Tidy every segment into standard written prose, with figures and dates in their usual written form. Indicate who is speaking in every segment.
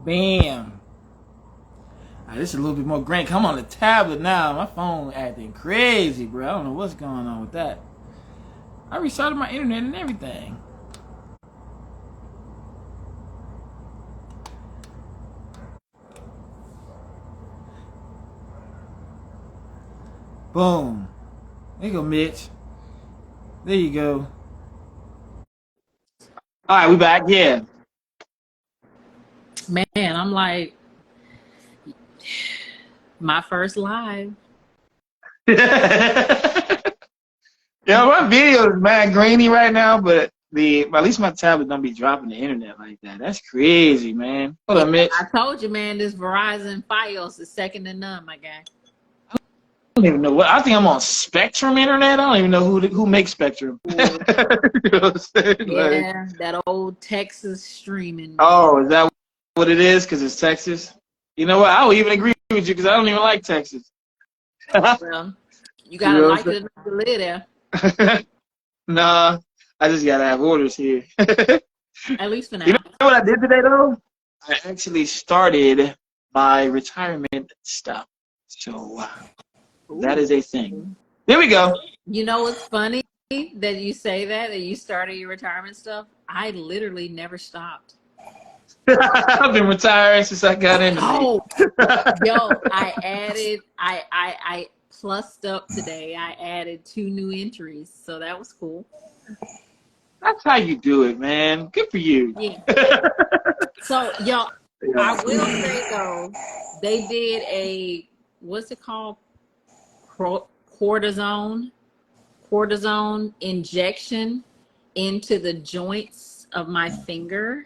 Speaker 1: Bam. This is a little bit more grain. Come on the tablet now. My phone acting crazy, bro. I don't know what's going on with that. I restarted my internet and everything. Boom. There you go, Mitch. There you go. All right, we back. Yeah.
Speaker 2: Man, I'm like, my first live.
Speaker 1: Yeah, my video is mad grainy right now, but at least my tablet don't be dropping the internet like that. That's crazy, man. Hold on, Mitch.
Speaker 2: I told you, man, this Verizon Fios is second to none, my guy.
Speaker 1: I don't even know what. I think I'm on Spectrum Internet. I don't even know who makes Spectrum. You know what I'm saying?
Speaker 2: Yeah, that old Texas streaming.
Speaker 1: Oh, is that what it is? Because it's Texas? You know what? I would even agree with you because I don't even like Texas.
Speaker 2: Well, you gotta like it enough to live there.
Speaker 1: Nah, I just gotta have orders here.
Speaker 2: At least for now.
Speaker 1: You know what I did today though? I actually started my retirement stuff. So that is a thing. There we go.
Speaker 2: You know what's funny that you say that you started your retirement stuff? I literally never stopped.
Speaker 1: I've been retiring since I got into
Speaker 2: yo, I plussed up today. I added 2 new entries, so that was cool.
Speaker 1: That's how you do it, man. Good for you.
Speaker 2: Yeah. So, yo, I will say though, they did a, what's it called? Cortisone injection into the joints of my finger.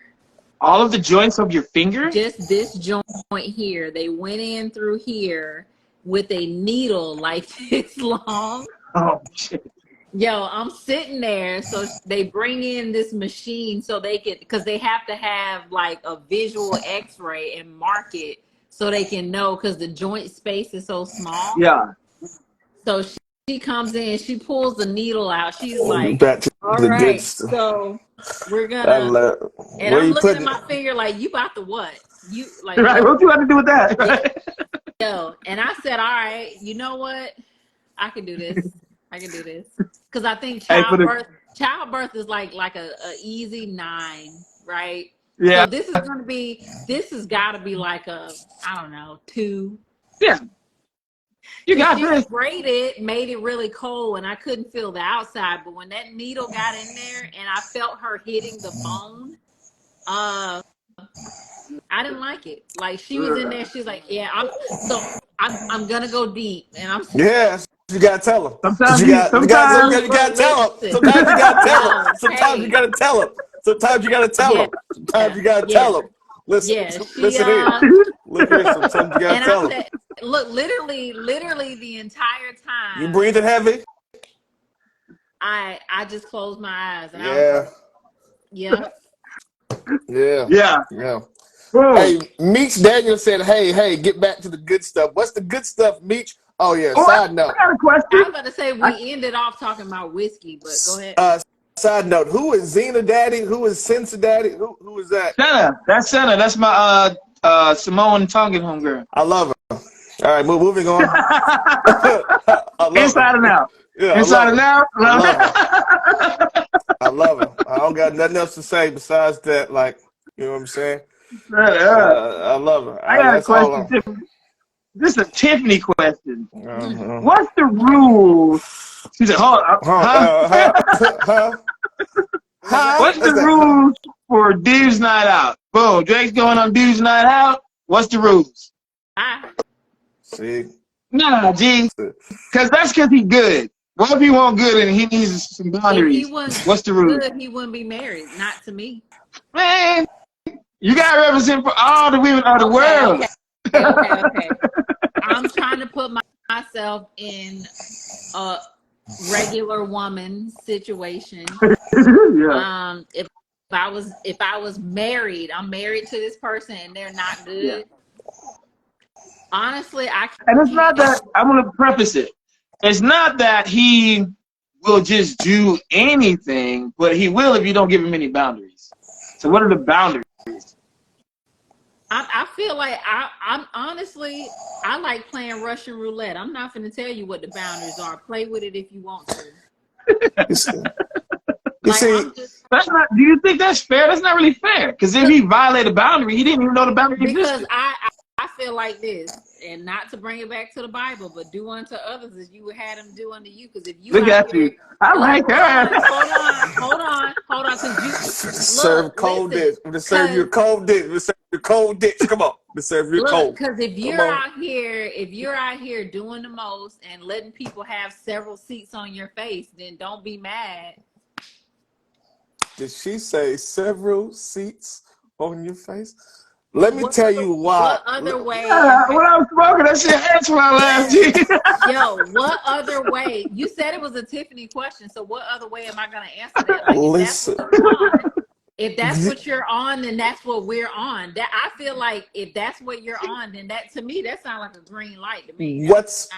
Speaker 1: All of the joints of your finger?
Speaker 2: Just this joint here. They went in through here with a needle like this long.
Speaker 1: Oh, shit.
Speaker 2: Yo, I'm sitting there. So they bring in this machine so they can, because they have to have like a visual x-ray and mark it so they can know, because the joint space is so small.
Speaker 1: Yeah.
Speaker 2: So she comes in, she pulls the needle out. She's like, all
Speaker 3: the
Speaker 2: right,
Speaker 3: good stuff.
Speaker 2: so we're gonna, and I'm looking at my finger like, you about to what? You like,
Speaker 1: right, what you got to do with that? Right?
Speaker 2: Yo, and I said, all right, you know what? I can do this. I can do this. Because I think childbirth is like a easy 9, right?
Speaker 1: Yeah.
Speaker 2: So this has got to be like a, I don't know, 2.
Speaker 1: Yeah. You got this.
Speaker 2: Sprayed it, made it really cold, and I couldn't feel the outside. But when that needle got in there and I felt her hitting the bone, I didn't like it. Like, she was in there, she's like, yeah, I'm gonna go deep, and I'm
Speaker 3: you gotta tell them.
Speaker 1: Sometimes
Speaker 3: you gotta tell them. Sometimes you gotta tell them. Sometimes you gotta tell them. Sometimes you gotta tell them. Sometimes you gotta tell them. Listen, listen here. Look here. Sometimes you gotta tell them.
Speaker 2: Look, literally the entire time.
Speaker 3: You breathing heavy?
Speaker 2: I just closed my eyes. And
Speaker 3: Yeah.
Speaker 2: Hey,
Speaker 3: Meech Daniel said, hey, get back to the good stuff. What's the good stuff, Meech? Oh, yeah, side note.
Speaker 1: I got a question.
Speaker 2: I was about to say we ended off talking about whiskey, but go ahead.
Speaker 3: Side note, who is Xena Daddy? Who is Sensa Daddy? Who is that?
Speaker 1: Senna. That's Senna. That's my Samoan Tongan homegirl.
Speaker 3: I love her. All right, moving on.
Speaker 1: Inside and out.
Speaker 3: Yeah,
Speaker 1: inside and out.
Speaker 3: I love her. I don't got nothing else to say besides that. Like, you know what I'm saying? I love her.
Speaker 1: I got a question. This is a Tiffany question. What's the rules? She said, What's the rules for Dudes Night Out? Boom, Drake's going on Dudes Night Out. What's the rules?
Speaker 3: See?
Speaker 1: Nah, G. Because he's good. What if he won't good and he needs some boundaries? What's the rules?
Speaker 2: Good, he wouldn't be married. Not to me.
Speaker 1: Man, you got to represent for all the women of the world.
Speaker 2: Okay. I'm trying to put myself in a regular woman situation. If I was married, I'm married to this person and they're not good. Yeah. Honestly,
Speaker 1: and it's not that I'm gonna preface it. It's not that he will just do anything, but he will if you don't give him any boundaries. So what are the boundaries?
Speaker 2: I feel like I'm honestly, I like playing Russian roulette. I'm not going to tell you what the boundaries are. Play with it if you want to.
Speaker 3: You see,
Speaker 1: that's not. Do you think that's fair? That's not really fair. Because if he violated a boundary, he didn't even know the boundary existed.
Speaker 2: Because I feel like this, and not to bring it back to the Bible, but do unto others as you would have them do unto you. Because if you
Speaker 1: look at you, I like her.
Speaker 2: Hold on. Because you
Speaker 3: serve cold dish. I'm gonna serve you a cold dish. I'm gonna serve you a cold dish. Come on, I'm gonna serve you cold.
Speaker 2: Because if you're out here doing the most and letting people have several seats on your face, then don't be mad.
Speaker 3: Did she say several seats on your face? Let me tell you why.
Speaker 2: What other way?
Speaker 1: When I'm smoking, that shit hurts when I laugh.
Speaker 2: Yo, what other way? You said it was a Tiffany question, so what other way am I going to answer that? Like,
Speaker 3: listen.
Speaker 2: If that's what you're on, then that's what we're on. That I feel like if that's what you're on, then that to me that sounds like a green light to me.
Speaker 3: What's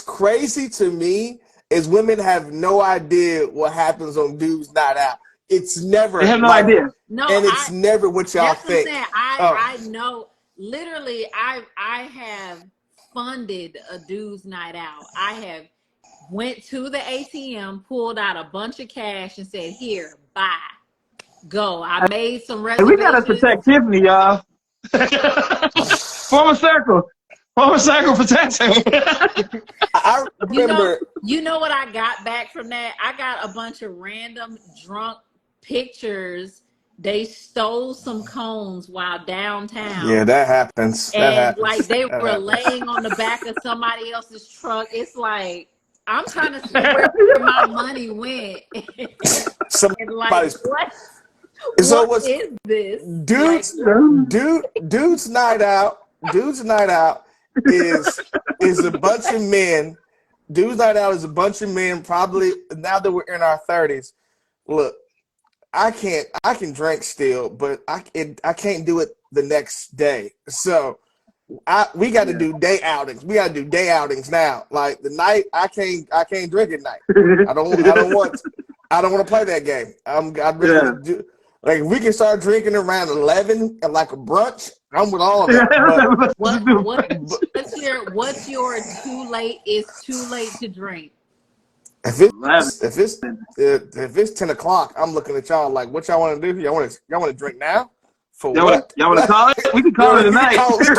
Speaker 3: crazy to me is women have no idea what happens on dudes night out. It's never.
Speaker 1: They have no idea.
Speaker 2: No,
Speaker 3: and it's never what y'all think.
Speaker 2: I know. Literally, I have funded a dude's night out. I have went to the ATM, pulled out a bunch of cash, and said, "Here, buy, go." I made some reservations.
Speaker 1: We gotta protect Tiffany, y'all. Form a circle protect her.
Speaker 3: I remember.
Speaker 2: You know what I got back from that? I got a bunch of random drunk pictures. They stole some cones while downtown.
Speaker 3: Yeah, that happens.
Speaker 2: Like they were laying on the back of somebody else's truck. It's like I'm trying to see where my money went.
Speaker 3: Somebody's
Speaker 2: what?
Speaker 3: So
Speaker 2: what is this?
Speaker 3: Dude's night out. Dude's night out is a bunch of men. Dude's night out is a bunch of men. Probably now that we're in our 30s. Look. I can drink still, but I can't do it the next day. So we got to do day outings. We got to do day outings now. Like the night I can't drink at night. I don't want to play that game. I'd really do, like we can start drinking around 11 and like a brunch. I'm with all of that.
Speaker 2: What's your too late is too late to drink?
Speaker 3: If it's 10 o'clock, I'm looking at y'all like, what y'all want to do? Y'all want to drink now? For what?
Speaker 1: Y'all want to call it? We can call it tonight.
Speaker 3: We can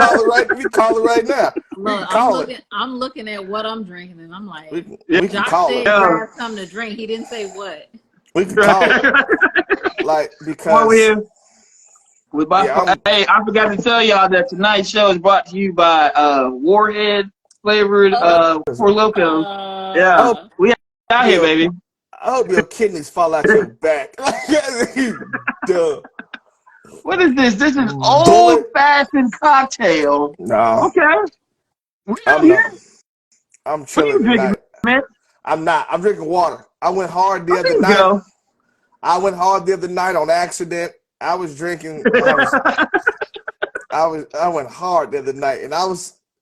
Speaker 3: call it right now.
Speaker 2: Look, I'm looking at what I'm drinking, and I'm like,
Speaker 3: we can
Speaker 2: Josh
Speaker 3: call
Speaker 2: said
Speaker 3: it.
Speaker 2: y'all come to drink. He didn't say what.
Speaker 3: We can call it. Like because.
Speaker 1: Hey, I forgot to tell y'all that tonight's show is brought to you by Warhead flavored Four Locos. We out here, baby.
Speaker 3: I hope your kidneys fall out your back. Duh.
Speaker 1: What is this? This is old-fashioned cocktail.
Speaker 3: No.
Speaker 1: Okay. We out here.
Speaker 3: I'm chilling tonight. Man? I'm not. I'm drinking water. I went hard the other night. I went hard the other night on accident. I was drinking. I went hard the other night, and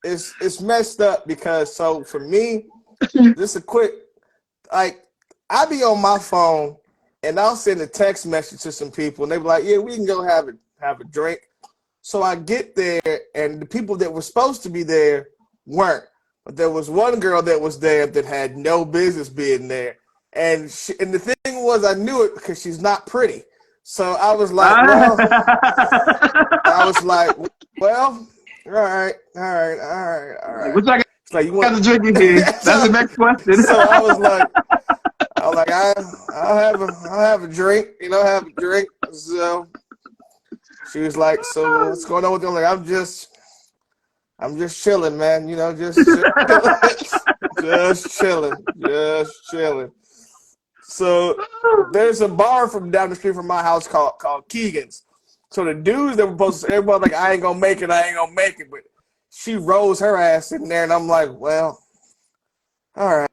Speaker 3: it's messed up because for me, just a quick. Like, I be on my phone, and I'll send a text message to some people, and they be like, yeah, we can go have a drink. So I get there, and the people that were supposed to be there weren't. But there was one girl that was there that had no business being there. And the thing was, I knew it because she's not pretty. So I was like, all right.
Speaker 1: Which it's like, you want to drink in here? That's the next question.
Speaker 3: So I was like, I'll have a drink, have a drink. So she was like, so what's going on with you? I'm like, I'm just chilling, man. Just chilling. So there's a bar from down the street from my house called Keegan's. So the dudes that were supposed to say, everybody like, I ain't gonna make it. But she rolls her ass in there, and I'm like, well, all right.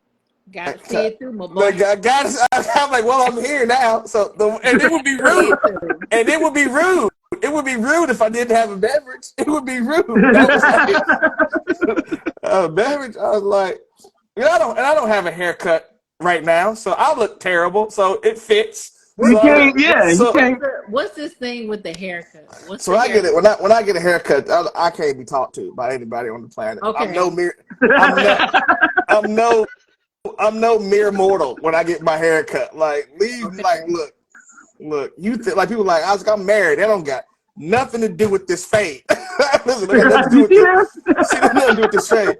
Speaker 2: Got to see it through, my boy.
Speaker 3: I'm like, well, I'm here now. So and it would be rude. It would be rude if I didn't have a beverage. It would be rude. A beverage. I was like, I don't have a haircut right now, so I look terrible. So it fits.
Speaker 4: You can't. Yeah, you
Speaker 3: So,
Speaker 4: can't.
Speaker 2: What's this thing with the haircut? What's
Speaker 3: so
Speaker 2: the
Speaker 3: I get it.
Speaker 2: haircut?
Speaker 3: When I get a haircut, I can't be talked to by anybody on the planet. I'm
Speaker 2: Okay.
Speaker 3: no mere. I'm no. I'm no. I'm no mere mortal when I get my hair cut. Like, leave.
Speaker 2: Okay.
Speaker 3: Like, look. You like people like I'm married. They don't got nothing to do with this fade. Listen, they got nothing to do with this. See, nothing to do with this fade.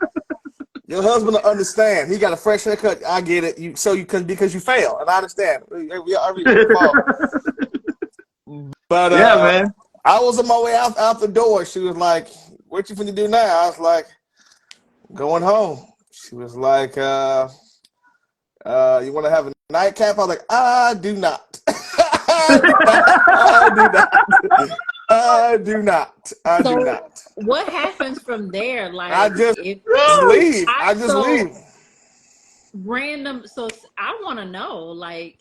Speaker 3: Your husband will understand. He got a fresh haircut. I get it. You can because you fail, and I understand. We fall. But
Speaker 4: Yeah, man.
Speaker 3: I was on my way out the door. She was like, "What you finna do now?" I was like, "Going home." She was like, you want to have a nightcap? I was like, I do not. I do not.
Speaker 2: What happens from there? Like,
Speaker 3: I just
Speaker 2: if
Speaker 3: leave. I just leave.
Speaker 2: random. So I want to know, like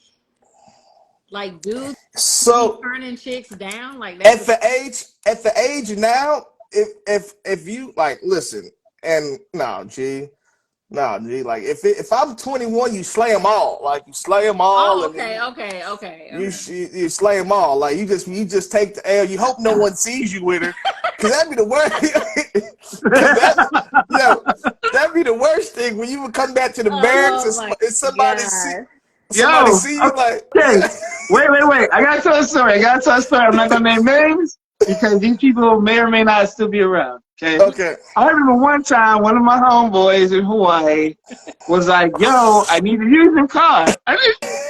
Speaker 2: dudes
Speaker 3: So
Speaker 2: turning chicks down, like
Speaker 3: at
Speaker 2: that's
Speaker 3: the age now, if you like listen, and no, G, like if I'm 21, you slay them all. Like you slay them all.
Speaker 2: oh, okay.
Speaker 3: You slay them all. Like you just take the L. You hope no one sees you with her, because that'd be the worst. That'd be the worst thing when you would come back to the barracks and somebody see you like.
Speaker 4: Okay. Wait. I gotta tell a story. I'm not gonna name names because these people may or may not still be around. Okay. I remember one time one of my homeboys in Hawaii was like, "Yo, I need to use your car."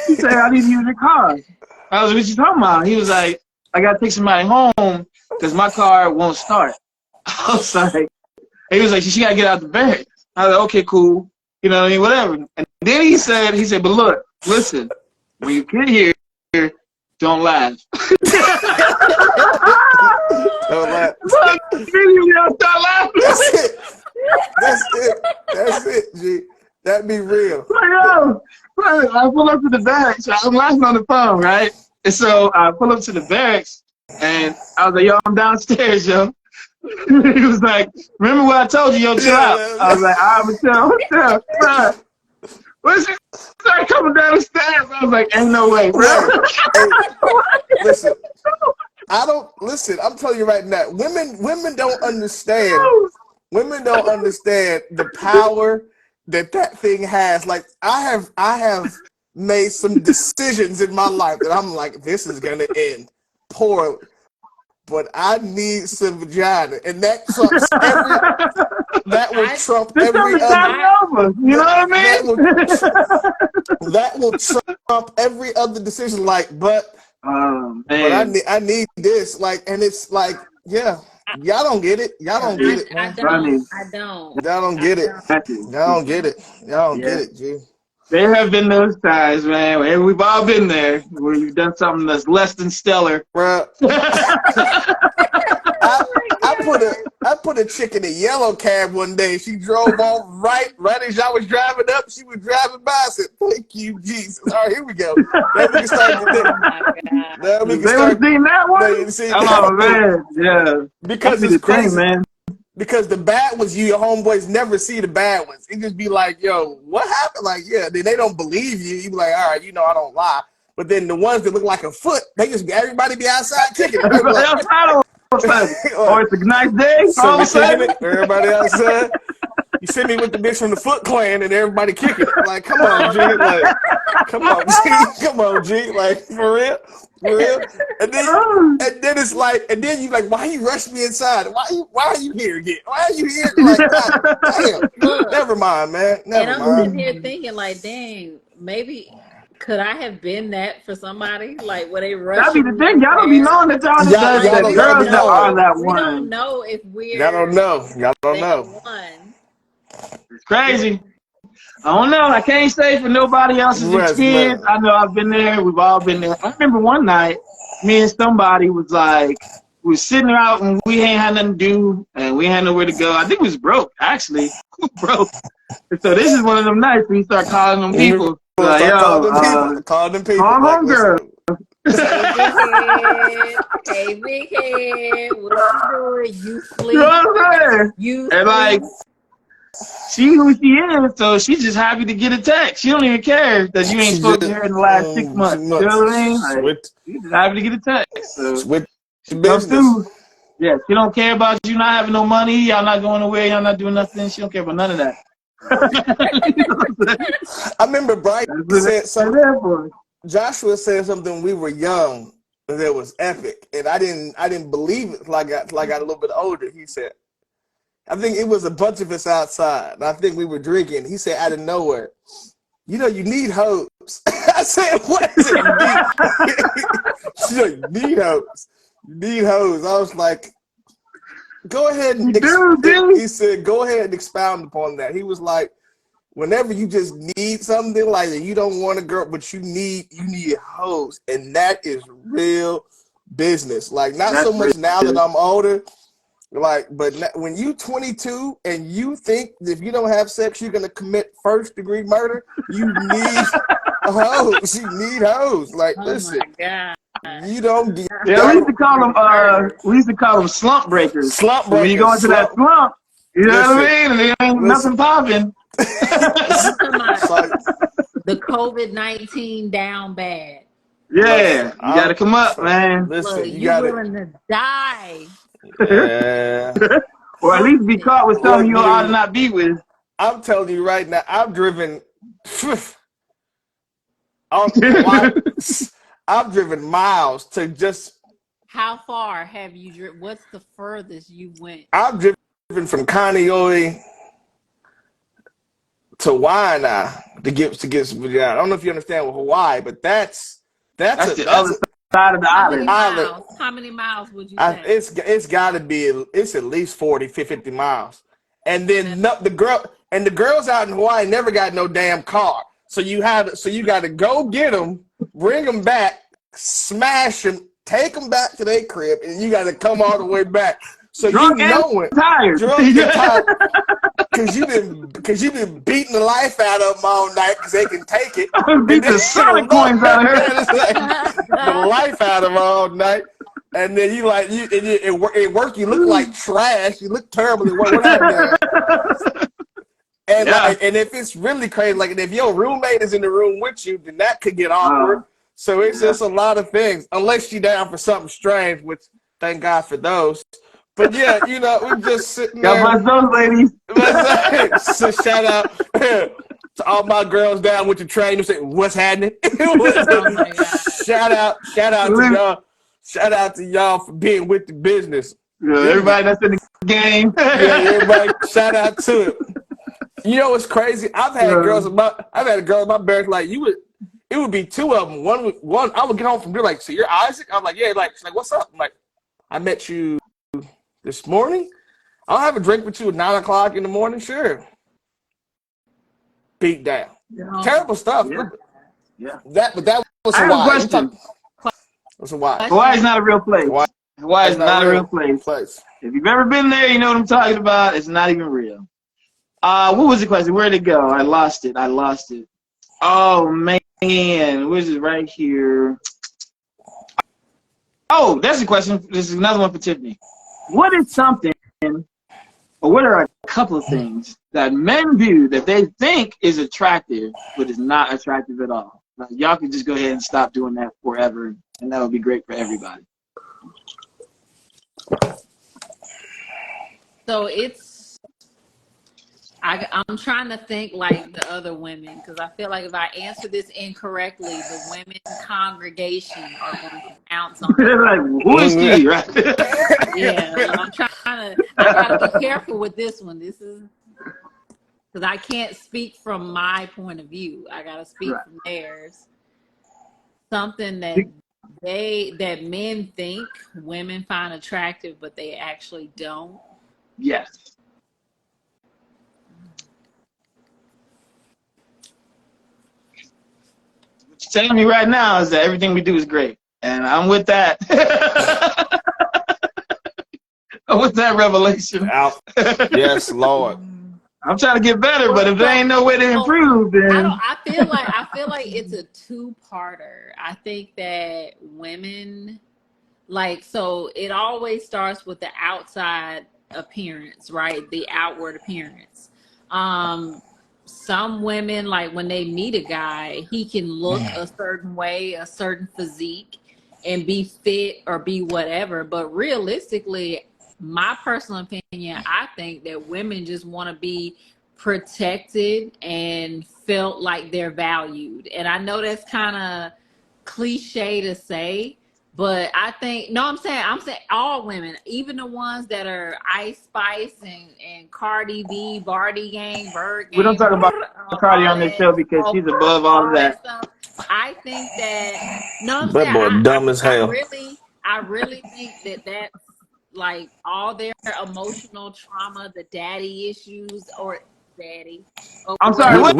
Speaker 4: He said, "I need to use your car." I was like, "What you talking about?" He was like, "I gotta take somebody home because my car won't start." I was like, he was like, "She gotta get out the barracks." I was like, "Okay, cool. You know what I mean? Whatever." And then he said, "But look, listen, when you get here, don't laugh."
Speaker 3: Don't laugh.
Speaker 4: Start laughing.
Speaker 3: That's it, G. That'd be real.
Speaker 4: I pull up to the barracks. I'm laughing on the phone, right? And so I pull up to the barracks, and I was like, "Yo, I'm downstairs, yo." He was like, "Remember what I told you, yo, chill out." I was like, "I'm chill. What's she start coming down the stairs?" I was like, "Ain't no way, bro."
Speaker 3: Listen, I'm telling you right now, women don't understand. Women don't understand the power that thing has. Like I have made some decisions in my life that I'm like, this is gonna end poorly, but I need some vagina, and that trumps will trump every other.
Speaker 4: You know what I mean?
Speaker 3: That will trump every other decision. Like, but I need this. Like, and it's like, yeah. Y'all don't get it. Y'all don't get it, man.
Speaker 2: I don't.
Speaker 3: Y'all don't get it. Y'all don't get it. Y'all don't get it, G.
Speaker 4: There have been those times, man, and we've all been there where you've done something that's less than stellar.
Speaker 3: Bruh. I put a chick in a yellow cab one day. She drove off right as y'all was driving up. She was driving by. I said, "Thank you, Jesus." All right, here we go. Now we can start. Now we can start.
Speaker 4: Seen that one? Oh man, yeah.
Speaker 3: Because it's crazy, man. Because the bad ones, your homeboys never see the bad ones. It just be like, "Yo, what happened?" Like, yeah, then they don't believe you. You be like, "All right, I don't lie." But then the ones that look like a foot, everybody be outside kicking it.
Speaker 4: Or it's a nice day.
Speaker 3: So everybody outside. You see me with the bitch from the Foot Clan and everybody kicking it. Like, come on, G. Like, come on, G. Like, for real. And then it's like, and then you like, why you rush me inside? Why are you here again? Why are you here? Like, God, damn. Never mind, man. Never mind.
Speaker 2: And I'm sitting here thinking, like, dang, maybe. Could I have been that for somebody? Like, where they rush?
Speaker 4: That'd be the thing. Y'all don't be knowing that y'all the girls that are that one.
Speaker 2: We don't know if we're.
Speaker 3: Y'all don't know.
Speaker 2: One.
Speaker 4: It's crazy. I don't know. I can't say for nobody else's experience. I know I've been there. We've all been there. I remember one night, me and somebody was like, we were sitting out and we ain't had nothing to do and we had nowhere to go. I think we was broke, actually. Broke. So this is one of them nights where you start calling them people. Like,
Speaker 3: call them people.
Speaker 4: Call them girl.
Speaker 2: Hey, big head. What you doing? You sleep.
Speaker 4: You know what I'm saying? And like, she who she is, so she's just happy to get a text. She don't even care that you ain't spoken to her in the last 6 months. You know what I mean? Like, she's just happy to get a text. So
Speaker 3: with
Speaker 4: she comes through. Yeah, she don't care about you not having no money. Y'all not going nowhere. Y'all not doing nothing. She don't care about none of that.
Speaker 3: I remember Bryce said something. Joshua said something when we were young that was epic, and I didn't believe it till I got a little bit older. He said, I think it was a bunch of us outside, and I think we were drinking. He said, out of nowhere, you know, you need hoes. I said, what is it? She said, you need hoes. You need hoes. I was like, go ahead and he said, go ahead and expound upon that. He was like, whenever you just need something like that, you don't want a girl, but you need hoes, and that is real business. Like, not so much now that I'm older. Like, but when you 22 and you think if you don't have sex, you're going to commit first-degree murder, you need hoes. You need hoes. Like, listen, you don't get.
Speaker 4: Yeah, we used to call them slump breakers.
Speaker 3: Slump breakers.
Speaker 4: When you go into that slump, you know what I mean? And there ain't nothing popping.
Speaker 2: The COVID-19 down bad.
Speaker 4: Yeah, you got to come up, man.
Speaker 3: Listen,
Speaker 2: look, you're willing to die.
Speaker 3: Yeah.
Speaker 4: Or at least be caught with something you ought to not be with.
Speaker 3: I'm telling you right now, I've driven miles to just.
Speaker 2: How far have you driven? What's the furthest you went?
Speaker 3: I've driven from Kaneohe to Waianae to get some vagina. I don't know if you understand what Hawaii, but that's
Speaker 4: the other side of the island.
Speaker 2: How many miles would you say?
Speaker 3: It's got to be at least 40, 50 miles. And then the girls out in Hawaii never got no damn car. So you got to go get them, bring them back, smash them, take them back to their crib, and you got to come all the way back. So
Speaker 4: drunk
Speaker 3: you know it.
Speaker 4: Tired.
Speaker 3: Drunk and tired. Because you've been beating the life out of them all night because they can take it.
Speaker 4: Beat the solid coins out of her.
Speaker 3: The life out of them all night. And then at work you look like trash. You look terrible at work. What happened? And and if it's really crazy, like if your roommate is in the room with you, then that could get awkward. So it's just a lot of things. Unless you're down for something strange, which thank God for those. But yeah, you know, we're just sitting there.
Speaker 4: God bless those ladies.
Speaker 3: So shout out to all my girls down with the train who say, "What's happening?" Shout out to y'all. Shout out to y'all for being with the business.
Speaker 4: Yeah, everybody that's in the game.
Speaker 3: Yeah, everybody. Shout out to it. You know what's crazy? I've had a girl in my barracks like it would be two of them. One I would get home from there like, so you're Isaac? I'm like, yeah. Like, she's like, what's up? I'm like, I met you this morning. I'll have a drink with you at 9 o'clock in the morning. Sure. Beat down. Terrible stuff.
Speaker 4: Yeah.
Speaker 3: That was
Speaker 4: I have a question.
Speaker 3: What's Hawaii?
Speaker 4: Hawaii's not a real place. Hawaii's not a real place. If you've ever been there, you know what I'm talking about. It's not even real. What was the question? Where'd it go? I lost it. Oh man, where's it? Right here. Oh, that's the question. This is another one for Tiffany. What is something, or what are a couple of things that men do that they think is attractive, but is not attractive at all? Now, y'all can just go ahead and stop doing that forever, and that would be great for everybody.
Speaker 2: So I'm trying to think like the other women, because I feel like if I answer this incorrectly, the women's congregation are going to pounce on me.
Speaker 4: They're like, who is she? Right?
Speaker 2: Yeah, I gotta be careful with this one. This is because I can't speak from my point of view. I gotta speak from theirs. Something that men think women find attractive, but they actually don't.
Speaker 4: Yes. What you're telling me right now is that everything we do is great, and I'm with that. I'm with that revelation.
Speaker 3: Yes, Lord.
Speaker 4: I'm trying to get better, but if there ain't no way to improve, then
Speaker 2: I feel like it's a two-parter. I think that women, so it always starts with the outside appearance, right? The outward appearance. Some women, like when they meet a guy, he can look a certain way, a certain physique, and be fit or be whatever. But realistically, my personal opinion, I think that women just want to be protected and felt like they're valued. And I know that's kind of cliche to say, but I think, no, I'm saying all women, even the ones that are Ice Spice and Cardi B, Barty Gang, Bird Gang.
Speaker 4: We don't talk about Cardi on this show because she's above all of that.
Speaker 2: Stuff. I think that, no, I'm
Speaker 3: That
Speaker 2: saying,
Speaker 3: boy dumb as hell.
Speaker 2: I really think that's like all their emotional trauma, the daddy issues, or daddy.
Speaker 4: I'm sorry. What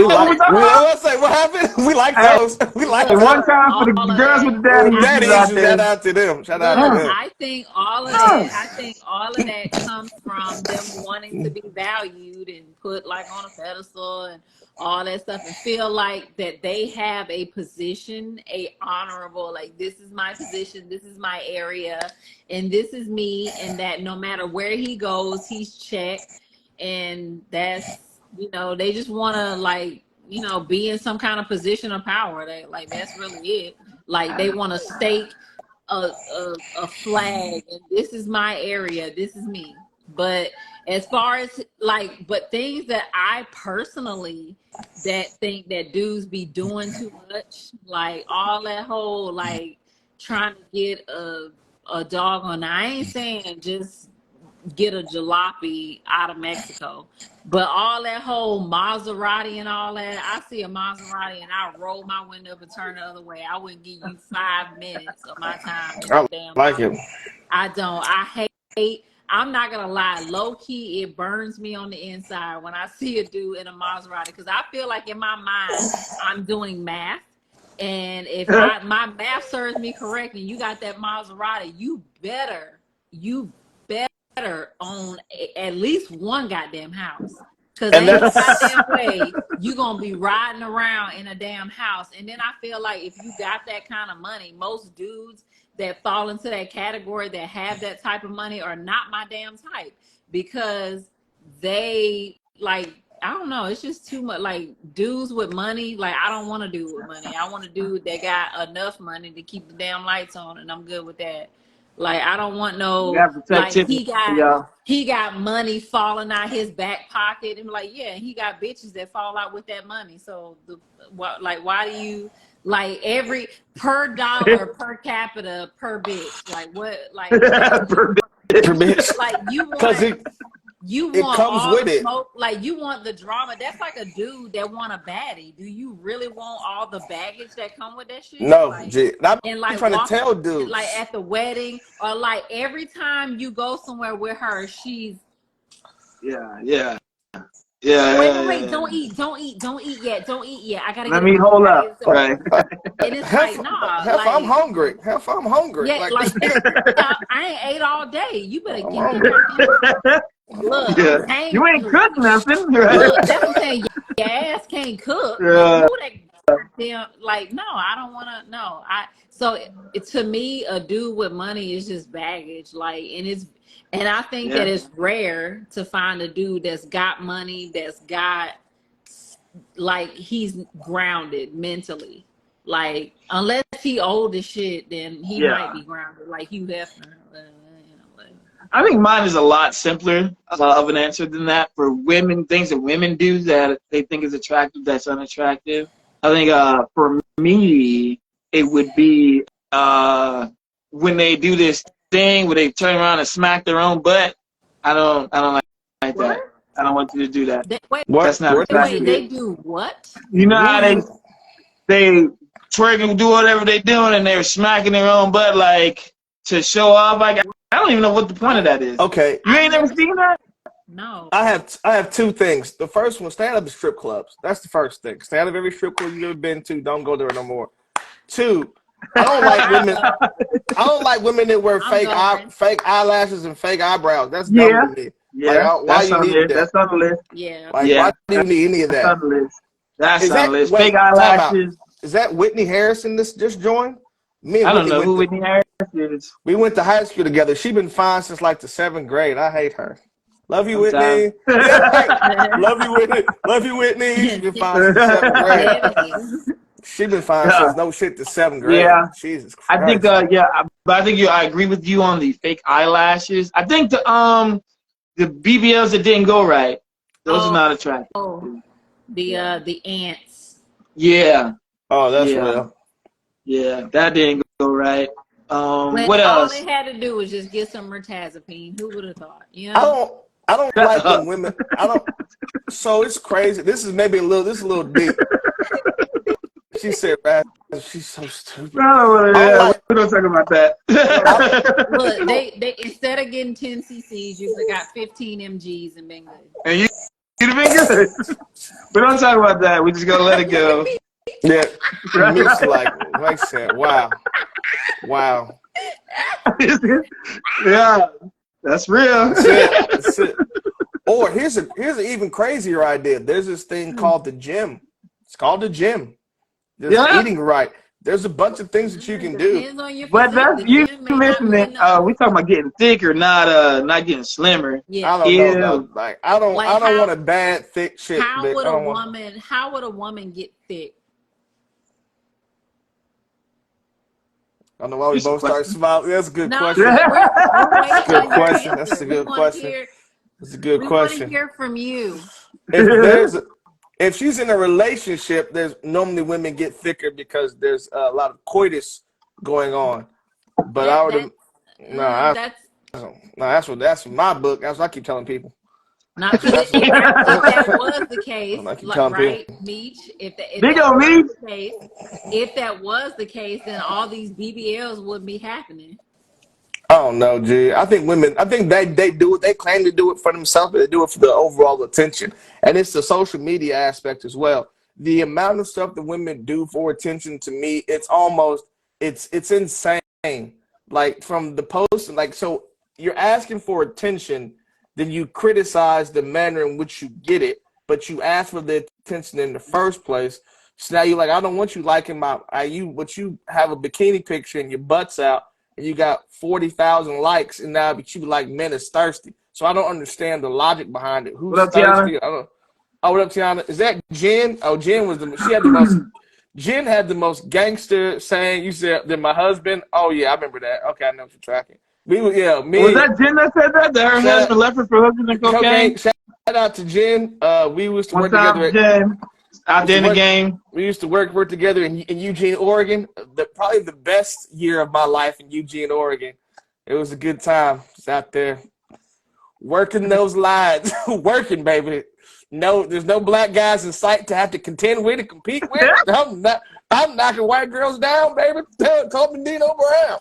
Speaker 3: happened? We like those. We like those.
Speaker 4: One time for the girls with the daddy issues.
Speaker 3: Shout out to them. Shout out to them.
Speaker 2: I think all of that. I think all of that comes from them wanting to be valued and put like on a pedestal and all that stuff, and feel like that they have a position, a honorable, like this is my position, this is my area, and this is me, and that no matter where he goes, he's checked, and that's, you know, they just want to, like, you know, be in some kind of position of power. They, like, that's really it. Like, they want to stake a flag, and this is my area, this is me. But as far as, like, but things that I personally that think that dudes be doing too much, like all that whole, like, trying to get a dog on. I ain't saying just get a jalopy out of Mexico, but all that whole Maserati and all that, I see a Maserati and I roll my window up and turn the other way. I wouldn't give you 5 minutes of my time.
Speaker 3: I like it.
Speaker 2: I don't. I hate. I'm not gonna lie, low key, it burns me on the inside when I see a dude in a Maserati, because I feel like in my mind I'm doing math, and if my math serves me correct, and you got that Maserati, you better own at least one goddamn house, because ain't no goddamn way you gonna be riding around in a damn house. And then I feel like if you got that kind of money, most dudes that fall into that category that have that type of money are not my damn type, because they, like, I don't know, it's just too much. Like, dudes with money, like, I don't want to do with money. I want a dude that got enough money to keep the damn lights on, and I'm good with that. Like, I don't want no, like, he got money falling out his back pocket, and like, yeah, he got bitches that fall out with that money. So why do you, like, every per dollar per capita per bitch, like, what, like,
Speaker 3: per bitch,
Speaker 2: like, you want
Speaker 3: comes
Speaker 2: all
Speaker 3: with
Speaker 2: the
Speaker 3: it.
Speaker 2: smoke, like, you want the drama. That's like a dude that want a baddie. Do you really want all the baggage that come with that shit?
Speaker 3: No,
Speaker 2: like,
Speaker 3: I'm like, trying to tell dudes,
Speaker 2: like at the wedding, or like every time you go somewhere with her, she's
Speaker 4: yeah.
Speaker 2: Wait, don't eat yet. I gotta
Speaker 4: let me hold up. Right.
Speaker 2: And it's like, nah,
Speaker 3: like, I'm hungry.
Speaker 2: Yeah, like I ain't ate all day. You better get me. Look,
Speaker 4: yeah. You ain't cooked nothing. Right?
Speaker 2: Look, that's what I'm saying. Your ass can't cook.
Speaker 4: Yeah.
Speaker 2: Like, no, I don't want to. No, So to me, a dude with money is just baggage. Like, and I think that it's rare to find a dude that's got money, that's got, like, he's grounded mentally. Like, unless he old as shit, then he might be grounded, like Hugh Hefner.
Speaker 4: I think mine is a lot simpler of an answer than that. For women, things that women do that they think is attractive, that's unattractive. I think for me, it would be when they do this thing where they turn around and smack their own butt. I don't like that. I don't want you to do that. That's not attractive.
Speaker 2: They do what?
Speaker 4: You know how they twerk and do whatever they're doing, and they're smacking their own butt, like, to show off. Like, I don't even know what the point of that is.
Speaker 3: Okay.
Speaker 4: You ain't never seen that?
Speaker 2: No.
Speaker 3: I have 2 things. The first one, stay out of the strip clubs. That's the first thing. Stay out of every strip club you've ever been to. Don't go there no more. 2, I don't like women. I don't like women that wear fake eyelashes and fake eyebrows. That's dumb to me.
Speaker 4: Yeah.
Speaker 3: Like, why you need that?
Speaker 4: That's on the list.
Speaker 2: Yeah.
Speaker 3: Like, why do you need any of that?
Speaker 4: That's on the list. That's on the list. Fake eyelashes.
Speaker 3: Is that Whitney Harrison this just joined?
Speaker 4: I don't know who Whitney Harrison is.
Speaker 3: We went to high school together. She's been fine since like the 7th grade. I hate her. Love you, Whitney. Yeah, love you, Whitney. Love you, Whitney. She's been fine since 7th grade. She's been fine since no shit to 7th grade.
Speaker 4: Yeah.
Speaker 3: Jesus Christ.
Speaker 4: I think, but I think I agree with you on the fake eyelashes. I think the BBLs that didn't go right, those are not attractive.
Speaker 2: Oh, the ants.
Speaker 4: Yeah.
Speaker 3: Oh, that's real.
Speaker 4: Yeah, that didn't go right. What
Speaker 2: all
Speaker 4: else?
Speaker 2: they had to do was just get some mirtazapine. Who would have thought? You know?
Speaker 3: I don't like when women. So it's crazy. This is maybe a little deep. She said, she's so stupid.
Speaker 4: No, we don't talk about that.
Speaker 2: Look, they instead of getting 10 cc's, you got 15 mgs and been good.
Speaker 4: And you'd have been good. We don't talk about that. We just gotta let it go.
Speaker 3: Yeah, it's like I said, wow.
Speaker 4: Yeah, that's real.
Speaker 3: That's it. Or here's an even crazier idea. There's this thing called the gym. It's called the gym. There's eating right. There's a bunch of things that you can do.
Speaker 4: But that's you mentioning it. We talking about getting thicker, not getting slimmer.
Speaker 2: Yeah.
Speaker 3: I don't know. Like I don't want a bad thick shit.
Speaker 2: How would a woman get thick?
Speaker 3: I don't know why we both start smiling. That's a good question. That's a good question. That's a good question.
Speaker 2: We want to hear from you.
Speaker 3: If she's in a relationship, there's normally women get thicker because there's a lot of coitus going on. But that's my book. That's what I keep telling people.
Speaker 2: Not if that was the case, right, Meech? If that was the case, then all these BBLs wouldn't be happening.
Speaker 3: I don't know, G. I think women. I think they do it. They claim to do it for themselves, but they do it for the overall attention, and it's the social media aspect as well. The amount of stuff that women do for attention, to me, it's insane. Like from the post, like so you're asking for attention. Then you criticize the manner in which you get it, but you ask for the attention in the first place. So now you're like, I don't want you liking but you have a bikini picture and your butt's out and you got 40,000 likes, and now but you like men is thirsty. So I don't understand the logic behind it. Who's thirsty? Tiana? What up, Tiana? Is that Jen? Oh, Jen Jen had the most gangster saying. You said that my husband. Oh yeah, I remember that. Okay, I know what you're tracking. Was
Speaker 4: that Jen that said that? That her husband left her for hooking and cocaine?
Speaker 3: Shout out to Jen. We used to work together.
Speaker 4: Jen? Out there in the game.
Speaker 3: We used to work together in Eugene, Oregon. Probably the best year of my life in Eugene, Oregon. It was a good time. Just out there working those lines, working, baby. No, there's no black guys in sight to have to contend with and compete with. I'm knocking white girls down, baby. Call me Dino Brown.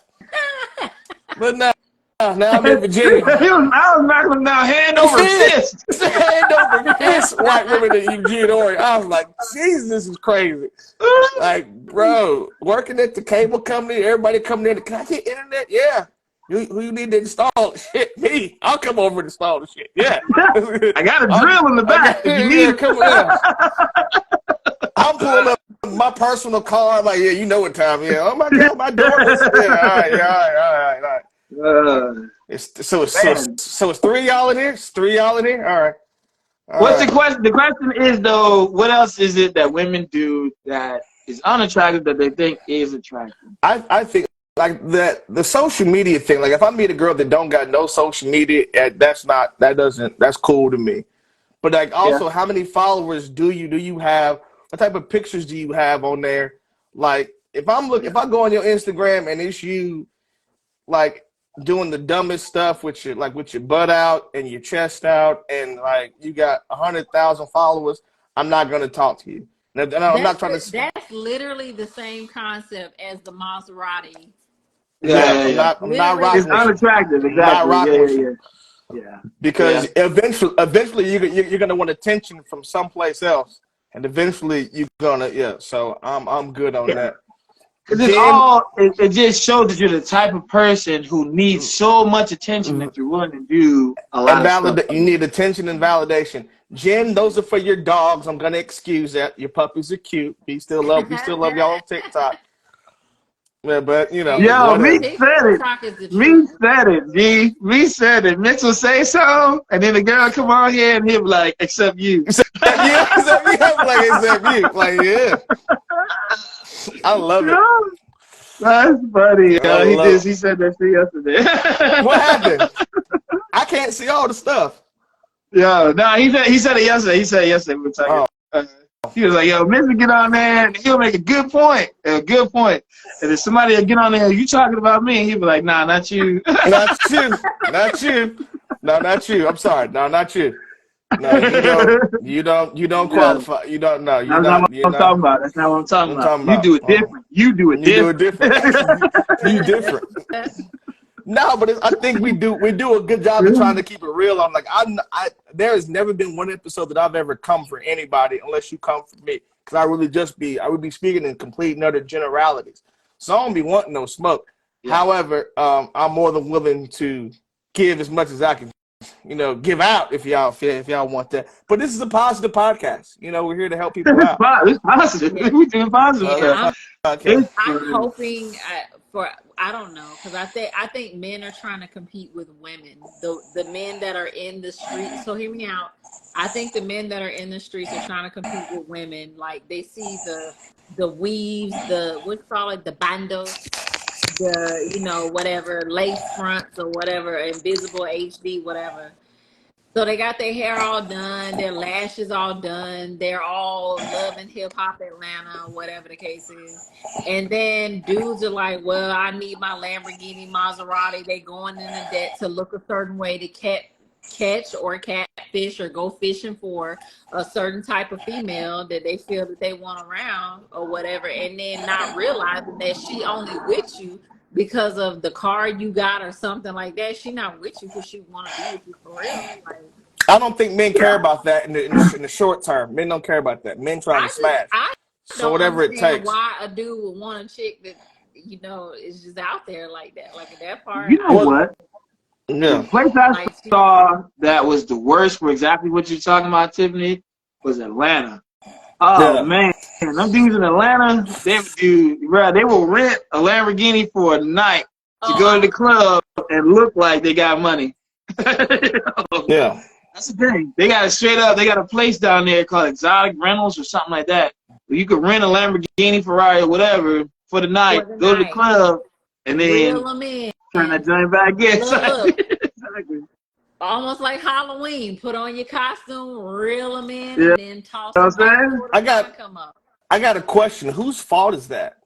Speaker 3: But now I'm in Virginia.
Speaker 4: I was knocking them down hand over fist.
Speaker 3: Hand over fist, white women in Eugene, Oregon. I was like, Jesus, this is crazy. Like, bro, working at the cable company, everybody coming in, can I get internet? Yeah. Who you need to install shit? Me. I'll come over and install the shit. Yeah.
Speaker 4: I got a drill in the back. If you need
Speaker 3: I'm pulling up my personal car. I'm like, yeah, you know what time. Yeah. Oh my God, my door is. Yeah. All right. So it's 3 y'all in here. It's 3 y'all in here. All right.
Speaker 4: What's the question? The question is though, what else is it that women do that is unattractive that they think is attractive?
Speaker 3: I think. Like the social media thing, like if I meet a girl that don't got no social media, that's cool to me. But like also, how many followers do you have? What type of pictures do you have on there? Like if I go on your Instagram and it's you like doing the dumbest stuff with your butt out and your chest out and like you got 100,000 followers, I'm not gonna talk to you. And I'm not trying to.
Speaker 2: That's literally the same concept as the Maserati.
Speaker 3: Yeah. I'm not rocking.
Speaker 4: It's unattractive, exactly. Yeah.
Speaker 3: Because eventually you're gonna want attention from someplace else, and eventually you're gonna So I'm good on that.
Speaker 4: It just shows that you're the type of person who needs so much attention that you're willing to do a lot of stuff.
Speaker 3: You need attention and validation. Jen, those are for your dogs. I'm gonna excuse that. Your puppies are cute. We still love y'all on TikTok. Yeah, but you know,
Speaker 4: Yo, me
Speaker 3: whatever.
Speaker 4: said it.
Speaker 2: TikTok is the
Speaker 4: Me
Speaker 2: truth.
Speaker 4: said it, G. Me said it. Mitch will say so, and then the girl come on here and he'll be like, except you.
Speaker 3: Except you. Like, yeah. I love it.
Speaker 4: That's funny.
Speaker 3: I
Speaker 4: He said that shit yesterday.
Speaker 3: What happened? I can't see all the stuff.
Speaker 4: Yo, no, he said it yesterday. He said it yesterday. We were talking. He was like, yo, Mitch will get on there and he'll make a good point. And if somebody will get on there, you talking about me, and he'll be like, nah, not you.
Speaker 3: Not you. No, not you. I'm sorry. No, not you. No, you don't qualify. You don't know.
Speaker 4: That's not what I'm talking about. That's not what I'm talking about. You do it different. You do it different.
Speaker 3: You different. No, but I think we do a good job of trying to keep it real. I'm like, there has never been one episode that I've ever come for anybody unless you come for me, because I would be speaking in complete and utter generalities. So I don't be wanting no smoke. Yeah. However, I'm more than willing to give as much as I can, give out if y'all want that. But this is a positive podcast. We're here to help people out.
Speaker 4: It's positive.
Speaker 2: Yeah.
Speaker 4: We're doing positive.
Speaker 2: Yeah, I'm hoping I don't know, because I think men are trying to compete with women. The men that are in the streets. So hear me out. I think the men that are in the streets are trying to compete with women. Like they see the weaves, the bandos, the whatever lace fronts or whatever, invisible HD, whatever. So they got their hair all done, their lashes all done, they're all loving hip hop Atlanta, whatever the case is. And then dudes are like, well, I need my Lamborghini Maserati. They going into debt to look a certain way to catch or catfish or go fishing for a certain type of female that they feel that they want around or whatever, and then not realizing that she only with you because of the car you got or something like that. She not with you because she want to be with you for real. Like,
Speaker 3: I don't think men care about that in the short term. Men don't care about that. Men trying to smash. So whatever it takes.
Speaker 2: Why a dude would want a chick that is just out there like that? Like that part.
Speaker 4: You know what?
Speaker 3: Yeah.
Speaker 4: The place I saw that was the worst for exactly what you're talking about, Tiffany, was Atlanta. Oh yeah. Man, them dudes in Atlanta, they will rent a Lamborghini for a night to go to the club and look like they got money.
Speaker 3: Yeah,
Speaker 4: that's the thing. They got a place down there called Exotic Rentals or something like that, where you could rent a Lamborghini, Ferrari, or whatever for the night, go to the club, and then turn that joint back in.
Speaker 2: Almost like Halloween. Put on your costume, reel them in, and then toss them back.
Speaker 3: I got a question. Whose fault is that?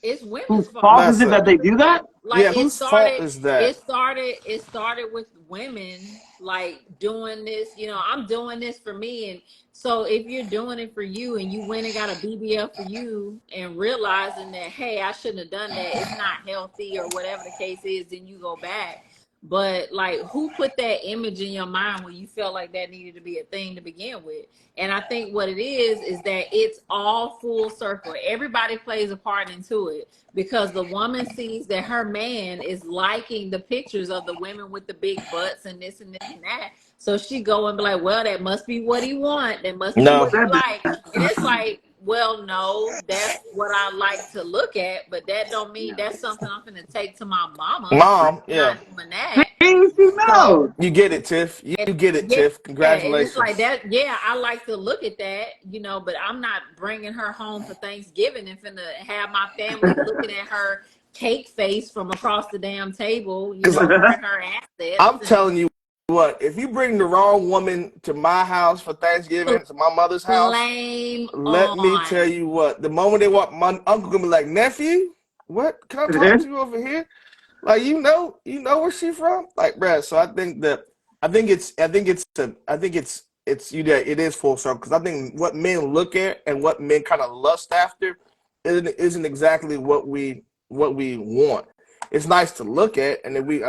Speaker 2: It's women's
Speaker 4: fault. Whose fault is it that they do that?
Speaker 2: Like,
Speaker 3: whose fault is that?
Speaker 2: It started with women like doing this. I'm doing this for me, and so if you're doing it for you, and you went and got a BBL for you, and realizing that, hey, I shouldn't have done that. It's not healthy or whatever the case is, then you go back. But like, who put that image in your mind when you felt like that needed to be a thing to begin with? And I think what it is that it's all full circle. Everybody plays a part into it, because the woman sees that her man is liking the pictures of the women with the big butts and this and this and that. So she go and be like, well, that must be what he want. That must be what he like. And it's like, well, no, that's what I like to look at, but that don't mean that's something I'm going to take to my mama.
Speaker 3: Yeah.
Speaker 2: Doing that.
Speaker 4: No.
Speaker 3: You get it, Tiff. You get it, Tiff. Congratulations.
Speaker 2: It's like that. Yeah, I like to look at that, but I'm not bringing her home for Thanksgiving and finna have my family looking at her cake face from across the damn table, her assets.
Speaker 3: I'm telling you what, if you bring the wrong woman to my house for Thanksgiving, to my mother's house, let me tell you what, the moment they walk, my uncle gonna be like, nephew, what? Can I talk to you over here? Like, you know where she from? Like, bruh, so I think it is full circle, because I think what men look at and what men kind of lust after isn't exactly what we want. It's nice to look at, and we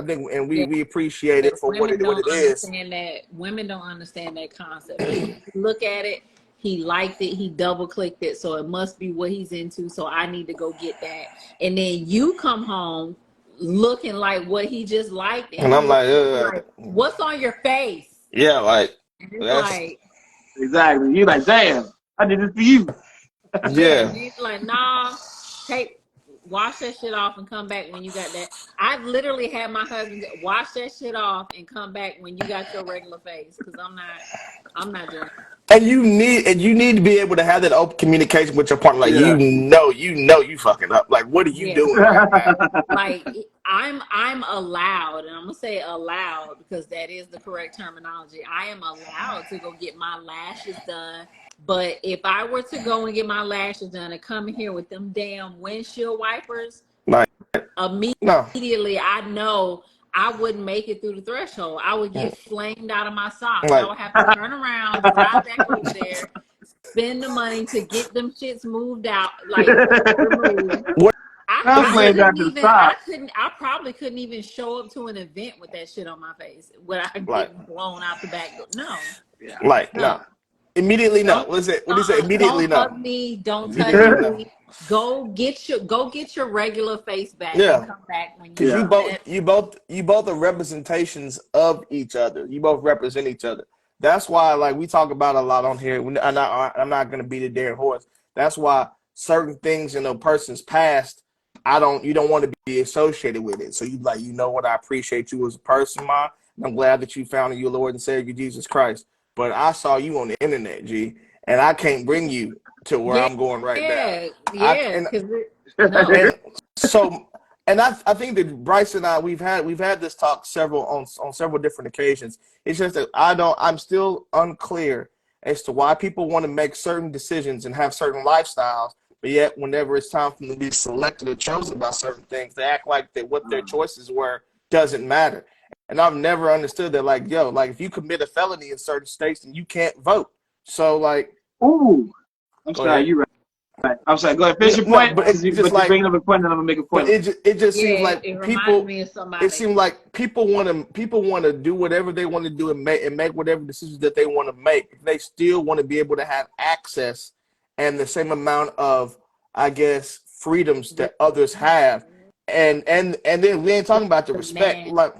Speaker 3: appreciate it for what it is.
Speaker 2: Women don't understand that concept. Look at it. He liked it. He double clicked it. So it must be what he's into. So I need to go get that. And then you come home looking like what he just liked.
Speaker 3: And I'm like,
Speaker 2: what's on your face?
Speaker 3: Yeah, like,
Speaker 4: exactly. You're like, damn, I did this for you.
Speaker 3: Yeah.
Speaker 2: He's like, nah. wash that shit off and come back when you got that. I've literally had my husband wash that shit off and come back when you got your regular face, because I'm not doing it.
Speaker 3: And you need to be able to have that open communication with your partner. Like, you know you fucking up. Like, what are you doing right now?
Speaker 2: Like, I'm allowed, and I'm gonna say allowed because that is the correct terminology. I am allowed to go get my lashes done. But if I were to go and get my lashes done and come in here with them damn windshield wipers, immediately I know I wouldn't make it through the threshold. I would get flamed out of my socks. I would have to turn around, drive back over there, spend the money to get them shits moved out, like removed. I probably couldn't even show up to an event with that shit on my face without getting blown out the back. No.
Speaker 3: No. Immediately no. What do you say? Immediately no.
Speaker 2: Don't hug me. Don't touch me. Go get your regular face back.
Speaker 3: Yeah.
Speaker 2: And come back when
Speaker 3: you both are representations of each other. You both represent each other. That's why, like, we talk about a lot on here. I'm not gonna beat a dead horse. That's why certain things in a person's past, you don't want to be associated with it. So you know what, I appreciate you as a person, Ma. I'm glad that you found your Lord and Savior Jesus Christ. But I saw you on the internet, G, and I can't bring you to where I'm going right now. I think that Bryce and I we've had this talk on several different occasions. It's just that I'm still unclear as to why people want to make certain decisions and have certain lifestyles, but yet whenever it's time for them to be selected or chosen by certain things, they act like that what their choices were doesn't matter. And I've never understood that, like, if you commit a felony in certain states, then you can't vote. So, like,
Speaker 4: I'm sorry, you're right. I'm sorry. Go ahead, finish your point.
Speaker 3: But it's just like
Speaker 4: bring up a point, and I'm gonna make a point.
Speaker 3: But it just seems like people. It seems like people want to do whatever they want to do and make whatever decisions that they want to make. They still want to be able to have access and the same amount of, I guess, freedoms that others have. And then we ain't talking about the respect, like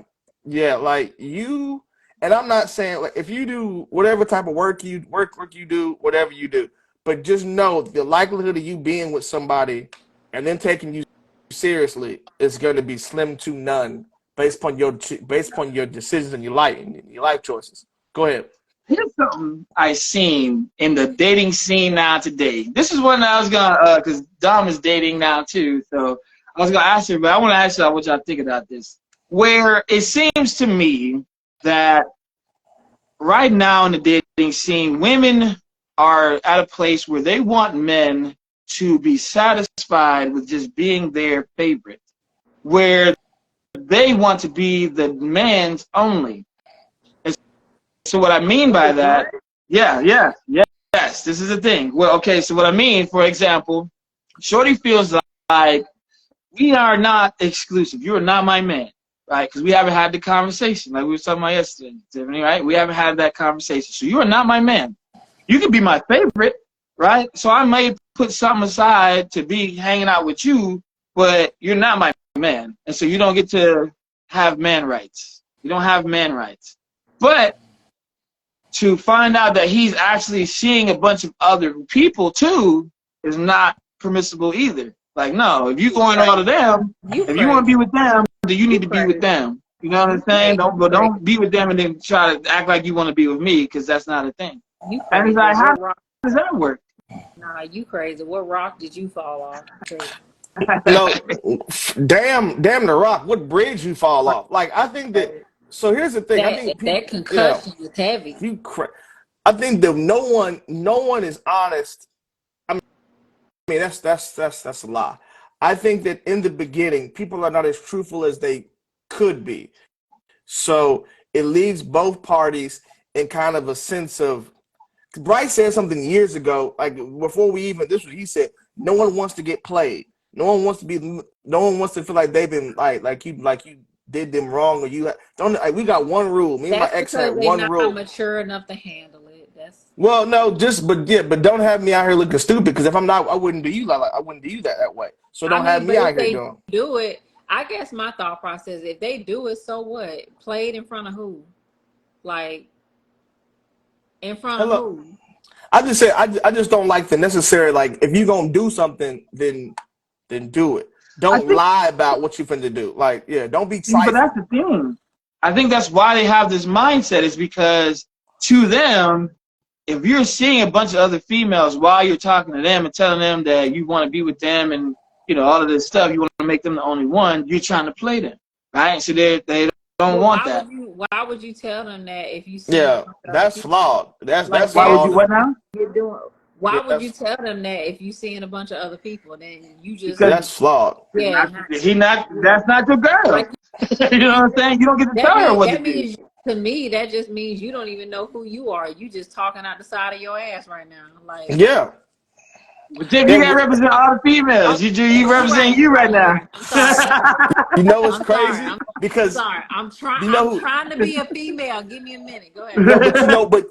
Speaker 3: you, and I'm not saying, like, if you do whatever type of work you do, whatever you do, but just know the likelihood of you being with somebody and then taking you seriously is going to be slim to none based upon your decisions and your life choices. Go ahead.
Speaker 4: Here's something I seen in the dating scene now today. This is one I was gonna, because Dom is dating now too, so I was gonna ask her, but I want to ask y'all what y'all think about this. Where it seems to me that right now in the dating scene, women are at a place where they want men to be satisfied with just being their favorite, where they want to be the man's only. And so what I mean by that, yes, this is the thing. Well, okay, so what I mean, for example, Shorty feels like we are not exclusive. You are not my man. Right, because we haven't had the conversation like we were talking about yesterday, Tiffany, right? We haven't had that conversation. So you are not my man. You can be my favorite, right? So I may put something aside to be hanging out with you, but you're not my man. And so you don't get to have man rights. You don't have man rights. But to find out that he's actually seeing a bunch of other people too is not permissible either. Like, no, if you're going all of them, if you want to be with them, then you need to be with them. You know what I'm saying? Don't be with them and then try to act like you want to be with me, because that's not a thing. And it's like, how does that work?
Speaker 2: Nah, you crazy. What rock did you fall off?
Speaker 3: No, damn the rock. What bridge you fall off? Like, I think that. So here's the thing. I think
Speaker 2: that concussion was heavy.
Speaker 3: I think that no one is honest. I mean, that's a lie. I think that in the beginning, people are not as truthful as they could be. So it leaves both parties in kind of a sense of. Bryce said something years ago, like before we even this was he said, no one wants to get played. No one wants to feel like they've been like you did them wrong, or you don't. Like, we got one rule. Me and my ex had one rule.
Speaker 2: They're not mature enough to handle it.
Speaker 3: Well, no, but don't have me out here looking stupid, because if I'm not, I wouldn't do you I wouldn't do you that way. So don't have me out here
Speaker 2: do it. I guess my thought process, if they do it, so what? Play it in front of who? Like, in front of who?
Speaker 3: I just don't like the necessary, like, if you're gonna do something, then then do it. Don't lie about what you're finna do. Like, yeah, don't be trifling.
Speaker 4: But that's the thing. I think that's why they have this mindset, is because to them, if you're seeing a bunch of other females while you're talking to them and telling them that you want to be with them and, you know, all of this stuff, you want to make them the only one, you're trying to play them, right? So they don't want that.
Speaker 2: Why would you tell them that if you see?
Speaker 3: Yeah, that's flawed. That's
Speaker 4: Why
Speaker 3: flawed.
Speaker 4: would you, what now?
Speaker 2: Why would you tell them that if you seeing a bunch of other people? Then you just
Speaker 3: that's flawed.
Speaker 2: Yeah,
Speaker 4: that's not your girl.
Speaker 2: Like,
Speaker 4: you know what I'm saying? You don't get to tell her what to do.
Speaker 2: To me, that just means you don't even know who you are. You just talking out the side of your ass right now. Like,
Speaker 3: yeah.
Speaker 4: But Jim, you can't represent all the females. You represent you right now.
Speaker 3: You know what's crazy? Because
Speaker 2: I'm trying to be a female. Give me a minute. Go ahead.
Speaker 3: No, but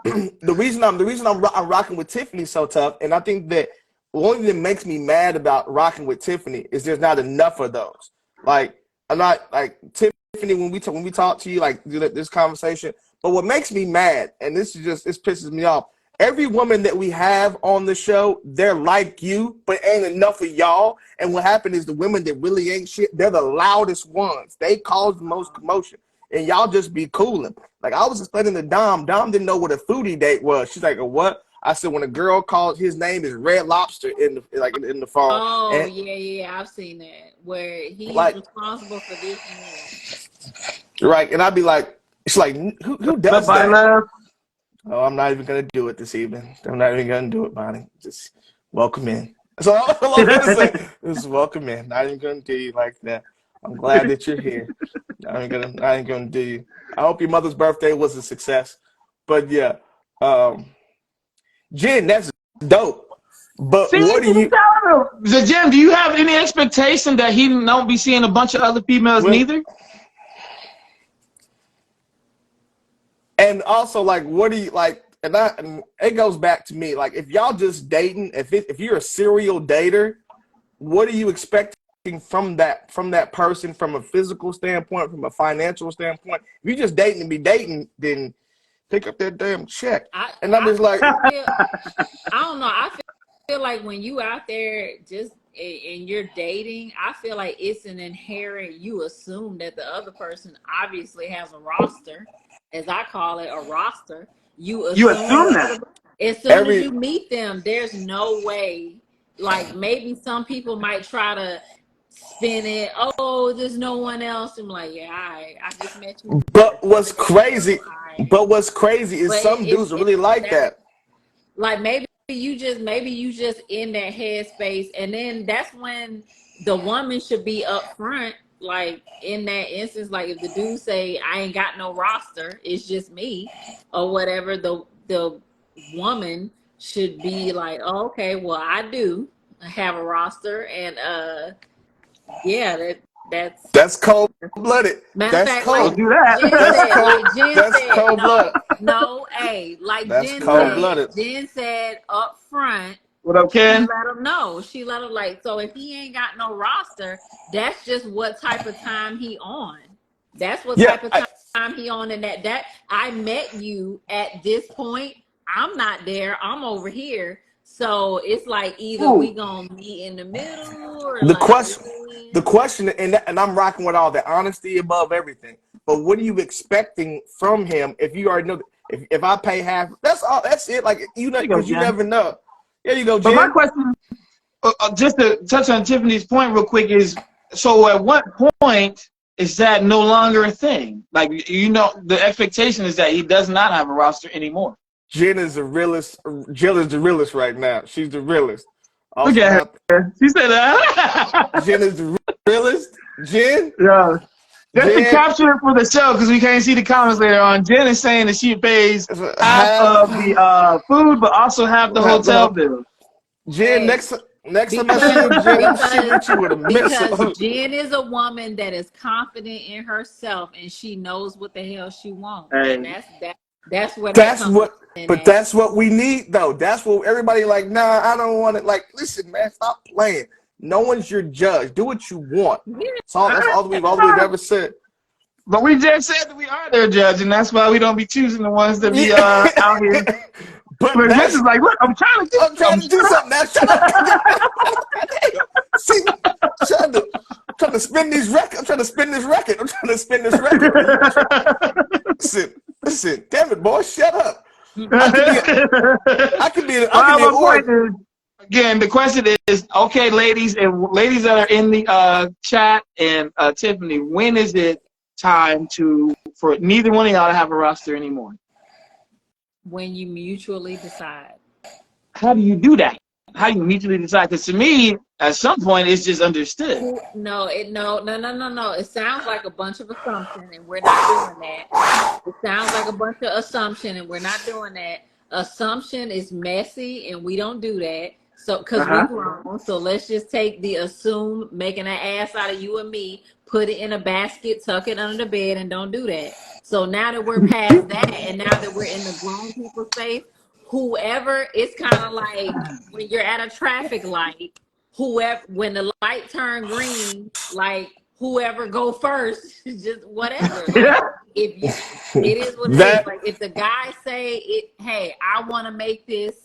Speaker 3: you know, the reason I'm rocking with Tiffany so tough, and I think that one thing that makes me mad about rocking with Tiffany is there's not enough of those. Like, I'm not like Tiffany when we talk to you, like this conversation. But what makes me mad, and this pisses me off. Every woman that we have on the show, they're like you, but ain't enough of y'all. And what happened is the women that really ain't shit, they're the loudest ones. They cause the most commotion. And y'all just be cooling. Like, I was explaining to Dom. Dom didn't know what a foodie date was. She's like, a what? I said, when a girl calls, his name is Red Lobster in the phone.
Speaker 2: Oh, and, yeah, I've seen that. Where he's responsible for this and that.
Speaker 3: Right. And I'd be like, she's like, who does that? Love. Oh, I'm not even going to do it this evening. I'm not even going to do it, Bonnie. Just welcome in. That's all I'm going to say. Just welcome in. Not even going to do you like that. I'm glad that you're here. I ain't gonna do you. I hope your mother's birthday was a success. But yeah, Jen, that's dope. But what do you?
Speaker 4: So Jen, do you have any expectation that he don't be seeing a bunch of other females neither?
Speaker 3: And also, like, what do you like? And it goes back to me. Like, if y'all just dating, if you're a serial dater, what are you expecting from that person, from a physical standpoint, from a financial standpoint? If you just dating to be dating, then pick up that damn check. I'm just like,
Speaker 2: I don't know. I feel like when you out there just and you're dating, I feel like it's an inherent. You assume that the other person obviously has a roster, as I call it, a roster. You assume that as soon as you meet them, there's no way. Like, maybe some people might try to spin it. Oh, there's no one else. I'm like, yeah, I just met you.
Speaker 3: But what's crazy is some dudes are really like that.
Speaker 2: Like, maybe you just in that headspace, and then that's when the woman should be up front. Like, in that instance, like if the dude say, I ain't got no roster, it's just me or whatever, the woman should be like, oh, okay, well, I do have a roster, and yeah, that's
Speaker 3: cold-blooded. That's cold. Do that.
Speaker 2: That's
Speaker 3: cold-blooded.
Speaker 2: No, like Jen said up front.
Speaker 4: What up, Ken?
Speaker 2: She let him know. She let him, like, so if he ain't got no roster, that's just what type of time he on. That's what type of time he on, and that I met you at this point. I'm not there. I'm over here. So it's like either we gonna meet in the middle, or
Speaker 3: the question, and I'm rocking with all the honesty above everything. But what are you expecting from him if you already know? If I pay half, that's all. That's it. Like, you know, because you never know. There you go, Jen.
Speaker 4: But my question, just to touch on Tiffany's point real quick, is so at what point is that no longer a thing? Like, you know, the expectation is that he does not have a roster anymore.
Speaker 3: Jen is the realest. Jill is the realest right now. She's the realest. Also,
Speaker 4: look at her. She said that.
Speaker 3: Jen is the realest. Jen?
Speaker 4: Yeah. Just to capture it for the show, because we can't see the comments later on. Jen is saying that she pays half of the food, but also half the hotel bill.
Speaker 3: Jen, next time I see you, Jen, I'm shooting you with a missile.
Speaker 2: Because Jen is a woman that is confident in herself, and she knows what the hell she wants.
Speaker 3: Hey.
Speaker 2: And that's
Speaker 3: what we need, though. That's what everybody like. Nah, I don't want it. Like, listen, man, stop playing. No one's your judge. Do what you want. That's all we've ever said.
Speaker 4: But we just said that we are their judge, and that's why we don't be choosing the ones that be out here. But this is like, look, I'm trying to do something.
Speaker 3: Now, shut up. See, trying to spin these records. I'm trying to spin this record. Listen, damn it, boy, shut up. I could be an
Speaker 4: point is, again, the question is, okay, ladies that are in the chat and Tiffany, when is it time for neither one of y'all to have a roster anymore?
Speaker 2: When you mutually decide.
Speaker 4: How do you do that? How do you mutually decide? Because to me, at some point, it's just understood.
Speaker 2: No. It sounds like a bunch of assumption, and we're not doing that. It sounds like a bunch of assumption, and we're not doing that. Assumption is messy, and we don't do that. So, because we're grown, so let's just take the assume, making an ass out of you and me, put it in a basket, tuck it under the bed, and don't do that. So now that we're past that, and now that we're in the grown people space, whoever, it's kind of like when you're at a traffic light, when the light turn green, like whoever go first, just whatever. Like, it is what it is. Like if the guy say it, hey, I want to make this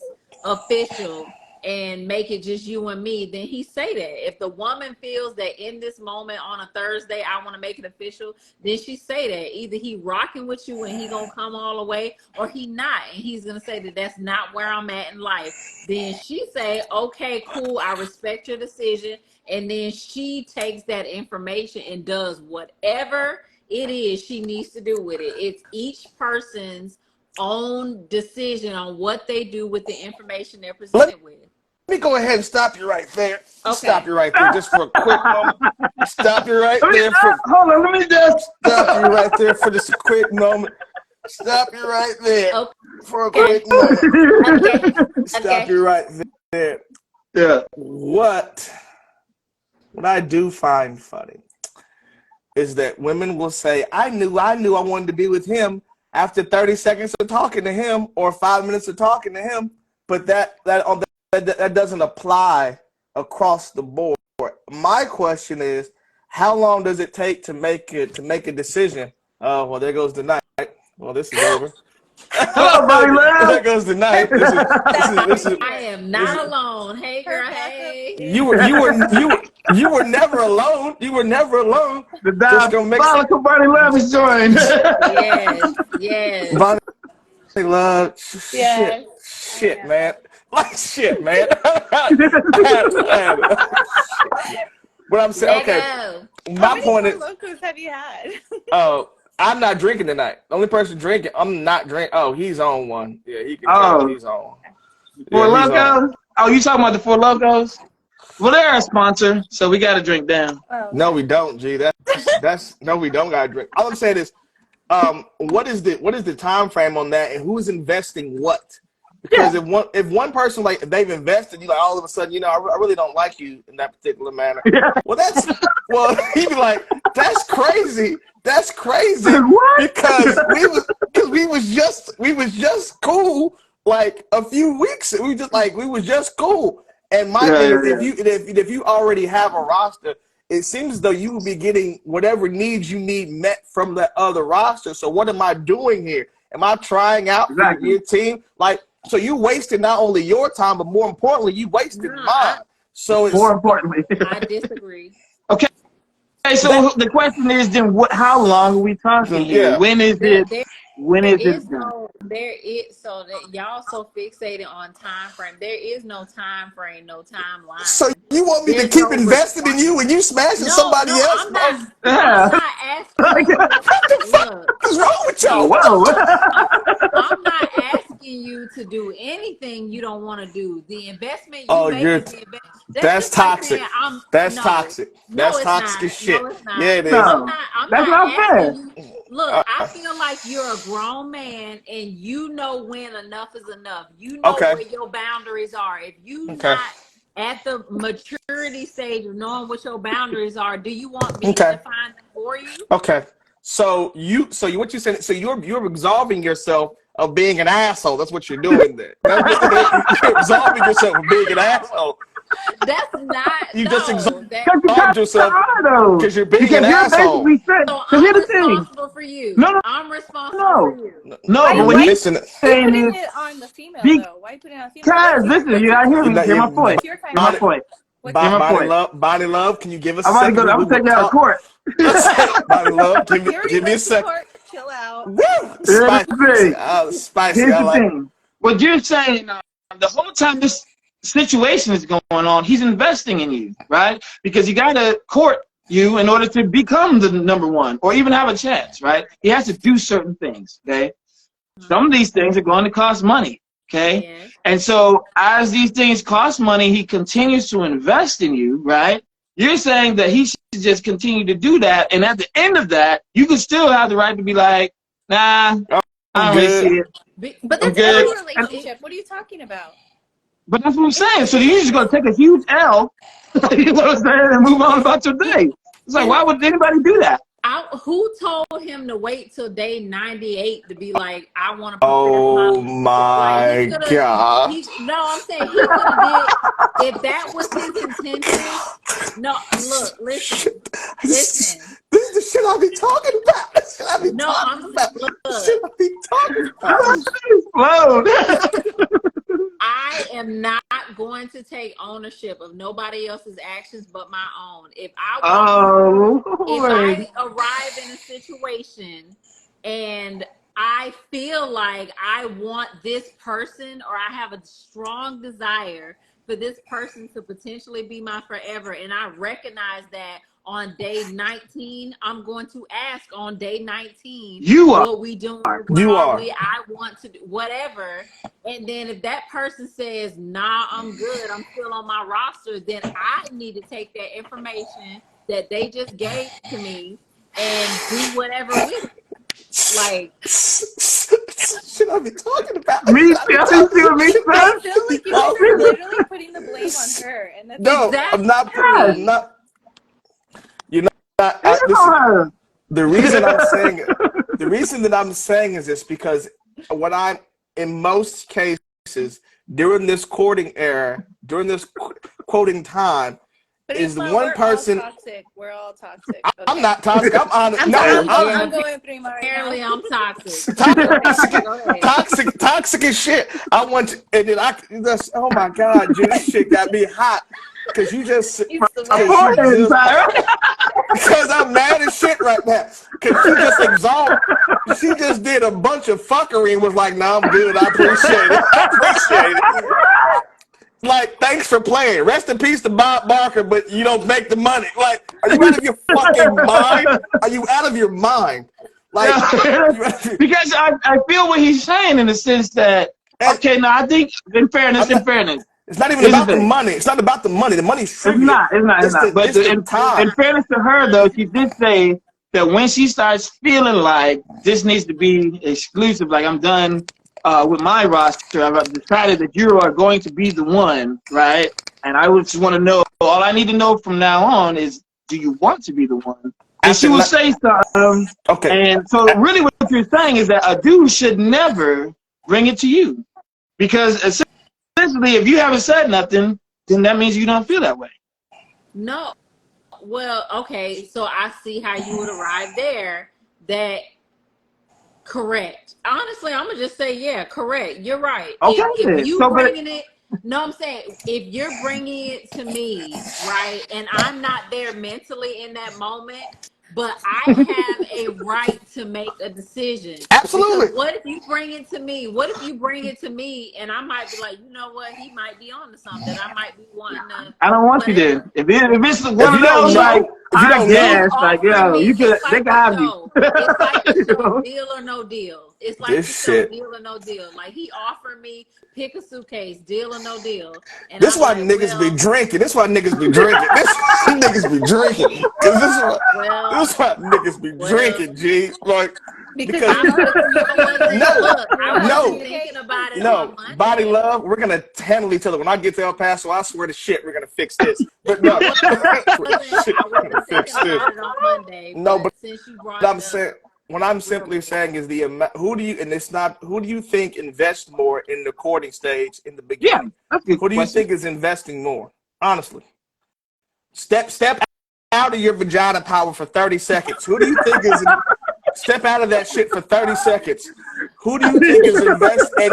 Speaker 2: official and make it just you and me, then he say that. If the woman feels that in this moment on a Thursday, I want to make it official, then she say that. Either he rocking with you and he gonna come all the way, or he not, and he's gonna say that that's not where I'm at in life. Then she say, okay, cool, I respect your decision, and then she takes that information and does whatever it is she needs to do with it. It's each person's own decision on what they do with the information they're presented with.
Speaker 3: Let me go ahead and stop you right there. Okay. Stop you right there just for a quick moment. Stop you right there.
Speaker 4: Hold on, let me just
Speaker 3: stop you right there for just a quick moment. Stop you right there for a quick moment. Stop you right there.
Speaker 4: Yeah.
Speaker 3: What I do find funny is that women will say, I knew I wanted to be with him after 30 seconds of talking to him or 5 minutes of talking to him, but that doesn't apply across the board. My question is, how long does it take to make a decision? Well, there goes the night. Well, this is over.
Speaker 4: Hello, buddy.
Speaker 3: There goes the night. This is,
Speaker 2: I am not alone. Hey, girl. Hey.
Speaker 3: You were never alone. You were never alone.
Speaker 4: The diabolical Bonnie Love is joined.
Speaker 2: Yes.
Speaker 3: Bonnie Love. Shit, man. Like shit, man. But I'm saying, okay. My point is,
Speaker 5: locos have you had?
Speaker 3: Oh, I'm not drinking tonight. The only person drinking, I'm not drinking. Oh, he's on one. Yeah, he can tell he's on.
Speaker 4: Four Locos? Oh, you talking about the Four Locos? Well, they're a sponsor, so we got to drink down.
Speaker 5: Oh.
Speaker 3: No, we don't, G. That's no, we don't got to drink. All I'm saying is, what is the time frame on that, and who's investing what? Because if one person, like, if they've invested, you like all of a sudden, you know, I really don't like you in that particular manner.
Speaker 4: Yeah.
Speaker 3: Well, he'd be like, that's crazy. That's crazy.
Speaker 4: What?
Speaker 3: Because we was just cool like a few weeks. We was just cool. And my thing is, if you already have a roster, it seems as though you will be getting whatever needs you need met from that other roster. So what am I doing here? Am I trying out for your team? Like, so you wasted not only your time, but more importantly, you wasted mine. So it's
Speaker 4: more importantly,
Speaker 2: I disagree.
Speaker 4: Okay, so the question is then, how long are we talking here? When is it? When is it?
Speaker 2: So that y'all so fixated on time frame. There is no time frame, no timeline.
Speaker 3: So you want me to keep investing in you when you smashing somebody else?
Speaker 2: I'm not asking.
Speaker 3: What the fuck is wrong with y'all?
Speaker 2: I'm not asking you to do anything you don't want to do. The investment you make is the investment.
Speaker 3: That's toxic. That's toxic. That's toxic as shit. Yeah, it is.
Speaker 2: I'm not
Speaker 4: fair.
Speaker 2: Look, I feel like you're a grown man and you know when enough is enough. You know where your boundaries are. If you not at the maturity stage of knowing what your boundaries are, do you want me to define them for you?
Speaker 3: Okay. So what you said? So you're absolving yourself of being an asshole. That's what you're doing there. You're absolving yourself of being an asshole.
Speaker 2: That's not.
Speaker 3: You just exalt yourself because you're being an asshole.
Speaker 2: So I'm responsible for you.
Speaker 4: No.
Speaker 2: I'm responsible for you.
Speaker 4: No, but when he's saying
Speaker 5: it on the female though, why are you putting it on the female?
Speaker 4: Guys, listen, you gotta hear me. Hear my point.
Speaker 5: My
Speaker 4: point.
Speaker 3: Body love, can you give us a second?
Speaker 4: I'm going to take you out of court.
Speaker 3: Body love, give me a second.
Speaker 5: Chill out.
Speaker 3: Woo! Spicy.
Speaker 4: Here's
Speaker 3: I
Speaker 4: the
Speaker 3: like
Speaker 4: thing. What you're saying, the whole time this situation is going on, he's investing in you, right? Because you got to court you in order to become the number one or even have a chance, right? He has to do certain things, okay? Some of these things are going to cost money, okay?
Speaker 2: Yeah.
Speaker 4: And so as these things cost money, he continues to invest in you, right? You're saying that he should just continue to do that, and at the end of that, you can still have the right to be like, nah, I don't really see it.
Speaker 5: But that's every relationship. What are you talking about?
Speaker 4: But that's what I'm saying. So you're just going to take a huge L, you know what I'm saying, and move on about your day. It's like, why would anybody do that?
Speaker 2: Who told him to wait till day 98 to be like, I want to?
Speaker 3: Oh my God!
Speaker 2: No, I'm saying he could have did if that was his intention. No, look, listen.
Speaker 3: This is the shit I be talking about. This shit I be talking about. This shit I be talking about.
Speaker 2: I am not going to take ownership of nobody else's actions but my own. If I arrive in a situation and I feel like I want this person, or I have a strong desire for this person to potentially be my forever, and I recognize that on day 19, I'm going to ask on day 19, what we doing? I want to do whatever. And then if that person says, nah, I'm good, I'm still on my roster, then I need to take that information that they just gave to me and do whatever with it. Like,
Speaker 3: shit I be talking about.
Speaker 5: I feel like you guys are literally putting the blame on her. And that's
Speaker 3: I'm not putting You're not. The reason I'm saying is this, because what I'm in most cases during this courting era, during this quoting time, is one person.
Speaker 5: We're all toxic. Okay.
Speaker 3: I'm not toxic. I'm honest.
Speaker 5: I'm going through my.
Speaker 2: Apparently, I'm toxic.
Speaker 3: Toxic as shit. I want to, and then oh my God, dude, this shit got me hot. Because you just, because I'm mad as shit right now. Because she just exalted. She just did a bunch of fuckery and was like, "Nah, I'm good. I appreciate it. Like, thanks for playing. Rest in peace to Bob Barker, but you don't make the money. Like, are you out of your fucking mind? Are you out of your mind? Like,
Speaker 4: because I feel what he's saying in the sense that, okay, now I think in fairness.
Speaker 3: It's not even about the money. It's not about the money. The money's trivial.
Speaker 4: It's not. But in fairness to her, though, she did say that when she starts feeling like this needs to be exclusive, like I'm done with my roster, I've decided that you are going to be the one, right? And I would just want to know, all I need to know from now on is, do you want to be the one? And she will say something.
Speaker 3: Okay.
Speaker 4: And so really what you're saying is that a dude should never bring it to you. Because essentially, if you haven't said nothing, then that means you don't feel that way.
Speaker 2: No. Well, okay, so I see how you would arrive there. That correct. Honestly, I'm gonna just say, yeah, correct. You're right.
Speaker 4: Okay.
Speaker 2: If you bringing it, no, I'm saying if you're bringing it to me, right, and I'm not there mentally in that moment, but I have a right to make a decision.
Speaker 3: Absolutely.
Speaker 2: Because what if you bring it to me? What if you bring it to me and I might be like, you know what? He might be on to something. I might be wanting to.
Speaker 4: I don't want you there. If it's one of those, like, like, yo, you could, they can have you.
Speaker 2: It's like the show, Deal or No Deal. It's like the show, Deal or No Deal. Like, he offered me, pick a suitcase, deal or no deal. And
Speaker 3: this is why niggas be drinking. This is why niggas be drinking. This niggas be drinking. This is why niggas be drinking, G. Like, because no, Body Love, we're gonna handle each other. When I get to El Paso, I swear to shit, we're gonna fix this. But no, what I'm simply saying is the amount. Who do you think invests more in the courting stage in the beginning?
Speaker 4: Yeah,
Speaker 3: who do you think is investing more? Honestly, step out of your vagina power for 30 seconds. Who do you think is step out of that shit for 30 seconds? Who do you think is investing?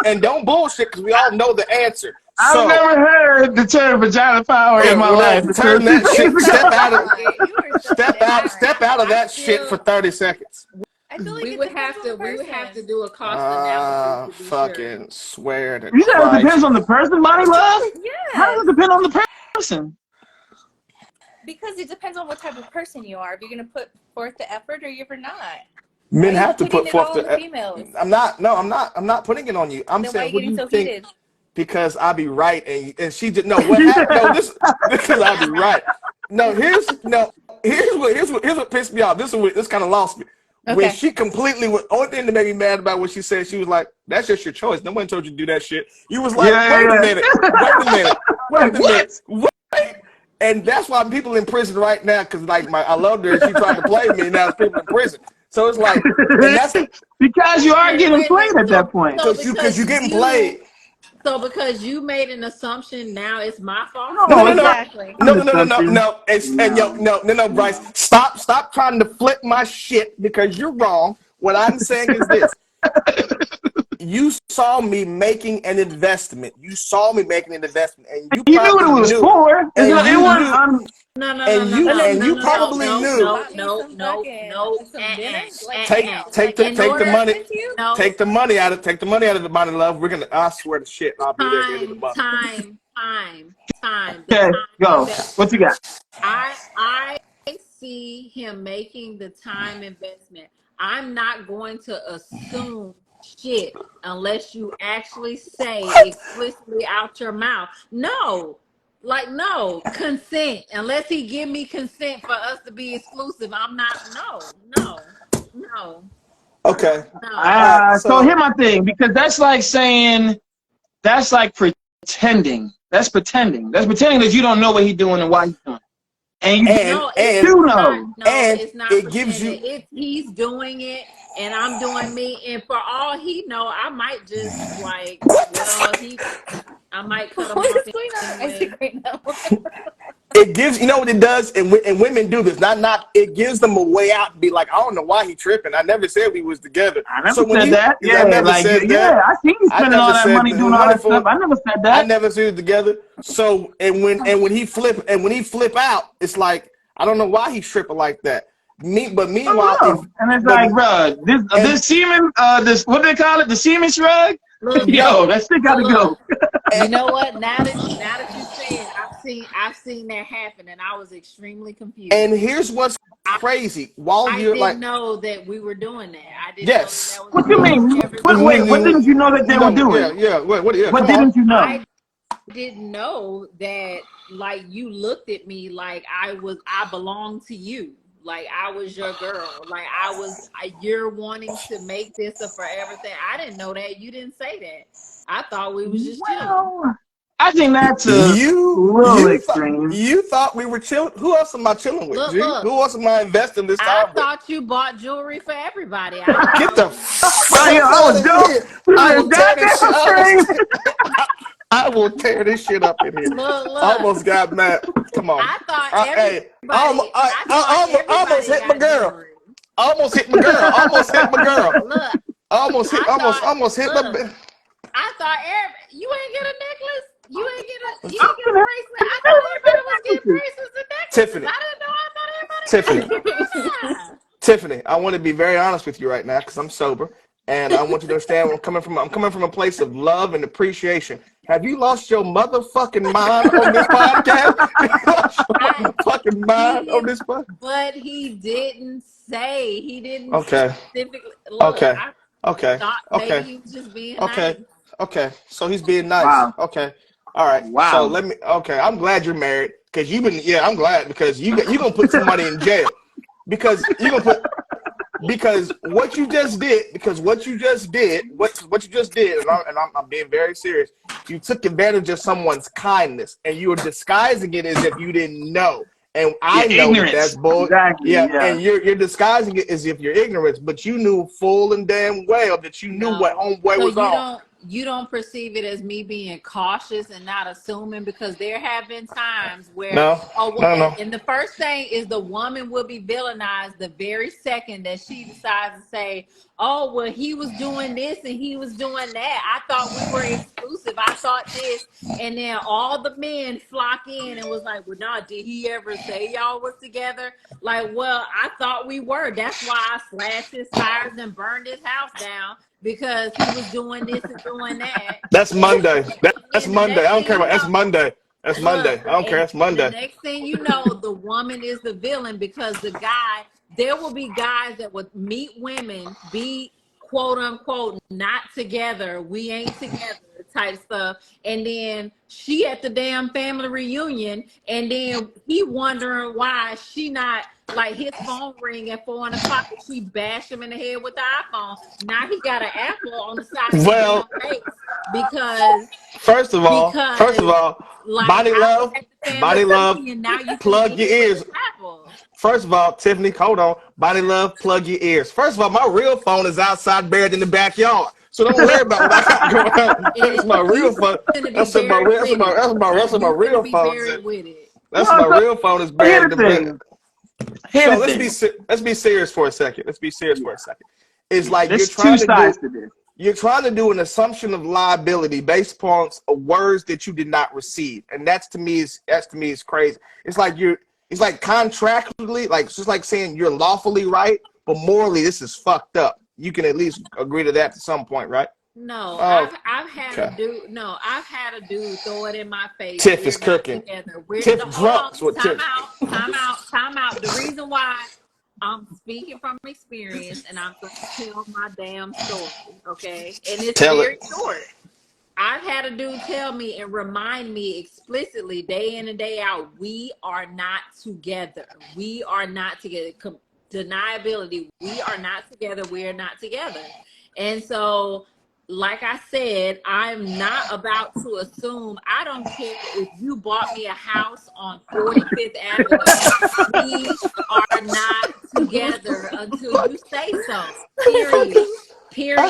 Speaker 3: And don't bullshit, because we all know the answer.
Speaker 4: I've never heard the term vagina power in my life.
Speaker 3: Turn that shit. Step out of that
Speaker 2: still,
Speaker 3: shit for 30 seconds.
Speaker 5: I feel like
Speaker 2: we would have to do a cost analysis. To be
Speaker 3: fucking
Speaker 2: sure.
Speaker 3: swear to
Speaker 4: You said
Speaker 3: Christ.
Speaker 4: it depends on the person, Money Love?
Speaker 5: Yeah.
Speaker 4: How does it depend on the person?
Speaker 5: Because it depends on what type of person you are. If you're gonna put forth the effort or you're not.
Speaker 3: Men have to put forth
Speaker 5: the females.
Speaker 3: I'm not putting it on you. I'm
Speaker 5: Then
Speaker 3: saying,
Speaker 5: why
Speaker 3: what
Speaker 5: are you
Speaker 3: do you
Speaker 5: getting so
Speaker 3: think?
Speaker 5: heated?
Speaker 3: Because I be right, and she did no. What happened? No, this because I be right. No, here's what pissed me off. This kind of lost me.
Speaker 5: Okay.
Speaker 3: When she completely only thing that made me mad about what she said, she was like, "That's just your choice. No one told you to do that shit." You was like, "Wait a minute. Wait." And that's why people in prison right now, because like I loved her, and she tried to play me, and now there's people in prison. So it's like, and that's
Speaker 4: because you are getting played at that point.
Speaker 3: Because you're getting played.
Speaker 2: So because you made an assumption, now it's my fault.
Speaker 3: No,
Speaker 5: exactly.
Speaker 3: No, Bryce. Stop trying to flip my shit because you're wrong. What I'm saying is this. You saw me making an investment. And you
Speaker 4: knew what it was for.
Speaker 3: You probably knew. Take the money. Take the money out of the Money Love. I swear to shit. I'll be there at the end of the month.
Speaker 2: Time.
Speaker 4: Okay, go. What you got?
Speaker 2: I see him making the time investment. I'm not going to assume shit unless you actually say explicitly out your mouth. No, consent. Unless he give me consent for us to be exclusive, I'm not. No.
Speaker 3: Okay.
Speaker 2: No.
Speaker 4: So here's my thing, because that's like pretending. That's pretending. That's pretending that you don't know what he's doing and why he's doing it. And you know.
Speaker 2: It's not
Speaker 3: it gives you.
Speaker 2: If he's doing it and I'm doing me, and for all he know, I might just I might cut him
Speaker 5: What
Speaker 2: off.
Speaker 5: is going on in Isaac right now?
Speaker 3: It gives, you know what it does, and women do this. It gives them a way out to be like, I don't know why he tripping. I never said we was together.
Speaker 4: I never said that. Yeah, I think he's spending all that money doing all that stuff. I never said that.
Speaker 3: I never said it together. So when he flip out, it's like I don't know why he's tripping like that. Meanwhile,
Speaker 4: and it's like, bro, this semen, what do they call it? The semen shrug. Yo, that shit gotta go.
Speaker 2: You know what? Now that you say it, I've seen that happen, and I was extremely confused.
Speaker 3: And here's what's crazy:
Speaker 2: I didn't know that we were doing that. I didn't.
Speaker 3: Yes.
Speaker 2: Know that
Speaker 4: What you mean? What didn't you know that they were doing?
Speaker 3: Yeah. What
Speaker 4: didn't you know?
Speaker 2: I didn't know that. Like, you looked at me like I belonged to you. Like I was your girl. Like you're wanting to make this a forever thing. I didn't know that. You didn't say that. I thought we was just chilling.
Speaker 4: I think that's a little extreme.
Speaker 3: You thought we were chilling? Who else am I chilling with?
Speaker 2: Look.
Speaker 3: Who else am I investing this time with?
Speaker 2: I thought you bought jewelry for everybody.
Speaker 3: Get the fuck
Speaker 4: out of here.
Speaker 3: I will tear this shit up in here.
Speaker 2: Look.
Speaker 3: I almost got mad. Come on.
Speaker 2: I thought everybody.
Speaker 3: I almost hit my girl.
Speaker 2: Jewelry.
Speaker 3: Almost hit my girl.
Speaker 2: Look.
Speaker 3: Almost hit my.
Speaker 2: I thought you ain't get a necklace. You ain't get a bracelet. I thought everybody was getting bracelets and necklaces.
Speaker 3: Tiffany.
Speaker 2: I didn't know. I thought everybody.
Speaker 3: Tiffany, I want to be very honest with you right now because I'm sober, and I want you to understand where I'm coming from a place of love and appreciation. Have you lost your motherfucking mind on this podcast? You lost your fucking mind on this podcast?
Speaker 2: But he didn't say. He didn't specifically. Look,
Speaker 3: Okay.
Speaker 2: Maybe he was just being nice.
Speaker 3: Okay. So he's being nice.
Speaker 4: Wow.
Speaker 3: Okay. All right.
Speaker 4: Wow.
Speaker 3: So I'm glad you're married because I'm glad because you're going to put somebody in jail because what you just did, and I'm being very serious, you took advantage of someone's kindness and you were disguising it as if you didn't know. And I know that's bull.
Speaker 4: Exactly,
Speaker 3: yeah, and you're disguising it as if you're ignorant, but you knew full and damn well that you knew what homeboy was on.
Speaker 2: You don't perceive it as me being cautious and not assuming, because there have been times where
Speaker 3: no.
Speaker 2: And the first thing is the woman will be villainized the very second that she decides to say, oh, well, he was doing this and he was doing that. I thought we were exclusive. I thought this. And then all the men flock in and was like, well, nah, did he ever say y'all was together? Like, well, I thought we were. That's why I slashed his tires and burned his house down, because he was doing this and doing that.
Speaker 3: That's Monday. That's Monday. I don't care about.
Speaker 2: You know,
Speaker 3: That's Monday. That's Monday. I don't care. That's Monday.
Speaker 2: The next thing you know, the woman is the villain, because the guy, there will be guys that would meet women, be quote unquote not together, we ain't together type stuff, and then she at the damn family reunion, and then he wondering why she not, like, his phone ring at 4 o'clock and she bashed him in the head with the iPhone. Now he got an apple on the side of his damn face because
Speaker 3: first of all,
Speaker 2: like,
Speaker 3: body love,
Speaker 2: now you
Speaker 3: plug your ears. First of all, Tiffany, hold on. Body love, plug your ears. First of all, my real phone is outside, buried in the backyard. So don't worry about what I got going on. That's my real phone. That's my real phone. That's my real phone is buried in the backyard. So let's be serious for a second. It's like you're trying to do an assumption of liability based upon words that you did not receive, and that's to me is crazy. It's like contractually, like it's just like saying you're lawfully right, but morally this is fucked up. You can at least agree to that to some point, right?
Speaker 2: No, I've had a dude. No, I've had a dude throw it in my face.
Speaker 3: Tiff is cooking. Tiff drunk.
Speaker 2: Time out. The reason why I'm speaking from experience, and I'm going to tell my damn story, okay? And it's very short. I've had a dude tell me and remind me explicitly, day in and day out, we are not together. We are not together. Deniability. We are not together. We are not together. And so, like I said, I'm not about to assume. I don't care if you bought me a house on 45th Avenue. We are not together until you say so. Period.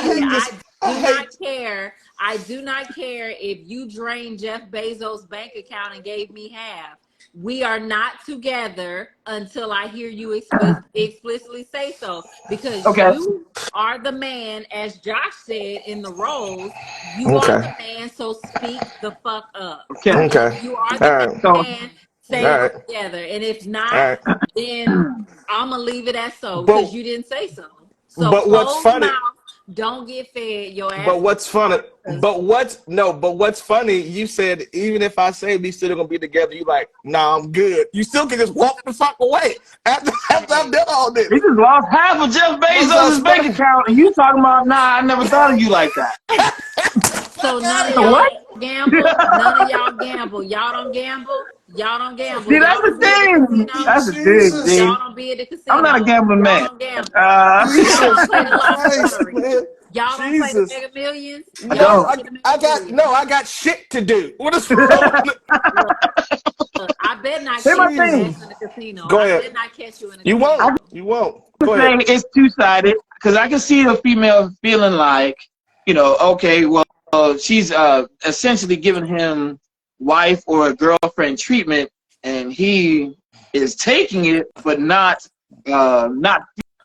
Speaker 2: I do not care if you drained Jeff Bezos' bank account and gave me half. We are not together until I hear you explicitly say so. Because you are the man, as Josh said in the roles, you are the man, so speak the fuck up.
Speaker 3: Okay.
Speaker 2: You are the man, say it together. And if not, then I'm going to leave it as so, because you didn't say so. So
Speaker 3: but what's funny?
Speaker 2: Don't get fed your ass.
Speaker 3: But what's funny? But what's funny? You said even if I say we still gonna be together, you like, nah, I'm good. You still can just walk the fuck away after I've done all this.
Speaker 4: He just lost half of Jeff Bezos' bank account, and you talking about, nah, I never thought of you like that.
Speaker 2: So none of y'all gamble. None of y'all gamble. Y'all don't gamble.
Speaker 4: See, that's the thing. That's the thing.
Speaker 2: Y'all don't be at the casino.
Speaker 4: I'm not a gambling man.
Speaker 2: Y'all don't gamble. Y'all don't play the lottery. Y'all don't play the Mega Millions.
Speaker 3: I got shit to do. What is wrong?
Speaker 2: I bet not catch you in the casino.
Speaker 3: Go ahead.
Speaker 2: I bet not catch you in the casino.
Speaker 3: You won't. Go ahead.
Speaker 4: It's two-sided, because I can see the female feeling like, okay, well, she's essentially giving him wife or girlfriend treatment, and he is taking it, but not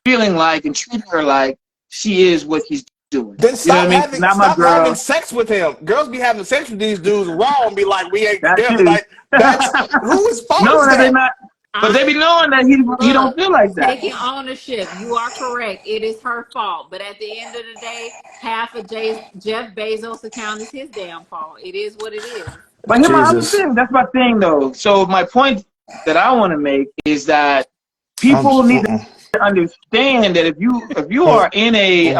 Speaker 4: feeling like and treating her like she is what he's doing.
Speaker 3: Then stop having sex with him. Girls be having sex with these dudes raw and be like, we ain't together. Like, who is fault is that?
Speaker 4: They're not. But they be knowing that he don't feel like that.
Speaker 2: Taking ownership. You are correct. It is her fault. But at the end of the day, half of Jeff Bezos' account is his damn fault. It is what it is.
Speaker 4: But here's my other thing. That's my thing, though. So my point that I want to make is that people need to understand that if you are in a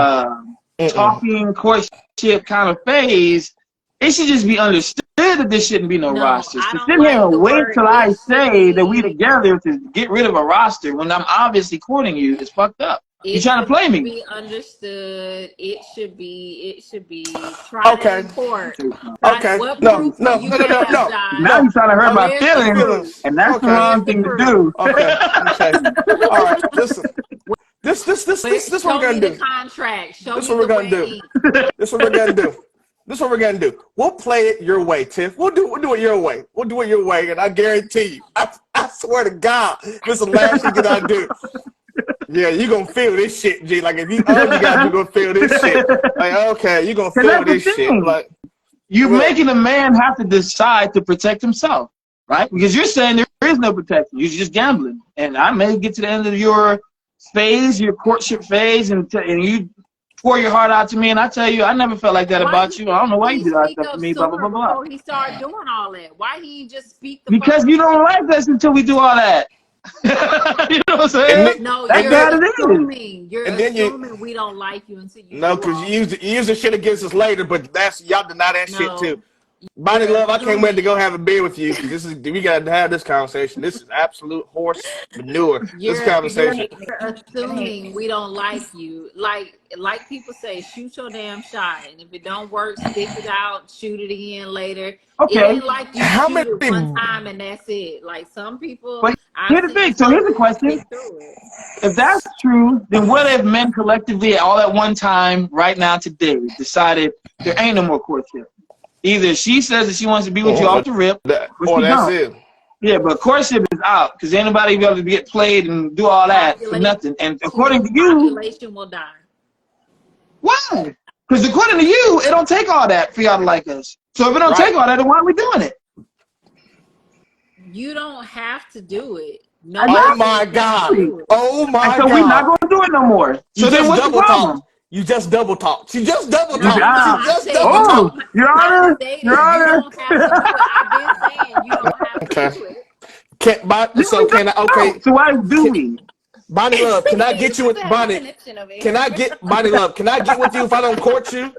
Speaker 4: talking courtship kind of phase, it should just be understood that there shouldn't be no rosters. To sit here and wait till I say that we together to get rid of a roster when I'm obviously courting you is fucked up. You're trying to play me.
Speaker 2: Be understood. It should be tried in court.
Speaker 3: Okay. No.
Speaker 4: Now you're trying to hurt my feelings, and that's the wrong thing to do.
Speaker 3: Okay. All right. Listen. This what we're gonna do. This what we're gonna do. This what we're gonna do. We'll play it your way, Tiff. We'll do it your way. We'll do it your way, and I guarantee you, I swear to God, this is the last thing that I do. Yeah, you gonna feel this shit, G. Like if you all you gotta do, gonna feel this shit. Like okay, you gonna feel this shit. Like
Speaker 4: you're making a man have to decide to protect himself, right? Because you're saying there is no protection. You're just gambling. And I may get to the end of your phase, your courtship phase, and you pour your heart out to me, and I tell you, I never felt like that about you. I don't know why you did that stuff to me, blah, blah, blah, blah.
Speaker 2: Before he started doing all that, why he just speak the
Speaker 4: Because you don't like us until we do all that. You know what I'm saying?
Speaker 2: No,
Speaker 4: that's
Speaker 2: you're assuming. You're assuming we don't like you until you.
Speaker 3: No, because you use the shit against us later, but that's y'all deny that shit too. Bonnie Love, I can't wait to go have a beer with you. We gotta have this conversation. This is absolute horse manure. This conversation.
Speaker 2: You're assuming we don't like you. Like people say, shoot your damn shot, and if it don't work, stick it out, shoot it again later.
Speaker 4: Okay.
Speaker 2: It ain't like you shoot it one time and that's it. Like some people.
Speaker 4: But here's the thing. So here's the question: if that's true, then what if men collectively, all at one time, right now, today, decided there ain't no more courtship? Either she says that she wants to be with you off the rip, or that's it. Yeah, but courtship is out because anybody be able to get played and do all that for nothing. And according to you,
Speaker 2: population will die.
Speaker 4: Why? Because according to you, it don't take all that for y'all to like us. So if it don't take all that, then why are we doing it?
Speaker 2: You don't have to do it. No.
Speaker 3: Oh my God. Oh my God.
Speaker 4: So we're not going to do it no more. So then what's the problem?
Speaker 3: You just double talk. She just double talk.
Speaker 4: She
Speaker 3: just double talk.
Speaker 4: Your Honor. Your Honor.
Speaker 2: I've been saying you don't have to do it.
Speaker 4: So why do we?
Speaker 3: Bonnie Love, can I get you with Bonnie? Can I get Bonnie Love? Can I get with you if I don't court you?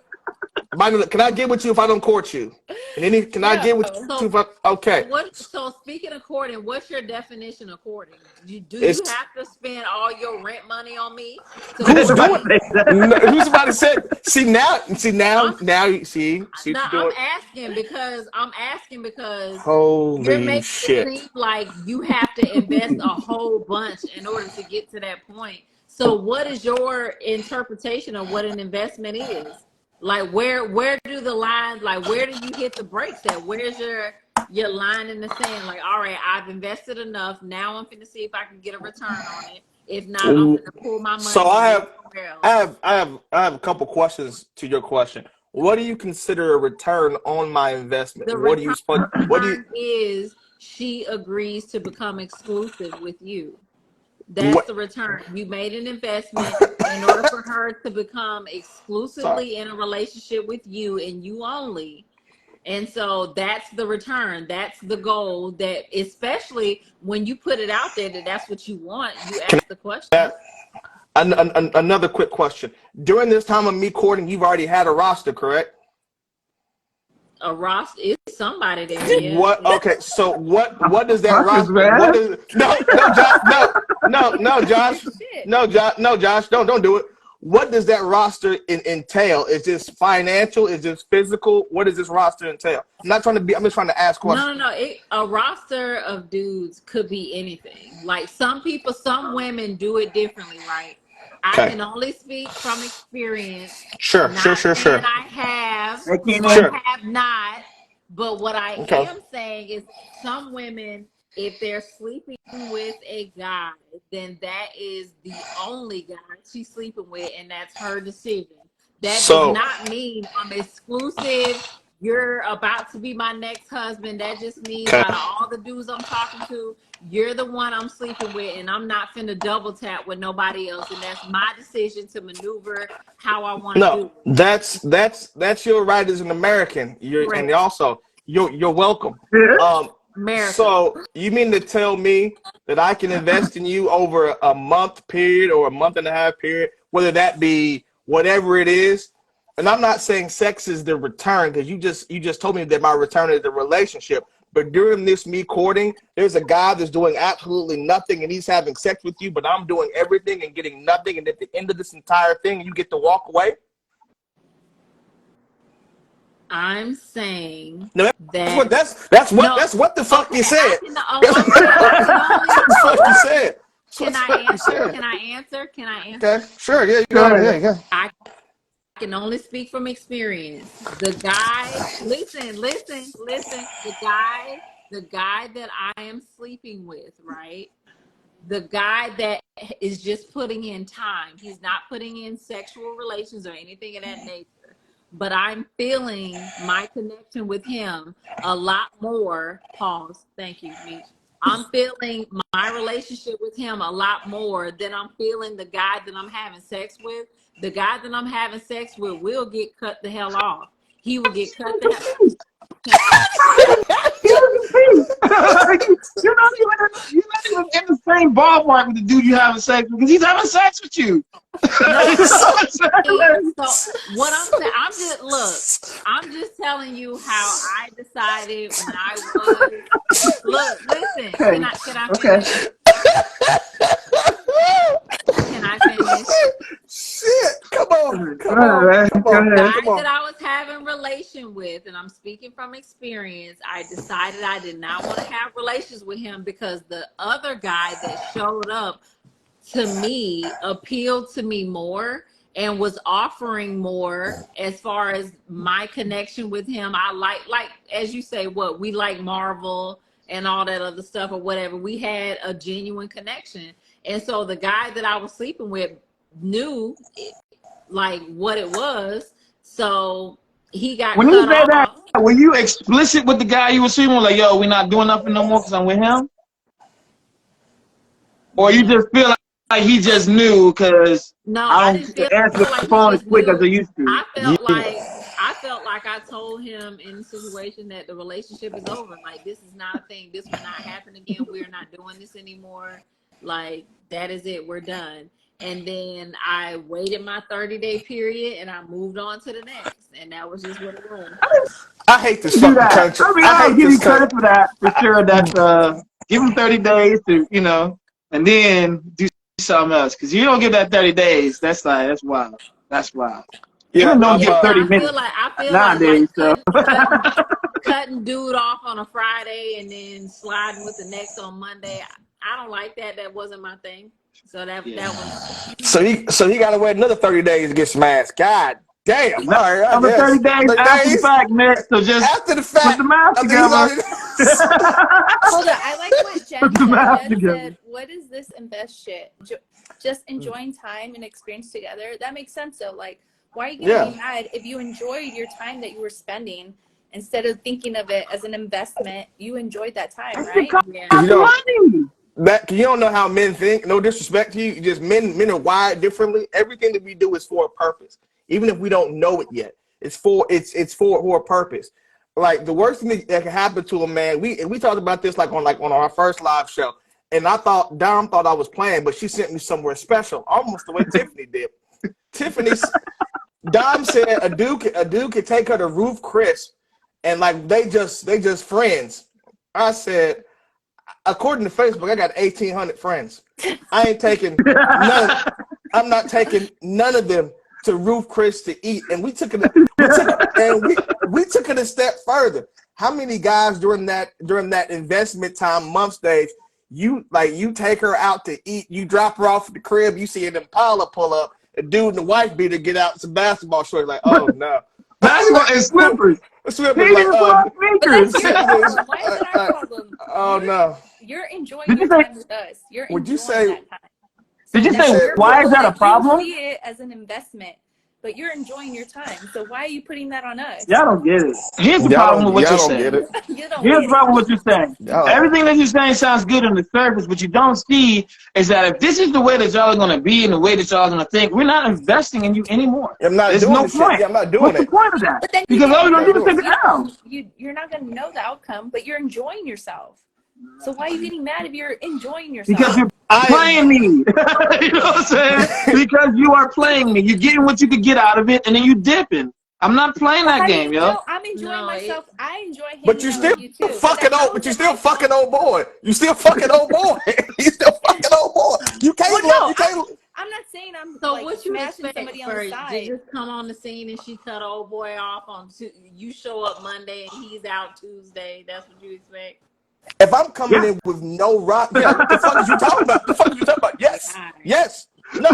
Speaker 3: Bonnie Love, can I get with you if I don't court you? And then can I get with you if I, okay.
Speaker 2: So speaking of courting, what's your definition of courting? Do you have to spend all your rent money on me?
Speaker 3: Who's doing that? Who's about to say? See now.
Speaker 2: I'm asking because
Speaker 3: holy
Speaker 2: you're making
Speaker 3: shit.
Speaker 2: it seem like you have to invest a whole bunch in order to get to that point. So what is your interpretation of what an investment is? Like where do the lines, like where do you hit the brakes at? Where's your line in the sand? Like, all right, I've invested enough. Now I'm finna see if I can get a return on it. If not, I'm gonna pull my money.
Speaker 3: So I have a couple questions to your question. What do you consider a return on my investment?
Speaker 2: Is she agrees to become exclusive with you? That's the return. You made an investment in order for her to become exclusively in a relationship with you and you only. And so that's the return. That's the goal. That especially when you put it out there that that's what you want, you ask the question.
Speaker 3: Another quick question. During this time of me courting, you've already had a roster, correct?
Speaker 2: A roster is somebody there. Yeah.
Speaker 3: What? Okay, so what does that roster? What is, no, Josh, don't do it. What does that roster entail? Is this financial? Is this physical? What does this roster entail? I'm not trying to be. I'm just trying to ask questions.
Speaker 2: No. A roster of dudes could be anything. Like some women do it differently, right? I can only speak from experience.
Speaker 3: Sure.
Speaker 2: I have not. But what I am saying is some women, if they're sleeping with a guy, then that is the only guy she's sleeping with, and that's her decision. That does not mean I'm exclusive. You're about to be my next husband. That just means out of all the dudes I'm talking to, you're the one I'm sleeping with, and I'm not finna double tap with nobody else. And that's my decision to maneuver how I want to do it.
Speaker 3: That's your right as an American. And also you're welcome.
Speaker 2: America.
Speaker 3: So you mean to tell me that I can invest in you over a month period or a month and a half period, whether that be whatever it is? And I'm not saying sex is the return, because you just told me that my return is the relationship. But during this me courting, there's a guy that's doing absolutely nothing and he's having sex with you, but I'm doing everything and getting nothing. And at the end of this entire thing, you get to walk away.
Speaker 2: I'm saying
Speaker 3: that's what the fuck you said. That's what the fuck you said.
Speaker 2: Can I answer?
Speaker 3: Okay, sure. Yeah, you go ahead. Yeah.
Speaker 2: I can only speak from experience. The guy, listen. The guy that I am sleeping with, right? the guy that is just putting in time. He's not putting in sexual relations or anything of that nature. But I'm feeling my connection with him a lot more. Pause. Thank you, Meech. I'm feeling my relationship with him a lot more than I'm feeling the guy that I'm having sex with. The guy that I'm having sex with will get cut the hell off. He will get cut the hell off.
Speaker 4: You're not even in the same ballpark with the dude you having sex with because he's having sex with you.
Speaker 2: So what I'm saying, I'm just telling you how I decided when I was. Look, listen. Can I finish? Can I finish?
Speaker 3: Shit, come on.
Speaker 2: The guy that I was having relation with, and I'm speaking from experience, I decided I did not want to have relations with him because the other guy that showed up to me appealed to me more and was offering more as far as my connection with him. I like as you say, we like Marvel and all that other stuff or whatever. We had a genuine connection. And so the guy that I was sleeping with knew like what it was. So he got
Speaker 4: when
Speaker 2: cut
Speaker 4: you said
Speaker 2: off.
Speaker 4: that, were you explicit with the guy you were sleeping with? Like, yo, we're not doing nothing no more because I'm with him? Or you just feel like he just knew because I
Speaker 2: didn't feel
Speaker 4: answer the
Speaker 2: like
Speaker 4: phone as quick as I used to.
Speaker 2: I felt like I told him in the situation that the relationship is over. Like, this is not a thing. This will not happen again. We're not doing this anymore. Like, that is it. We're done. And then I waited my 30-day period and I moved on to the next. And that was just what it was.
Speaker 3: I hate this fucking country.
Speaker 4: I mean, I'll give you credit for that, for sure. That's, give him 30 days to, and then do something else. Because you don't give that 30 days, that's wild. That's wild.
Speaker 3: Yeah,
Speaker 4: don't get 30 minutes.
Speaker 2: I feel
Speaker 4: nowadays,
Speaker 2: like cutting dude off on a Friday and then sliding with the next on Monday. I don't like that. That wasn't my thing. So that was.
Speaker 3: So he got to wait another 30 days to get smashed. God damn.
Speaker 4: No,
Speaker 3: all right,
Speaker 4: another 30 days after the fact, man. So just
Speaker 3: after the fact,
Speaker 4: put the math together.
Speaker 5: Hold on, I like what Jen said. Jen said, what is this invest shit? Just enjoying time and experience together. That makes sense though. Like, why are you gonna be mad if you enjoyed your time that you were spending instead of thinking of it as an investment? You enjoyed that time, right?
Speaker 3: You don't know how men think. No disrespect to you. Just men are wired differently. Everything that we do is for a purpose, even if we don't know it yet. It's for a purpose. Like the worst thing that can happen to a man. We talked about this like on our first live show, and Dom thought I was playing, but she sent me somewhere special, almost the way Tiffany did. Dom said a dude could take her to Ruth Chris, and like they just friends. I said, according to Facebook, I got 1,800 friends. I ain't taking none. I'm not taking none of them to Ruth Chris to eat. And we took it a step further. How many guys during that investment time month stage, you take her out to eat, you drop her off at the crib, you see an Impala pull up, a dude and the wife beater get out some basketball shorts, like, oh no.
Speaker 4: Basketball and slippers.
Speaker 3: Oh no.
Speaker 5: You're enjoying your time with us. You're enjoying that time.
Speaker 4: Did you say why is that a problem?
Speaker 5: You see it as an investment, but you're enjoying your time. So why are you putting that on us?
Speaker 4: Y'all don't get it. Here's the problem with what you're saying. Here's the problem with what you're saying. Everything that you're saying sounds good on the surface, but you don't see is that if this is the way that y'all are going to be and the way that y'all are going to think, we're not investing in you anymore.
Speaker 3: I'm not
Speaker 4: There's
Speaker 3: doing
Speaker 4: no
Speaker 3: this
Speaker 4: point.
Speaker 3: shit. Yeah, I'm not doing
Speaker 4: What's
Speaker 3: it.
Speaker 4: the point of that?
Speaker 5: But then
Speaker 4: because all you're going to do is take it down.
Speaker 5: You're not going to know the outcome, but you're enjoying yourself. So why are you getting mad if you're enjoying yourself?
Speaker 4: Because you're playing me. You know what I'm saying? Because you are playing me. You're getting what you could get out of it, and then you dipping. I'm not playing that game, yo.
Speaker 5: I'm enjoying myself. I enjoy hanging
Speaker 3: but you're still
Speaker 5: out with you too.
Speaker 3: fucking old. But you're still fucking old boy. You still fucking old boy. You still fucking old boy. You can't. You can't.
Speaker 5: I'm not saying I'm
Speaker 2: so
Speaker 5: like
Speaker 2: what you
Speaker 5: smashing
Speaker 2: expect
Speaker 5: somebody on
Speaker 2: for
Speaker 5: the side.
Speaker 2: to just come on the scene and she cut old boy off on you show up Monday and he's out Tuesday. That's what you expect.
Speaker 3: If I'm coming in with no rock, what the fuck is you talking about? The fuck is you talking about? Yes, yes. No,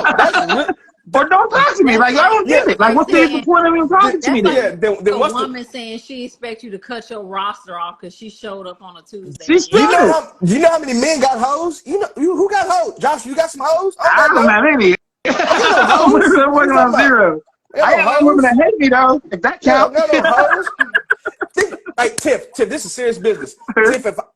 Speaker 4: or don't talk to me. Like, I don't get it. Like, what's the point of even talking to me then?
Speaker 2: Then what's a woman saying she expects you to cut your roster off because she showed up on a Tuesday.
Speaker 3: You know how many men got hoes? You know who got hoes? Josh, you got some hoes?
Speaker 4: I don't have any. I'm working on zero. I got women that hate me though. If that counts.
Speaker 3: Like Tiff, this is serious business.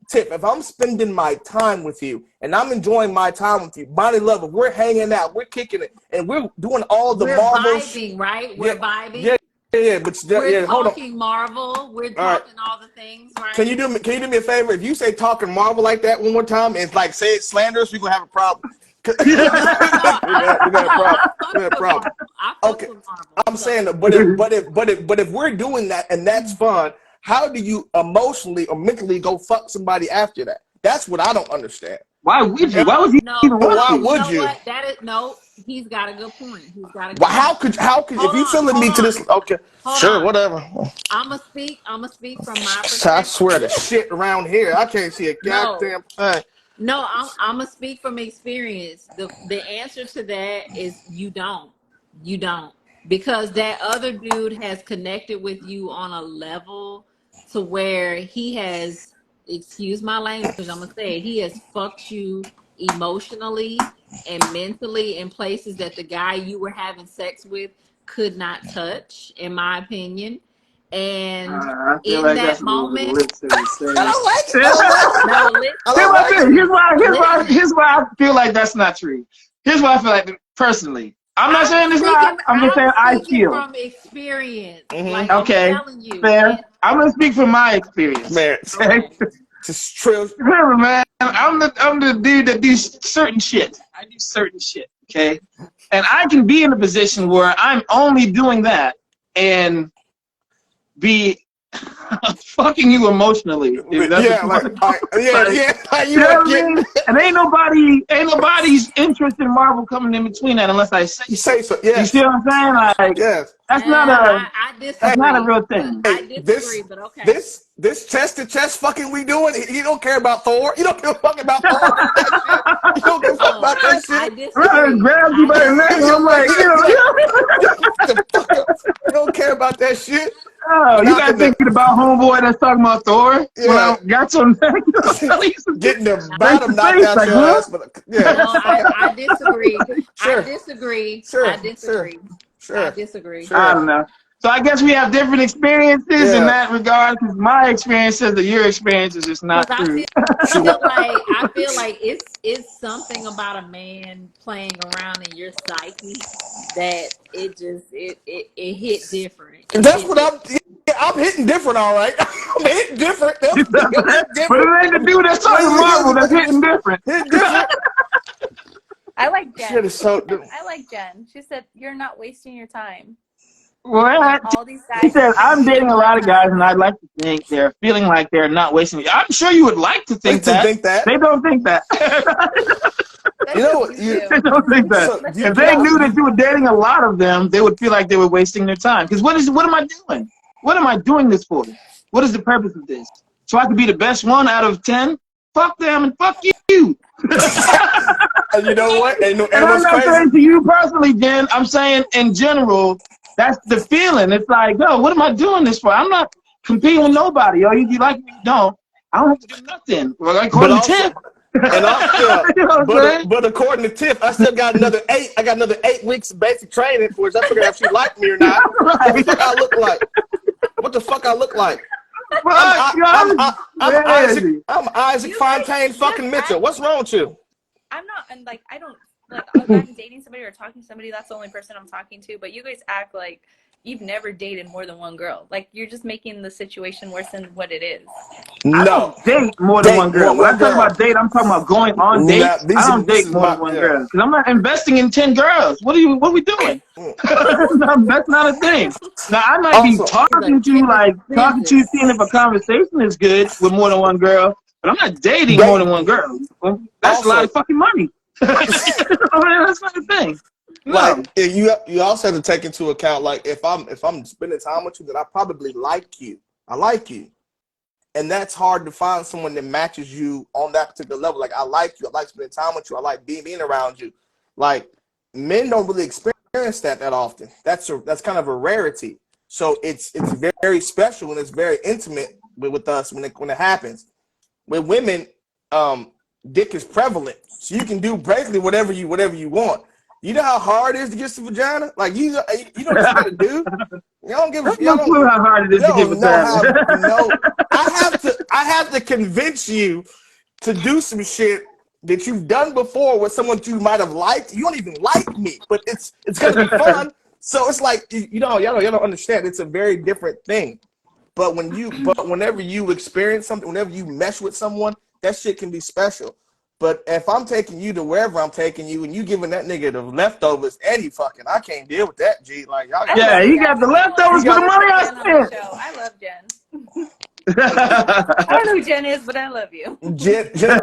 Speaker 3: Tiff, if I'm spending my time with you and I'm enjoying my time with you, body love, if we're hanging out, we're kicking it, and we're doing all the Marvel
Speaker 2: vibing, right? We're vibing.
Speaker 3: Yeah, but
Speaker 2: we're
Speaker 3: hold on.
Speaker 2: Talking Marvel. We're talking all the things, right?
Speaker 3: Can you do me a favor? If you say talking Marvel like that one more time and like say it slanderous, we're gonna have a problem. we got a problem. Okay, I'm saying that, but if we're doing that and that's fun, how do you emotionally or mentally go fuck somebody after that? That's what I don't understand.
Speaker 4: Why would you? Why would you even want to?
Speaker 3: Why would you?
Speaker 2: What? That is he's got a good point. He's got a good
Speaker 3: point. How could if you feeling me to this? Okay, sure, whatever.
Speaker 2: I'ma speak from my perspective.
Speaker 3: I swear the shit around here, I can't see a goddamn thing.
Speaker 2: No, I'm gonna speak from experience. The answer to that is you don't, because that other dude has connected with you on a level to where he has, excuse my language, I'm gonna say it, he has fucked you emotionally and mentally in places that the guy you were having sex with could not touch, in my opinion. And in
Speaker 4: like
Speaker 2: that moment,
Speaker 4: I don't like it. Here's why I feel like that's not true. Here's why I feel like personally. I'm not saying it's not. I'm just saying I feel
Speaker 2: from experience. Like
Speaker 4: okay, fair. I'm gonna speak from my experience.
Speaker 3: Man, it's true.
Speaker 4: Remember, man, I'm the dude that do certain shit. I do certain shit. Okay, and I can be in a position where I'm only doing that and be fucking you emotionally. You know what I mean? And ain't nobody's interest in Marvel coming in between that unless I say so.
Speaker 3: Yeah.
Speaker 4: You see what I'm saying? Like,
Speaker 3: yes.
Speaker 4: That's not a real thing.
Speaker 2: I disagree, but okay.
Speaker 3: This chest to chest fucking we doing, you don't care about Thor. You don't give a fuck about Thor. You don't give a fuck about that shit.
Speaker 4: Grab you by the neck. I'm like,
Speaker 3: you don't care about that shit.
Speaker 4: Oh, you got thinking about homeboy that's talking about Thor?
Speaker 3: Yeah.
Speaker 4: Well, got your neck.
Speaker 3: Getting the bottom knocked out your ass. But, yeah.
Speaker 2: No, I disagree.
Speaker 3: Sure.
Speaker 2: I disagree.
Speaker 3: Sure.
Speaker 2: I disagree.
Speaker 3: Sure.
Speaker 2: I disagree.
Speaker 3: Sure.
Speaker 4: I don't know. So I guess we have different experiences in that regard. Because my experience says that your experience is just not true.
Speaker 2: I feel like it's something about a man playing around in your psyche that it hit different.
Speaker 3: That's what I'm hitting different, all right. I'm hitting different.
Speaker 4: But it ain't the dude that's talking Marvel that's hitting different.
Speaker 5: I like Jen.
Speaker 3: I
Speaker 5: like Jen. She said, "You're not wasting your time."
Speaker 4: Well,
Speaker 5: all these guys.
Speaker 4: He said, "I'm dating a lot of guys, and I'd like to think they're feeling like they're not wasting." I'm sure you would like to think that. They don't think that.
Speaker 3: You know,
Speaker 4: they don't think that. So, if they knew that you were dating a lot of them, they would feel like they were wasting their time. Because what am I doing? What am I doing this for? What is the purpose of this? So I could be the best one out of 10? Fuck them and fuck you.
Speaker 3: And you know what? And
Speaker 4: I'm not saying to you personally, Jen. I'm saying in general, that's the feeling. It's like, no, what am I doing this for? I'm not competing with nobody. Or you like me, you don't. I don't have to do nothing. Well, according to Tiff.
Speaker 3: But according to Tiff, I still got another 8. I got another 8 weeks of basic training for it. I figure out if she liked me or not. What the fuck I look like? What the fuck I look like? I'm Isaac Fontaine fucking Mitchell. What's wrong with you?
Speaker 5: I'm not, and like I don't like if I'm dating somebody or talking to somebody, that's the only person I'm talking to. But you guys act like you've never dated more than one girl. Like you're just making the situation worse than what it is.
Speaker 4: I don't date more than one girl. When I talk about date, I'm talking about going on dates. I don't date more than one girl because I'm not investing in 10 girls. What are we doing? That's not a thing. Now I might be talking to you, seeing if a conversation is good with more than one girl, but I'm not dating more than one girl. That's a lot of fucking money. That's not a thing. No.
Speaker 3: Like you also have to take into account, like if I'm spending time with you, that I probably like you. I like you. And that's hard to find someone that matches you on that particular level. Like I like you, I like spending time with you, I like being around you. Like men don't really experience that often. That's kind of a rarity. So it's very special and it's very intimate with us when it happens. With women, dick is prevalent, so you can do basically whatever you want. You know how hard it is to get to vagina? Like you know what you gotta do. You don't give.
Speaker 4: You don't clue how hard it is to get vagina.
Speaker 3: No, I have to convince you to do some shit that you've done before with someone you might have liked. You don't even like me, but it's gonna be fun. So it's like y'all don't understand. It's a very different thing. But whenever you experience something, whenever you mesh with someone, that shit can be special. But if I'm taking you to wherever I'm taking you and you giving that nigga the leftovers and he fucking, I can't deal with that, G. Like y'all.
Speaker 4: Yeah, you got the leftovers for the money I spent.
Speaker 5: I love Jen. I don't know who Jen is, but I love you.
Speaker 3: Jen and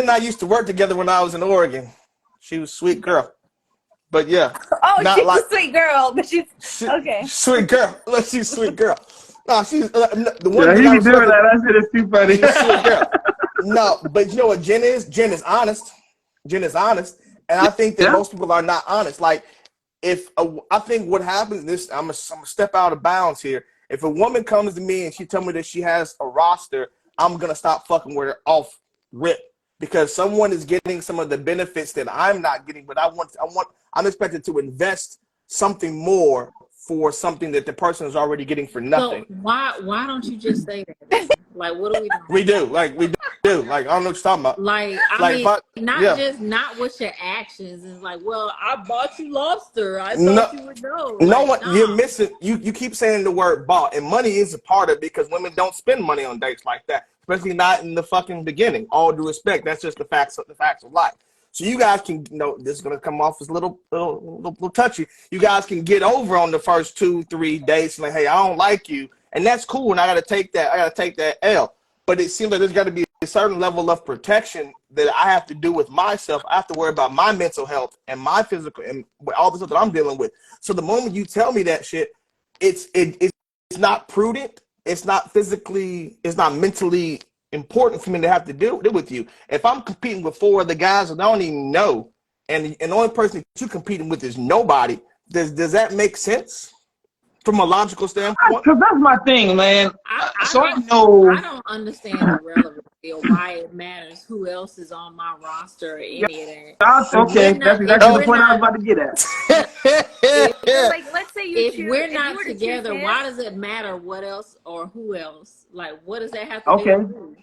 Speaker 3: I used to work together when I was in Oregon. She was a sweet girl. But yeah.
Speaker 5: Oh, she's a sweet girl, but she's okay.
Speaker 3: Sweet girl. She's a sweet girl. No, she's the one.
Speaker 4: Yeah, he be doing that. That shit is too funny.
Speaker 3: She's a sweet girl. No, but you know what Jen is? Jen is honest. Jen is honest. And I think that most people are not honest. Like, I think what happens, I'm gonna step out of bounds here. If a woman comes to me and she tell me that she has a roster, I'm gonna stop fucking with her off rip. Because someone is getting some of the benefits that I'm not getting, but I'm expected to invest something more for something that the person is already getting for nothing.
Speaker 2: So why don't you just say that? Like, what are we doing?
Speaker 3: We do. Like, I don't know what you're talking about.
Speaker 2: Like, not with your actions. It's like, well, I bought you lobster. I thought you would know.
Speaker 3: No one, you're missing. You keep saying the word bought, and money is a part of it because women don't spend money on dates like that, especially not in the fucking beginning. All due respect, that's just the facts of life. So you guys can, this is gonna come off as a little touchy. You guys can get over on the first 2-3 dates, like, hey, I don't like you, and that's cool. And I gotta take that L. But it seems like there's got to be a certain level of protection that I have to do with myself. I have to worry about my mental health and my physical and all the stuff that I'm dealing with. So the moment you tell me that shit, it's not prudent. It's not physically. It's not mentally important for me to have to deal with you. If I'm competing with 4 other guys that I don't even know, and the only person that you're competing with is nobody, does that make sense from a logical standpoint?
Speaker 4: Because that's my thing, man. I
Speaker 2: don't understand the relevancy of why it matters who else is on my roster or any of that.
Speaker 4: Okay, that's exactly the point I was about to get at.
Speaker 5: Like, let's say
Speaker 2: if we're not together, why does it matter what else or who else? Like, what does that have to do with who?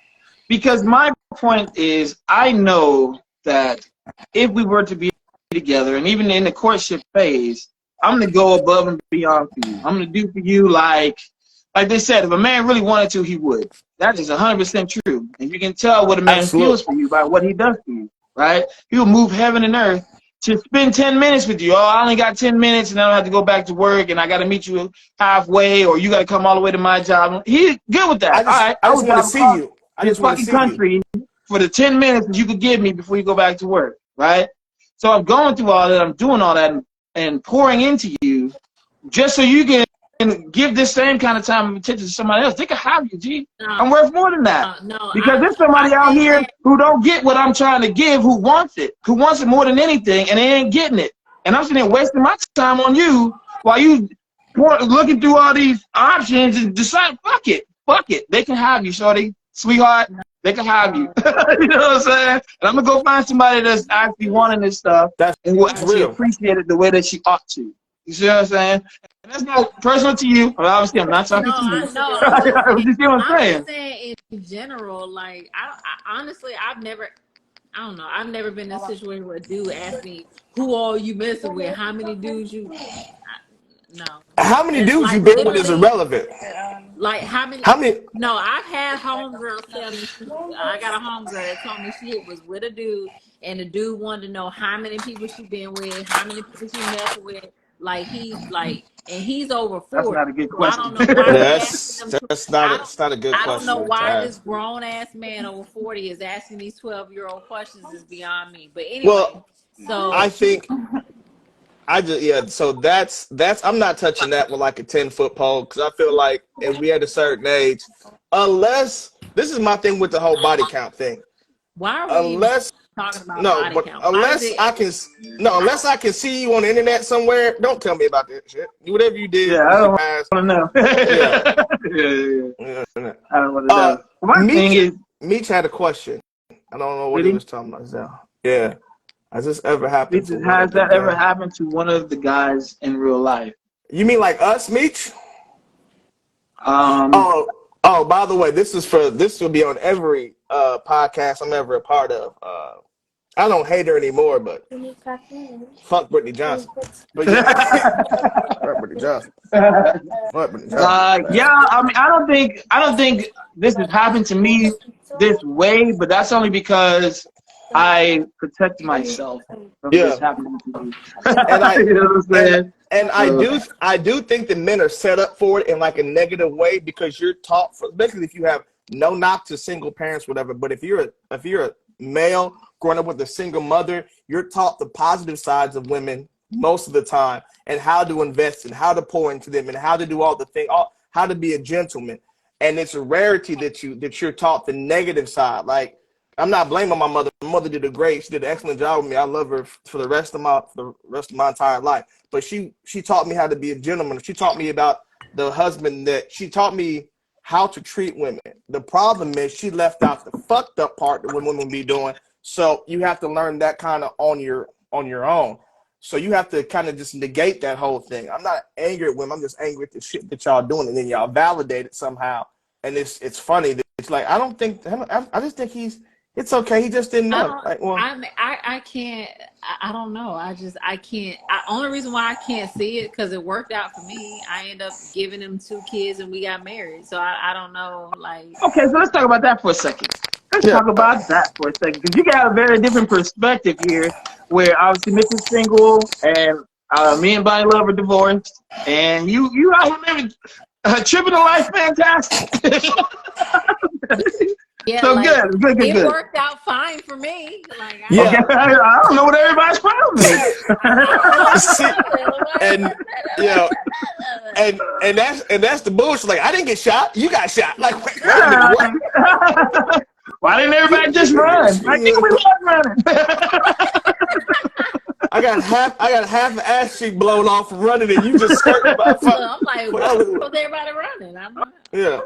Speaker 4: Because my point is, I know that if we were to be together, and even in the courtship phase, I'm going to go above and beyond for you. I'm going to do for you like they said, if a man really wanted to, he would. That is 100% true. And you can tell what a man feels for you by what he does for you, right? He will move heaven and earth to spend 10 minutes with you. Oh, I only got 10 minutes and I don't have to go back to work and I got to meet you halfway or you got to come all the way to my job. He's good with that.
Speaker 3: I just want to see you. I just want to see
Speaker 4: country for the 10 minutes that you could give me before you go back to work, right? So I'm going through all that. I'm doing all that and pouring into you just so you can give this same kind of time and attention to somebody else. They can have you, G. I'm worth more than that. Because there's somebody out here who don't get what I'm trying to give, who wants it more than anything, and they ain't getting it. And I'm sitting there wasting my time on you while you looking through all these options and decide, fuck it. They can have you, shorty, sweetheart. They can have you. You know what I'm saying? And I'm going to go find somebody that's actually wanting this stuff and will actually appreciate it the way that she ought to. You see what I'm saying? And that's not personal to you. Well, obviously, I'm not talking to you. You see what I'm saying?
Speaker 2: I'm saying in general, like, I honestly, I've never been in a situation where a dude asked me, who all you messing with? How many dudes you... No.
Speaker 3: How many dudes you been with is irrelevant.
Speaker 2: Like, how many? No, I've had homegirls tell me, I got a homegirl that told me she was with a dude, and the dude wanted to know how many people she been with, how many people she messed with. Like, he's over 40.
Speaker 4: That's not a good question.
Speaker 2: I don't know why
Speaker 3: that's not a good question.
Speaker 2: I don't know why this grown ass man over 40 is asking these 12-year-old questions is beyond me. But anyway, so
Speaker 3: I think so that's I'm not touching that with like a 10-foot pole because I feel like if we at a certain age, unless this is my thing with the whole body count thing.
Speaker 2: Why are we talking about
Speaker 3: No,
Speaker 2: body
Speaker 3: but
Speaker 2: count.
Speaker 3: unless I can see you on the internet somewhere, don't tell me about that shit. Whatever you did,
Speaker 4: I don't
Speaker 3: past.
Speaker 4: want to know.
Speaker 3: Yeah.
Speaker 4: I don't want to know. My thing is,
Speaker 3: Meech had a question. I don't know what he was talking about. So, yeah. Has this ever happened to
Speaker 4: has that ever happened to one of the guys in real life?
Speaker 3: You mean like us, Meech? Oh, by the way, this will be on every podcast I'm ever a part of. I don't hate her anymore, but fuck Brittany Johnson. But yeah, fuck Brittany Johnson. Fuck Brittany Johnson.
Speaker 4: Yeah, I mean, I don't think this has happened to me this way, but that's only because I protect myself from this happening to me.
Speaker 3: And
Speaker 4: you know what I'm saying?
Speaker 3: And I do think that men are set up for it in like a negative way because you're taught, especially if you have no knock to single parents, whatever. But if you're a male growing up with a single mother, you're taught the positive sides of women most of the time and how to invest and how to pour into them and how to do all the things, how to be a gentleman. And it's a rarity that you're taught the negative side. Like, I'm not blaming my mother. My mother did she did an excellent job with me. I love her for the rest of my entire life. But she taught me how to be a gentleman. She taught me about the husband she taught me how to treat women. The problem is she left out the fucked up part that women be doing. So you have to learn that kind of on your own. So you have to kind of just negate that whole thing. I'm not angry at women. I'm just angry at the shit that y'all doing, and then y'all validate it somehow. And it's funny. It's like I just think it's okay. He just didn't know.
Speaker 2: I can't. I don't know. I can't. Only reason why I can't see it because it worked out for me. I ended up giving him 2 kids and we got married. So I don't know. Like.
Speaker 4: Okay, so let's talk about that for a second. Let's talk about that for a second because you got a very different perspective here. Where obviously Mitch is single and me and Bonnie Love are divorced, and you out living tripping the life, fantastic.
Speaker 2: Yeah,
Speaker 4: so
Speaker 2: like,
Speaker 4: good.
Speaker 2: It worked out fine for me. Like,
Speaker 4: I don't know what everybody's problem
Speaker 3: is. and that's the bullshit. Like, I didn't get shot. You got shot. Like, wait a minute, what?
Speaker 4: Why didn't everybody just run? Like, we love running.
Speaker 3: I got half an ass cheek blown off from running, and you just skirting by.
Speaker 2: I'm like, why was everybody running?
Speaker 3: Yeah.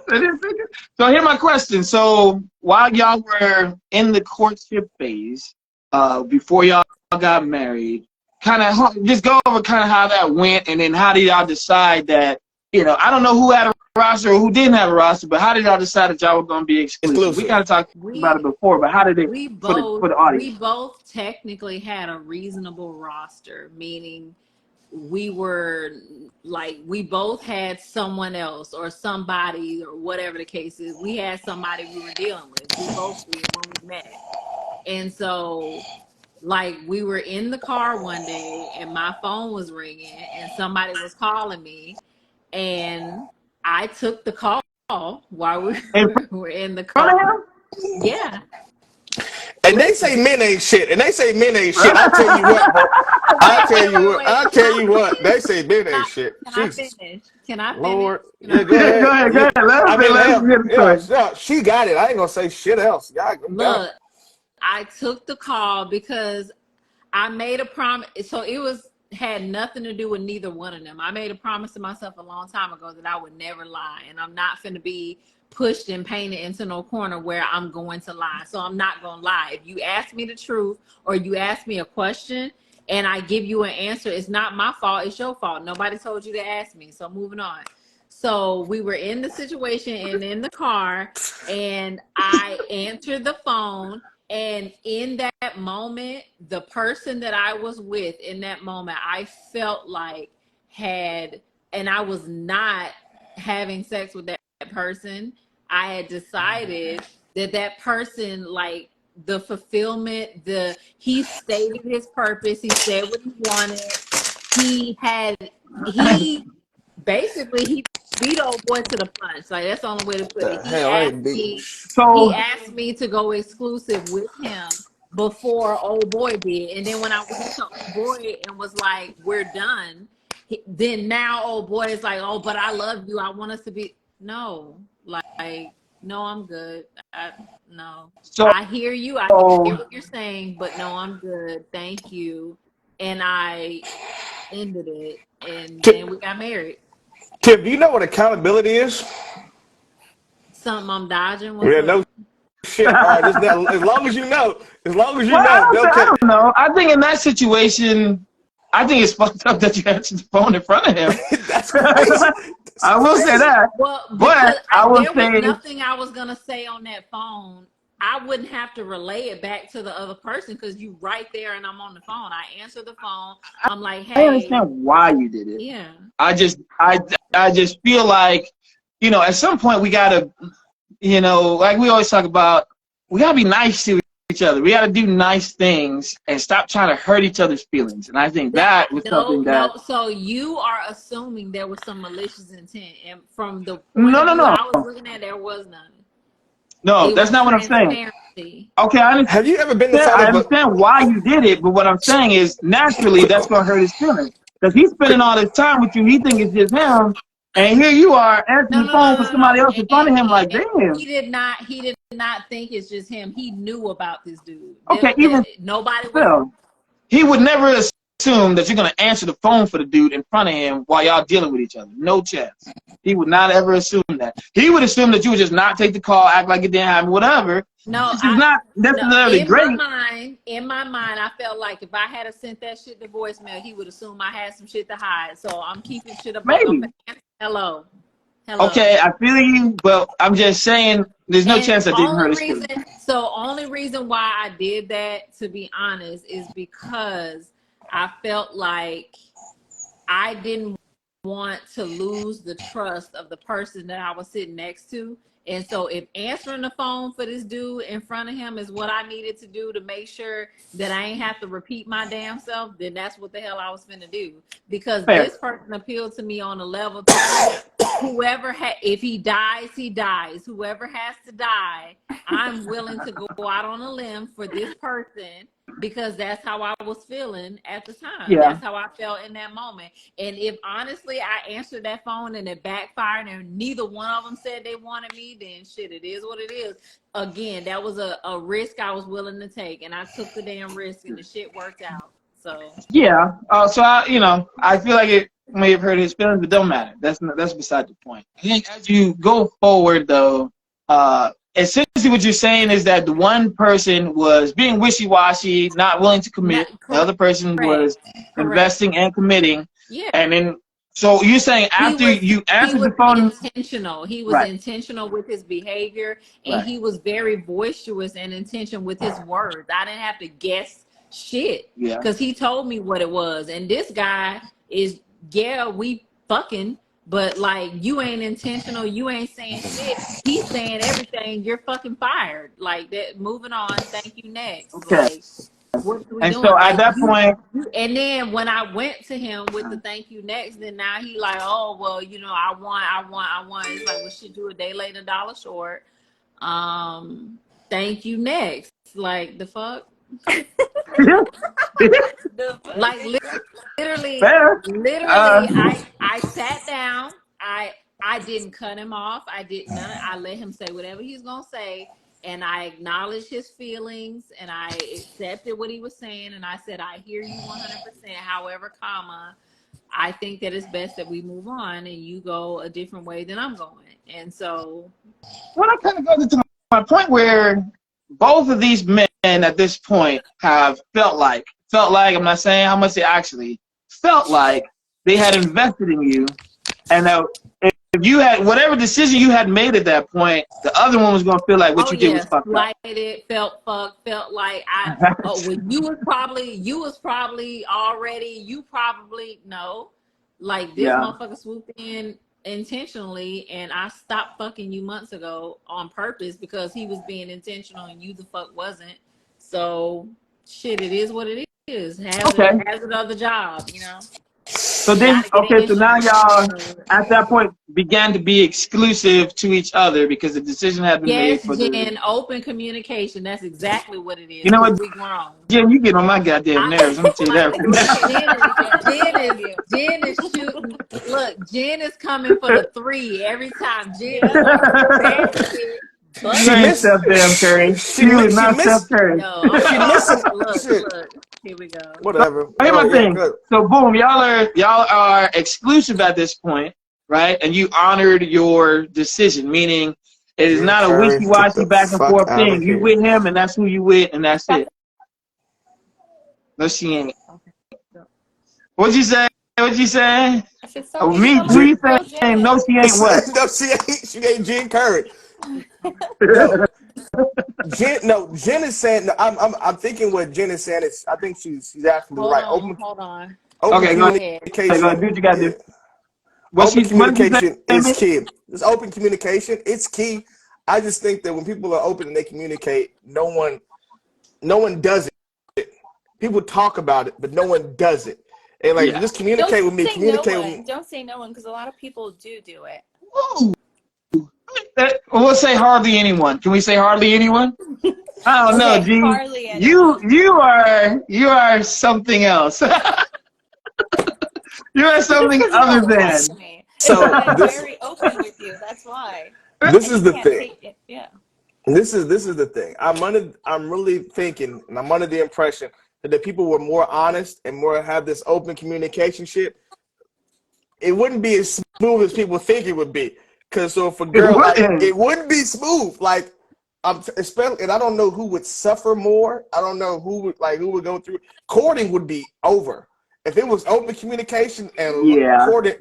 Speaker 4: So here's my question. So while y'all were in the courtship phase, before y'all got married, kind of just go over kind of how that went, and then how did y'all decide that? I don't know who had a roster or who didn't have a roster, but how did y'all decide that y'all were going to be exclusive? We kind of talked about it before, but how did it for the audience?
Speaker 2: We both technically had a reasonable roster, meaning we both had someone else or somebody or whatever the case is. We had somebody we were dealing with. We both did when we met. And so, like, we were in the car one day and my phone was ringing and somebody was calling me. And I took the call while we were in the car. Yeah.
Speaker 3: And they say men ain't shit. I'll tell you what, bro. I'll tell you what. They say men ain't shit.
Speaker 2: Can I finish?
Speaker 3: Lord. Yeah, go ahead. She got it. I ain't gonna say shit else.
Speaker 2: Look, I took the call because I made a promise. So it had nothing to do with neither one of them. I made a promise to myself a long time ago that I would never lie, and I'm not finna be pushed and painted into no corner where I'm going to lie. So I'm not gonna lie. If you ask me the truth or you ask me a question and I give you an answer, it's not my fault, it's your fault. Nobody told you to ask me. So moving on. So we were in the situation and in the car, and I answered the phone. And in that moment, the person that I was with in that moment, I felt like and I was not having sex with that person. I had decided that person, like, the fulfillment, he stated his purpose. He said what he wanted. He beat old boy to the punch. Like, that's the only way to put it. He asked me to go exclusive with him before old boy did. And then when I went to old boy and was like, we're done, then now old boy is like, oh, but I love you. I want us to be. No, like, No, I'm good. No.
Speaker 4: So,
Speaker 2: I hear you. I hear what you're saying, but no, I'm good. Thank you. And I ended it, and then we got married.
Speaker 3: Tim, do you know what accountability is?
Speaker 2: Something I'm dodging. What's
Speaker 3: Yeah,
Speaker 2: up?
Speaker 3: no shit. All right, just now, as long as you know. As long as you
Speaker 4: well,
Speaker 3: know.
Speaker 4: I don't know. I think in that situation, I think it's fucked up that you answered the phone in front of him.
Speaker 3: That's crazy.
Speaker 4: I will say that.
Speaker 2: Well,
Speaker 4: but
Speaker 2: there was nothing I was gonna say on that phone. I wouldn't have to relay it back to the other person because you right there and I'm on the phone. I answer the phone. I'm like, hey.
Speaker 4: I understand why you did it.
Speaker 2: Yeah.
Speaker 4: I just feel like, you know, at some point we gotta, you know, like we always talk about, we gotta be nice to each other. We gotta do nice things and stop trying to hurt each other's feelings. And I think that was something that.
Speaker 2: No. So you are assuming there was some malicious intent, and from the point
Speaker 4: No.
Speaker 2: I was looking at, there was none.
Speaker 4: No, that's not what I'm saying. Okay,
Speaker 3: have you ever been
Speaker 4: I understand why you did it, but what I'm saying is naturally that's gonna hurt his feelings because he's spending all this time with you. He thinks it's just him, and here you are answering the phone with somebody else in front of him. Like, damn.
Speaker 2: He did not think it's just him. He knew about this dude.
Speaker 4: Okay, even
Speaker 2: nobody.
Speaker 4: He would never assume that you're gonna answer the phone for the dude in front of him while y'all dealing with each other. No chance. He would not ever assume that. He would assume that you would just not take the call, act like it didn't happen, whatever.
Speaker 2: No,
Speaker 4: it's not necessarily great.
Speaker 2: In my mind, I felt like if I had sent that shit to voicemail, he would assume I had some shit to hide. So I'm keeping shit up.
Speaker 4: Maybe.
Speaker 2: Hello.
Speaker 4: Okay, I feel you, but I'm just saying there's no chance I didn't hurt his feelings.
Speaker 2: So only reason why I did that, to be honest, is because I felt like I didn't want to lose the trust of the person that I was sitting next to. And so if answering the phone for this dude in front of him is what I needed to do to make sure that I ain't have to repeat my damn self, then that's what the hell I was finna do. Because this person appealed to me on a level to whoever if he dies, he dies. Whoever has to die, I'm willing to go out on a limb for this person because that's how I was feeling at the time.
Speaker 4: Yeah.
Speaker 2: That's how I felt in that moment. And if honestly I answered that phone and it backfired and neither one of them said they wanted me, then shit, it is what it is. Again, that was a risk I was willing to take, and I took the damn risk, and the shit worked out. So
Speaker 4: yeah. So I feel like it may have hurt his feelings, but don't matter. That's beside the point. I think as you go forward, though, essentially what you're saying is that the one person was being wishy-washy, not willing to commit. The other person was investing and committing.
Speaker 2: Yeah.
Speaker 4: And then, so you're saying after you answered the phone,
Speaker 2: intentional. He was intentional with his behavior, and he was very boisterous and intentional with his words. I didn't have to guess shit because he told me what it was. And this guy is, we fucking. But like, you ain't intentional, you ain't saying shit. He's saying everything. You're fucking fired. Like that. Moving on. Thank you. Next.
Speaker 4: Okay.
Speaker 2: Like, what are we doing?
Speaker 4: So at that point,
Speaker 2: and then when I went to him with the thank you next, then now he like, oh well, you know, I want. It's like, well, shit, you a day late, $1 short. Thank you next. Like the fuck. Like literally, I sat down. I didn't cut him off. I didn't. I let him say whatever he's gonna say, and I acknowledged his feelings, and I accepted what he was saying, and I said, I hear you 100%. However, I think that it's best that we move on, and you go a different way than I'm going. And so,
Speaker 4: well, that kind of goes into my point where both of these men at this point have felt like, I'm not saying how much they actually felt like, they had invested in you, and that if you had whatever decision you had made at that point, the other one was going to feel like what you did was fucked up.
Speaker 2: Like it felt fucked, felt like you was probably already, you probably know, like this motherfucker swooped in intentionally, and I stopped fucking you months ago on purpose because he was being intentional and you the fuck wasn't. So shit, it is what it is. Hazard of the job, you know.
Speaker 4: So then,
Speaker 2: Gotta get
Speaker 4: okay, so now y'all
Speaker 2: insurance.
Speaker 4: at that point began to be exclusive to each other because the decision had been made
Speaker 2: Yes,
Speaker 4: for the.
Speaker 2: Jen, open communication. That's exactly what it is.
Speaker 4: You know what,
Speaker 2: We grown.
Speaker 4: Jen, you get on my goddamn nerves. I'm gonna tell you that.
Speaker 2: Jen is shooting. Look, Jen is coming for the 3 every time. Jen
Speaker 4: She ain't Steph Damn Curry. She is not Steph Curry.
Speaker 2: No,
Speaker 3: She missing.
Speaker 2: look. Here we go.
Speaker 3: Whatever.
Speaker 4: Here's my thing.
Speaker 3: Good.
Speaker 4: So boom, y'all are exclusive at this point, right? And you honored your decision, meaning it is not a wishy-washy back and forth thing. You with him, and that's who you with, and that's it. No, she ain't. What'd you say? What'd you say?
Speaker 5: I said, so
Speaker 4: Oh, me, we saying no, she ain't what?
Speaker 3: No, she ain't. She ain't Jen Curry. Jen is saying. No, I'm thinking what Jen is saying is. I think she's absolutely right.
Speaker 2: Hold on.
Speaker 3: Open
Speaker 4: Okay,
Speaker 3: communication.
Speaker 4: go ahead. Do what you gotta do.
Speaker 3: Open communication is key. It's open communication. It's key. I just think that when people are open and they communicate, no one does it. People talk about it, but no one does it. And like, just communicate with me. Communicate with me.
Speaker 5: Don't say no one, because a lot of people do it.
Speaker 4: Whoa. We'll say hardly anyone. Can we say hardly anyone? I don't know, G.
Speaker 5: Hardly anyone.
Speaker 4: You are something else. You are something other than.
Speaker 5: So I'm very open with you. That's why.
Speaker 3: This is the thing.
Speaker 5: Yeah.
Speaker 3: This is the thing. I'm really thinking, and I'm under the impression that if people were more honest and more have this open communication shit, it wouldn't be as smooth as people think it would be. Because so for girls, like, it wouldn't be smooth. Like, especially, and I don't know who would suffer more. I don't know who would go through. Courting would be over if it was open communication, and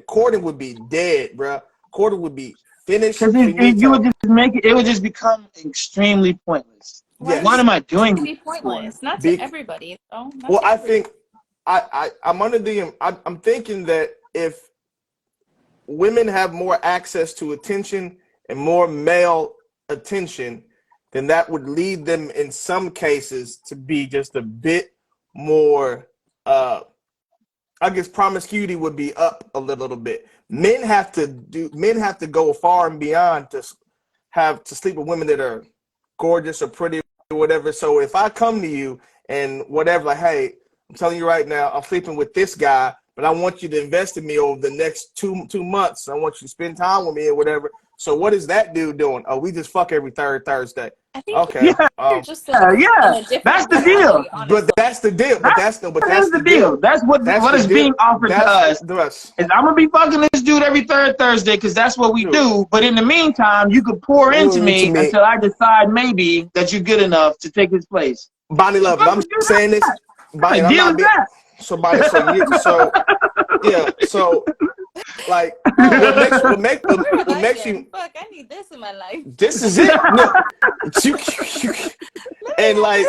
Speaker 3: courting would be dead, bro. Courting would be finished.
Speaker 4: Because you would just make it. It would just become extremely pointless. Yes. What am I doing?
Speaker 5: It would be pointless. Not to everybody. Though.
Speaker 3: Well, I think I'm thinking that if women have more access to attention and more male attention, then that would lead them in some cases to be just a bit more, I guess promiscuity would be up a little bit. Men have to go far and beyond to sleep with women that are gorgeous or pretty or whatever. So if I come to you and whatever, like, hey, I'm telling you right now, I'm sleeping with this guy, but I want you to invest in me over the next two months. I want you to spend time with me or whatever. So what is that dude doing? Oh, we just fuck every third Thursday.
Speaker 5: I think
Speaker 3: okay.
Speaker 5: You're just that's
Speaker 3: the deal. But that's the deal. That's the deal.
Speaker 4: That's what is being offered to us. Is I'm gonna be fucking this dude every third Thursday because that's what we do. But in the meantime, you could pour into me until I decide maybe that you're good enough to take his place.
Speaker 3: Bonnie Love, I'm saying this. Bonnie, I'm not being, so like what makes you
Speaker 5: fuck, I need this in my life.
Speaker 3: This is it. No. And like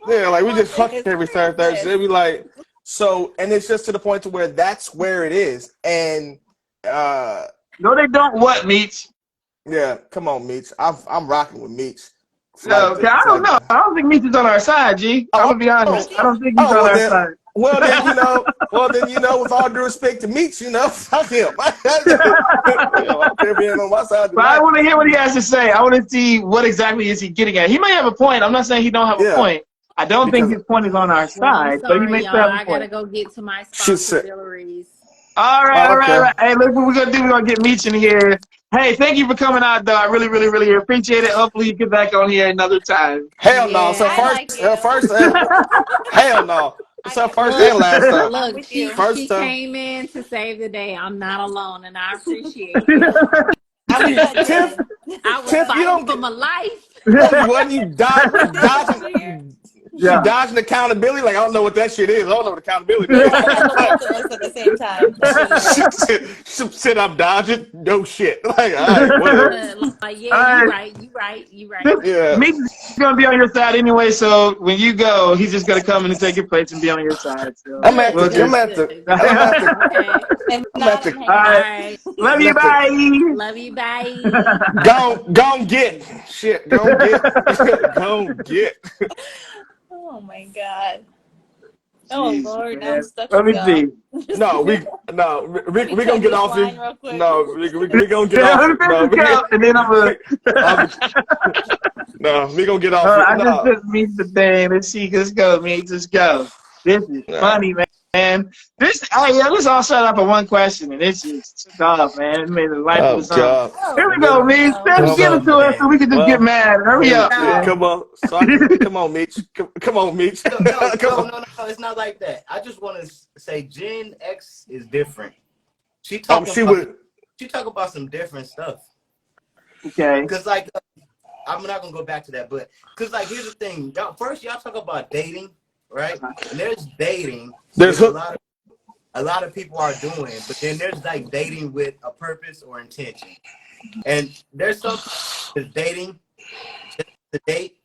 Speaker 3: we just fuck every third Thursday. We like so, and it's just to the point to where that's where it is. And
Speaker 4: no, they don't. What, Meech?
Speaker 3: Yeah, come on, Meech. I'm rocking with Meech.
Speaker 4: So I don't know. I don't think Meech is on our side, G. I'm gonna be honest. I don't think he's on our side.
Speaker 3: Well then, with all due respect to Meech, fuck him. I
Speaker 4: want to hear what he has to say. I want to see what exactly is he getting at. He may have a point. I'm not saying he don't have a point. I don't think his point is on our side. So he may have a point.
Speaker 2: I gotta go get to my responsibilities.
Speaker 4: All right. Hey, look what we're gonna do. We're gonna get Meech in here. Hey, thank you for coming out, though. I really, really, really appreciate it. Hopefully, you get back on here another time.
Speaker 3: Hell no. So first, hell no. So first and last time.
Speaker 2: Look, she came in to save the day. I'm not alone, and I appreciate it. I was fighting for my life.
Speaker 3: Wasn't you dodging? Yeah. She dodging accountability. Like, I don't know what that shit is. I don't know what accountability is.
Speaker 5: At the same time.
Speaker 3: She said I'm dodging. No shit. Like, all right, whatever.
Speaker 2: You right.
Speaker 4: Yeah. Meech is gonna be on your side anyway. So when you go, he's just gonna come in and take your place and be on your side. So
Speaker 3: I'm at the.
Speaker 4: All right. Love you. Bye.
Speaker 2: Love you. Bye.
Speaker 3: Go get shit. Go get.
Speaker 5: Oh my God. Oh
Speaker 4: Jeez,
Speaker 5: Lord,
Speaker 4: man.
Speaker 5: I'm stuck
Speaker 4: Let
Speaker 5: with
Speaker 4: me
Speaker 5: y'all.
Speaker 4: see.
Speaker 3: No, we gonna get off it. No, we gonna get
Speaker 4: Yeah,
Speaker 3: off
Speaker 4: let me
Speaker 3: it. No,
Speaker 4: finish this out, and then I'm gonna.
Speaker 3: I'm, no, we gonna get off it.
Speaker 4: I just
Speaker 3: No.
Speaker 4: put meet the thing. Let's see. Let's go, meet. Let's go. This is funny, man. This, let's all start off with one question, and this is took off, man. It made the life of
Speaker 3: Oh
Speaker 4: its own.
Speaker 3: God.
Speaker 4: Here we go, Meech. Give it to us so we can just get mad. Hurry up, man.
Speaker 3: Come on, come on, Mitch. Come on, Mitch.
Speaker 6: No, it's not like that. I just want to say Gen X is different. She talk about some different stuff.
Speaker 4: Okay.
Speaker 6: Because like, I'm not gonna go back to that, but because like, here's the thing. Y'all talk about dating, right? And there's dating. There's a lot of people are doing, but then there's like dating with a purpose or intention. And there's some dating just to date,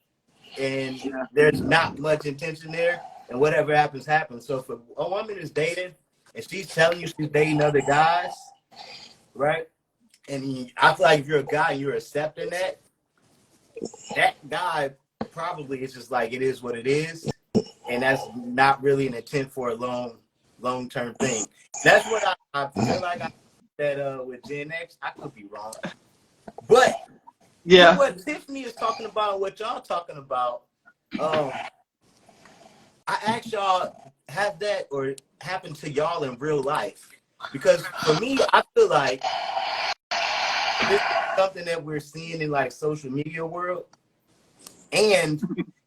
Speaker 6: and there's not much intention there, and whatever happens, happens. So if a woman is dating and she's telling you she's dating other guys, right? And I feel like if you're a guy and you're accepting that guy probably is just like, it is what it is, and that's not really an intent for a long-term thing. That's what I feel like I said with Gen X. I could be wrong, but what Tiffany is talking about, what y'all talking about, I asked y'all, have that or happen to y'all in real life? Because for me, I feel like this is something that we're seeing in like social media world, and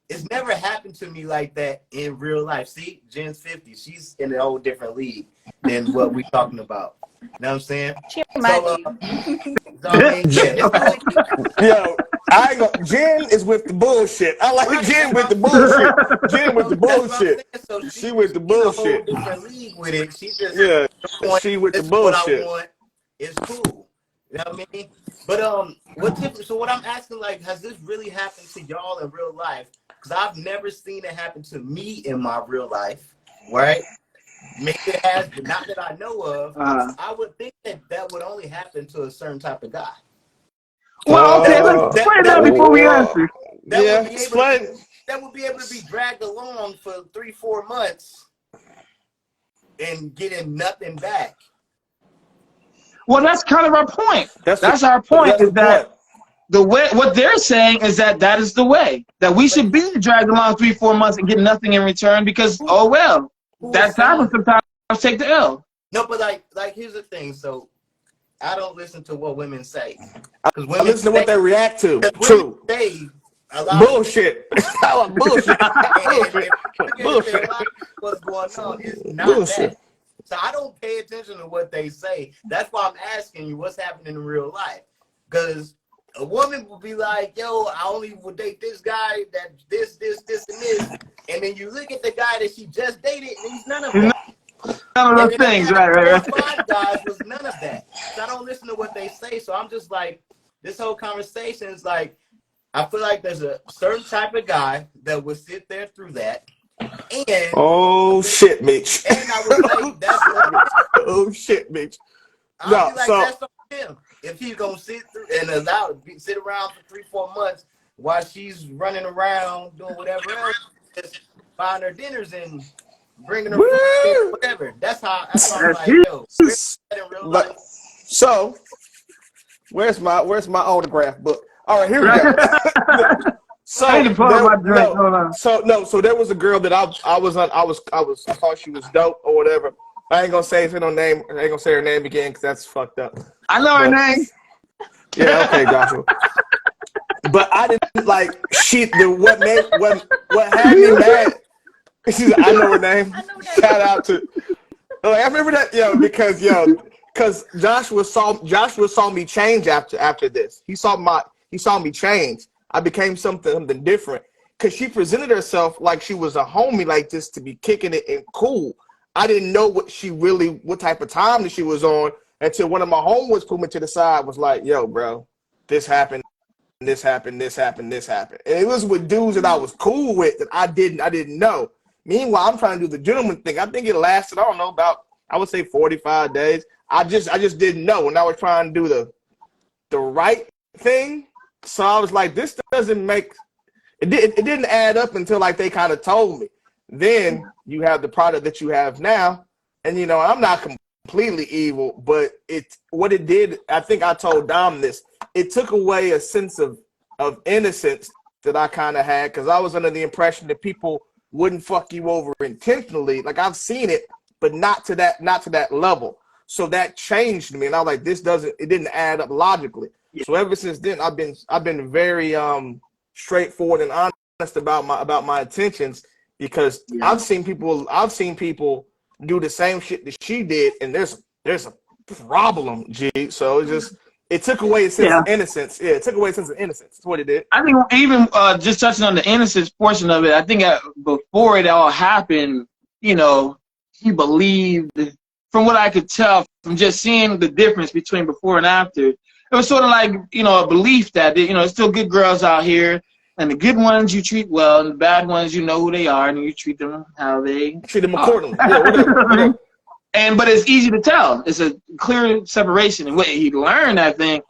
Speaker 6: it's never happened to me like that in real life. See, Jen's 50. She's in a whole different league than what we're talking about. You know what I'm saying?
Speaker 3: Yo, I ain't gonna, Jen is with the bullshit. I like Jen with the bullshit. Jen with the bullshit.
Speaker 6: So
Speaker 3: she with the bullshit.
Speaker 6: In a whole different league with it. She just
Speaker 3: she with the bullshit.
Speaker 6: What I want is cool. You know what I mean? But so what I'm asking, like, has this really happened to y'all in real life? Because I've never seen it happen to me in my real life, right? Maybe it has, but not that I know of. I would think that would only happen to a certain type of guy.
Speaker 4: Well, okay, let's explain that before we answer.
Speaker 6: That would be able to be dragged along for 3-4 months and getting nothing back.
Speaker 4: Well, that's kind of our point. That's our point. Is that the way? What they're saying is that is the way that we should be dragged along 3-4 months and get nothing in return because that's how sometimes take the L.
Speaker 6: No, but like here's the thing. So I don't listen to what women say.
Speaker 3: I listen to what they react to. True. Bullshit. Bullshit.
Speaker 6: Bullshit. What's going on is not bullshit. That. So I don't pay attention to what they say. That's why I'm asking you what's happening in real life. Because a woman will be like, yo, I only will date this guy that this, and this. And then you look at the guy that she just dated, and he's none of that.
Speaker 4: None of those things, right.
Speaker 6: 5 guys was none of that. So I don't listen to what they say. So I'm just like, this whole conversation is like, I feel like there's a certain type of guy that would sit there through that. And
Speaker 3: oh shit, Mitch.
Speaker 6: And I would say that's
Speaker 3: oh shit, Mitch.
Speaker 6: No, like, that's on him. If he's gonna sit through and sit around for 3-4 months while she's running around doing whatever else, just buying her dinners and bringing her food, whatever. That's how I'm like, yo. In real life.
Speaker 3: So, where's my autograph book? All right, here we go. So there was a girl that I thought she was dope or whatever. I ain't gonna say her name. I ain't gonna say her name again because that's fucked up.
Speaker 4: I know her name.
Speaker 3: Yeah, okay, Joshua. But I didn't like what had me mad. I know her name. Shout out to. Like, I remember that, because Joshua saw me change after this. He saw me change. I became something different because she presented herself like she was a homie, like just to be kicking it and cool. I didn't know what type of time that she was on until one of my homeboys pulled me to the side, was like, yo, bro, this happened, this happened, this happened, this happened. And it was with dudes that I was cool with that I didn't know. Meanwhile, I'm trying to do the gentleman thing. I think it lasted, I don't know, about, I would say 45 days. I just didn't know, and I was trying to do the right thing. So I was like, this doesn't make it didn't add up until like they kind of told me. Then you have the product that you have now, and you know I'm not completely evil, but what it did. I think I told Dom this. It took away a sense of innocence that I kind of had, because I was under the impression that people wouldn't fuck you over intentionally. Like I've seen it, but not to that level. So that changed me, and I was like, it didn't add up logically. Yeah. So ever since then, I've been very straightforward and honest about my intentions, because I've seen people do the same shit that she did, and there's a problem, G. So it took away a sense of innocence. Yeah, it took away a sense of innocence. That's what it did.
Speaker 4: I think even just touching on the innocence portion of it, I think before it all happened, you know, he believed, from what I could tell from just seeing the difference between before and after, it was sort of like, you know, a belief that, you know, there's still good girls out here, and the good ones you treat well, and the bad ones you know who they are, and you treat them how they
Speaker 3: treat them accordingly. Yeah, whatever.
Speaker 4: But it's easy to tell. It's a clear separation. And what he learned, I think,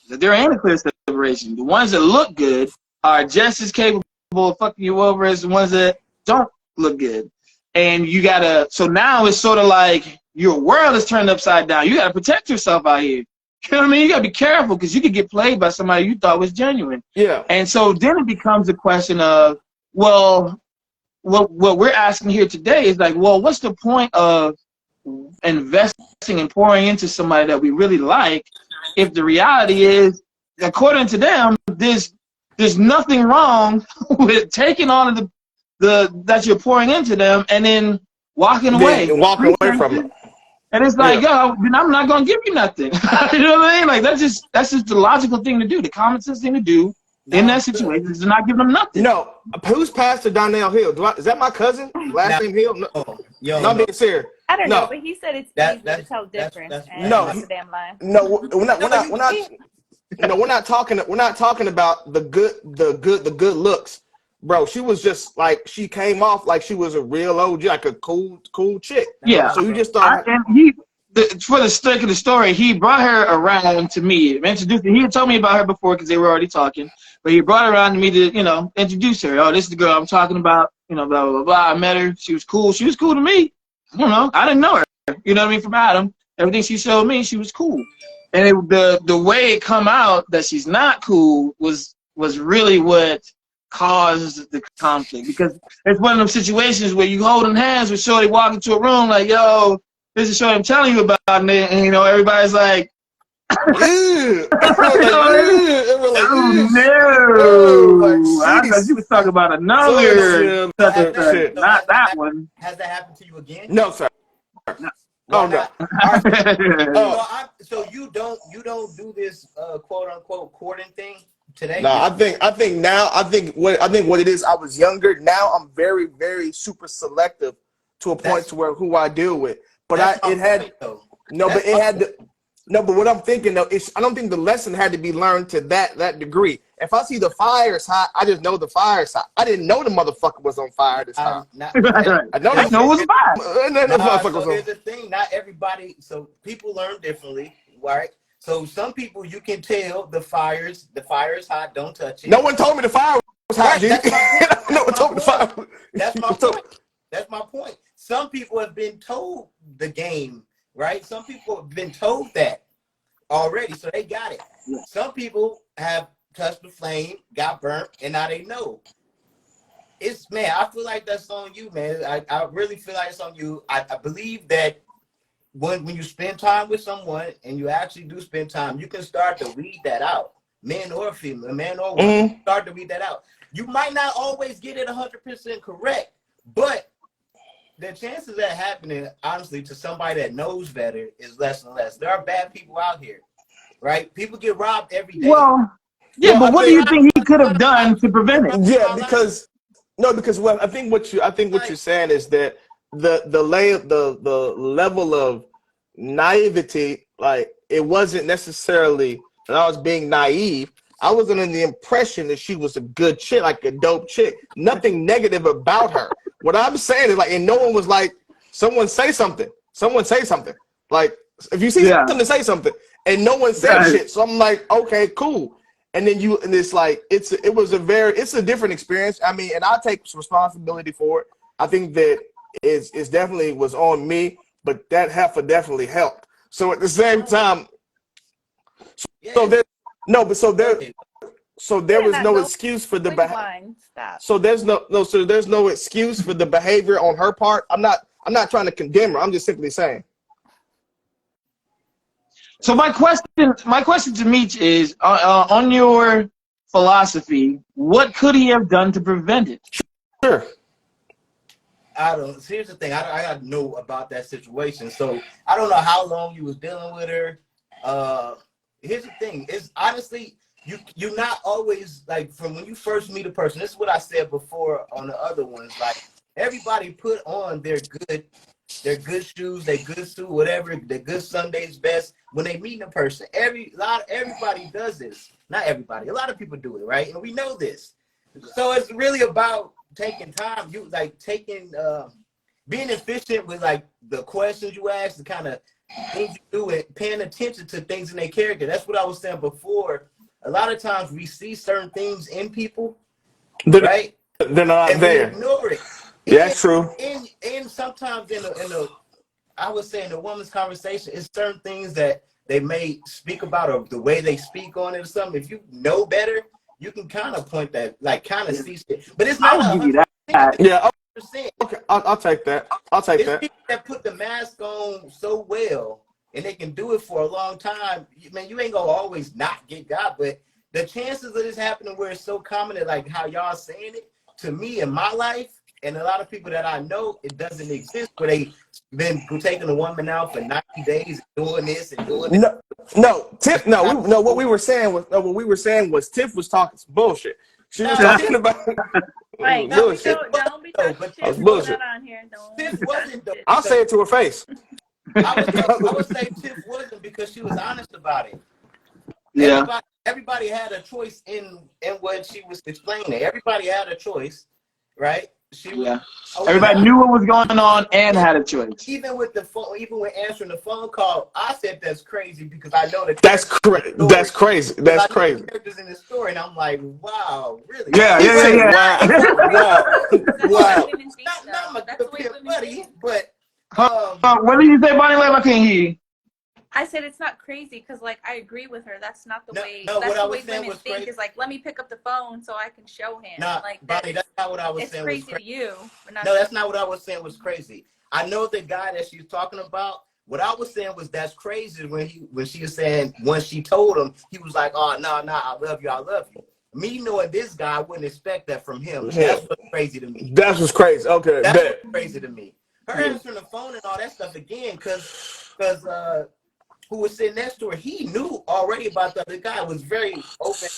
Speaker 4: that there ain't a clear separation. The ones that look good are just as capable of fucking you over as the ones that don't look good. And you gotta, so now it's sort of like your world is turned upside down. You gotta protect yourself out here. You know what I mean? You gotta be careful, because you could get played by somebody you thought was genuine.
Speaker 3: Yeah.
Speaker 4: And so then it becomes a question of, well, what we're asking here today is like, well, what's the point of investing and pouring into somebody that we really like if the reality is, according to them, there's nothing wrong with taking all of the that you're pouring into them and then walking away
Speaker 3: from it.
Speaker 4: And it's like, yo, then I'm not gonna give you nothing. You know what I mean? Like that's just the logical thing to do, the common sense thing to do in that situation is to not give them nothing.
Speaker 3: No, who's Pastor Donnell Hill? Is that my cousin? Last name Hill? No, I'm being serious.
Speaker 5: I don't know, but he said it's easy to tell difference.
Speaker 3: We're not talking about the good looks, bro. She was just like, she came off like she was a real OG, like a cool chick.
Speaker 4: Yeah.
Speaker 3: So you just thought.
Speaker 4: For the sake of the story, he brought her around to me. He had told me about her before because they were already talking, but he brought her around to me to, you know, introduce her. Oh, this is the girl I'm talking about. You know, blah blah blah. I met her. She was cool. She was cool to me. I don't know. I didn't know her. You know what I mean? From Adam, everything she showed me, she was cool. And the way it come out that she's not cool was really what caused the conflict, because it's one of those situations where you holding hands with shorty, walk into a room like, yo, this is shorty I'm telling you about, and you know, everybody's like, oh no, I thought you was talking about another shit. Not that one.
Speaker 6: Has that happened to you again?
Speaker 3: No, sir.
Speaker 6: No.
Speaker 3: Oh no.
Speaker 6: So you don't do this quote unquote courting thing today?
Speaker 3: No, I think what it is, I was younger. Now I'm very, very super selective to a point to where who I deal with. But but what I'm thinking though is, I don't think the lesson had to be learned to that degree. If I see the fire's hot, I just know the fire's hot. I didn't know the motherfucker was on fire this time.
Speaker 4: I know it was fire.
Speaker 6: So here's the thing, not everybody. So people learn differently, right? So some people, you can tell the fire's hot. Don't touch it.
Speaker 3: No one told me the fire was hot. No one told me the fire.
Speaker 6: That's my point. That's my point. Some people have been told the game, right? Some people have been told that already, so they got it. Some people have touched the flame, got burnt, and now they know. I feel like that's on you, man. I really feel like it's on you. I believe that when you spend time with someone and you actually do spend time, you can start to weed that out. Man or female, man or woman, start to weed that out. You might not always get it 100% correct, but the chances of that happening, honestly, to somebody that knows better is less and less. There are bad people out here, right? People get robbed every day.
Speaker 4: Well, but what do you think he could have done to prevent it?
Speaker 3: Yeah, because I think what you're saying is that the level of naivety, like, it wasn't necessarily that I was being naive. I was under the impression that she was a good chick, like a dope chick. Nothing negative about her. What I'm saying is, like, and no one was like, someone say something. Like, if you see something, to say something, and no one said shit. So I'm like, okay, cool. And then it's like, it's a different experience. I mean, and I take responsibility for it. I think that it's definitely was on me, but that heifer definitely helped. So at the same time, so there was no excuse for the behavior. So there's no excuse for the behavior on her part. I'm not trying to condemn her. I'm just simply saying.
Speaker 4: So my question to Meech is, on your philosophy, what could he have done to prevent it?
Speaker 3: Sure.
Speaker 6: Here's the thing. I got to know about that situation. So I don't know how long you was dealing with her. Here's the thing. It's honestly, you're not always, like, from when you first meet a person, this is what I said before on the other ones, like, everybody put on their good shoes, their good suit, whatever, their good Sunday's best when they meet a person. Everybody does this. Not everybody. A lot of people do it, right? And we know this. So it's really about taking time. You like being efficient with like the questions you ask, the kind of things you do, and paying attention to things in their character. That's what I was saying before. A lot of times we see certain things in people, right?
Speaker 3: They're not
Speaker 6: and
Speaker 3: there.
Speaker 6: We ignore it.
Speaker 3: Yeah, that's true.
Speaker 6: And sometimes I would say in the woman's conversation, it's certain things that they may speak about or the way they speak on it or something. If you know better, you can kind of point that, like, kind of see shit. But it's not.
Speaker 4: I'll give you that.
Speaker 3: Yeah. Okay. I'll take that.
Speaker 6: It's people that put the mask on so well, and they can do it for a long time. Man, you ain't gonna always not get got, but the chances of this happening where it's so common, that like how y'all saying it, to me in my life, and a lot of people that I know, it doesn't exist, where they been taking a woman out for 90 days doing this and doing this.
Speaker 3: What we were saying was Tiff was talking some bullshit. She was talking about
Speaker 5: Right.
Speaker 3: bullshit.
Speaker 5: Don't be talking shit.
Speaker 3: Bullshit.
Speaker 5: On here.
Speaker 6: Tiff wasn't though.
Speaker 3: I'll say it to her face.
Speaker 6: I would say Tiff wasn't, because she was honest about it.
Speaker 4: Yeah.
Speaker 6: Everybody had a choice in what she was explaining. Everybody had a choice, right?
Speaker 4: Everybody knew what was going on and had a choice.
Speaker 6: Even with the phone, even when answering the phone call, I said that's crazy, because I know that
Speaker 3: that's crazy. That's crazy. That's crazy.
Speaker 6: Characters in the story, and I'm like, wow, really?
Speaker 4: Yeah.
Speaker 6: Wow. Not my buddy, but
Speaker 4: what did you say, Bonnie? I can't hear you.
Speaker 5: I said it's not crazy, because like I agree with her. That's not the way.
Speaker 6: No,
Speaker 5: that's
Speaker 6: what I
Speaker 5: the
Speaker 6: was
Speaker 5: way
Speaker 6: saying
Speaker 5: women
Speaker 6: was
Speaker 5: think.
Speaker 6: crazy.
Speaker 5: Is like, let me pick up the phone so I can show him.
Speaker 6: Nah,
Speaker 5: like
Speaker 6: Bonnie, that's not what I was saying.
Speaker 5: It's crazy to you. But not
Speaker 6: no, that's not what I was saying was crazy. I know the guy that she's talking about. What I was saying was that's crazy when she was saying, when she told him, he was like, oh, no, I love you. Me knowing this guy, I wouldn't expect that from him. That's what's crazy to me.
Speaker 3: That's what's crazy. Okay.
Speaker 6: That's what's crazy to me. Her answering the phone and all that stuff again, because who was sitting next to her, he knew already about the other guy, was very open,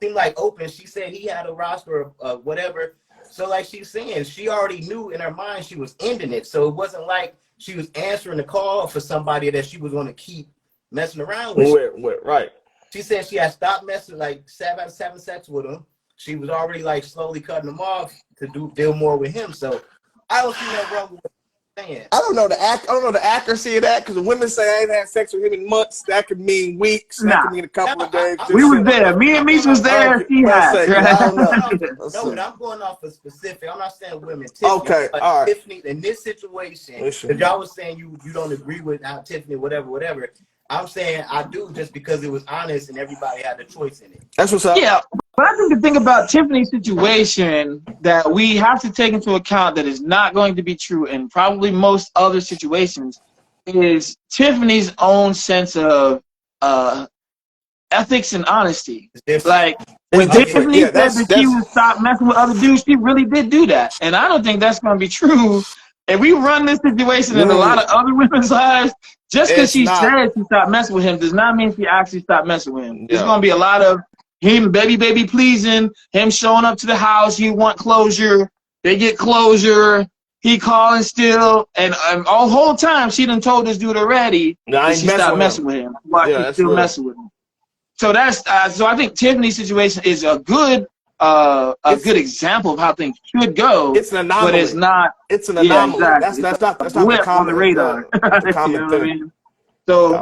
Speaker 6: seemed like open. She said he had a roster of whatever. So like she's saying, she already knew in her mind she was ending it. So it wasn't like she was answering the call for somebody that she was going to keep messing around with.
Speaker 3: Right.
Speaker 6: She said she had stopped messing, like having sex with him. She was already like slowly cutting him off to deal more with him. So I don't see nothing wrong with saying.
Speaker 3: I don't know the accuracy of that, because when women say I ain't had sex with him in months, that could mean weeks. That could mean a couple of days.
Speaker 4: We was there. Me and Meech was there. She had.
Speaker 6: No, but I'm going off of specific. I'm not saying women. Tiffany,
Speaker 3: okay, all right.
Speaker 6: Tiffany, in this situation, if y'all was saying you don't agree with how Tiffany, whatever. I'm saying I do, just because it was honest and everybody had a choice in it.
Speaker 3: That's what's up.
Speaker 4: Yeah, but I think the thing about Tiffany's situation that we have to take into account that is not going to be true in probably most other situations is Tiffany's own sense of ethics and honesty. Like, when Tiffany said that she would stop messing with other dudes, she really did do that. And I don't think that's going to be true. If we run this situation in a lot of other women's lives, just because she said she stopped messing with him does not mean she actually stopped messing with him. There's going to be a lot of him baby pleasing, him showing up to the house. He want closure. They get closure. He calling still. And all whole time she done told this dude already that she stopped messing with him. While she's still messing with him. So that's so I think Tiffany's situation is a good example of how things should go.
Speaker 3: It's an anomaly.
Speaker 4: But it's not.
Speaker 3: It's an anomaly.
Speaker 4: Yeah, exactly.
Speaker 3: That's not the common
Speaker 4: on the radar.
Speaker 3: the common
Speaker 4: you know
Speaker 3: thing.
Speaker 4: what I mean? So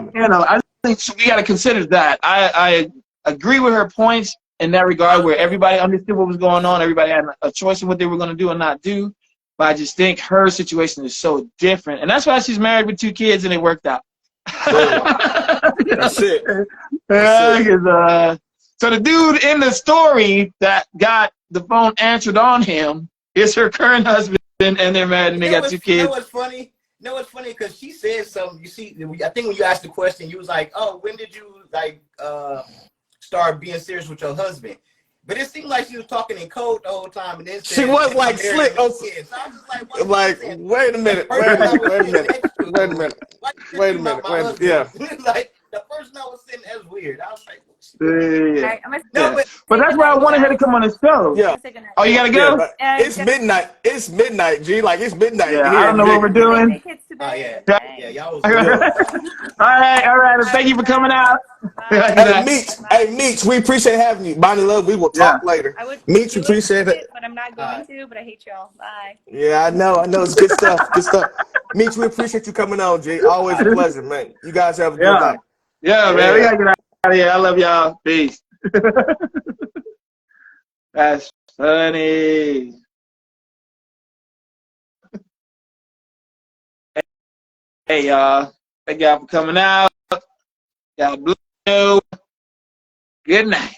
Speaker 4: I think we got to consider that. I agree with her points in that regard, where everybody understood what was going on. Everybody had a choice of what they were going to do and not do. but I just think her situation is so different, and that's why she's married with 2 kids and it worked out.
Speaker 3: That's it.
Speaker 4: So the dude in the story that got the phone answered on him is her current husband, and they're married and they got 2 kids.
Speaker 6: You know what's funny? Because she said something. You see, I think when you asked the question, you was like, "Oh, when did you like start being serious with your husband?" But it seemed like she was talking in code the whole time, and then
Speaker 3: she was like slick.
Speaker 6: So I was just
Speaker 3: like, wait a minute. Yeah.
Speaker 6: Like the person I was sitting, that's weird. I was like,
Speaker 4: yeah. But that's why I wanted her to come on the show.
Speaker 3: Yeah.
Speaker 4: Oh, you gotta go?
Speaker 3: Yeah, it's midnight. It's midnight, G. Like it's midnight.
Speaker 4: Yeah, I don't know what we're doing.
Speaker 6: yeah, y'all was.
Speaker 4: All right. Thank you for coming out.
Speaker 3: Hey, Meech, we appreciate having you. Bonnie Love, we will talk later. Meech, we appreciate it.
Speaker 5: But I'm not going to, but I hate y'all. Bye.
Speaker 3: Yeah, I know. It's good stuff. Good stuff. Meech, we appreciate you coming on, G. Always a pleasure, man. You guys have a good night.
Speaker 4: Yeah, man. We gotta get out of here. I love y'all. Peace. That's funny. Hey, y'all. Thank y'all for coming out. Y'all blue. Good night.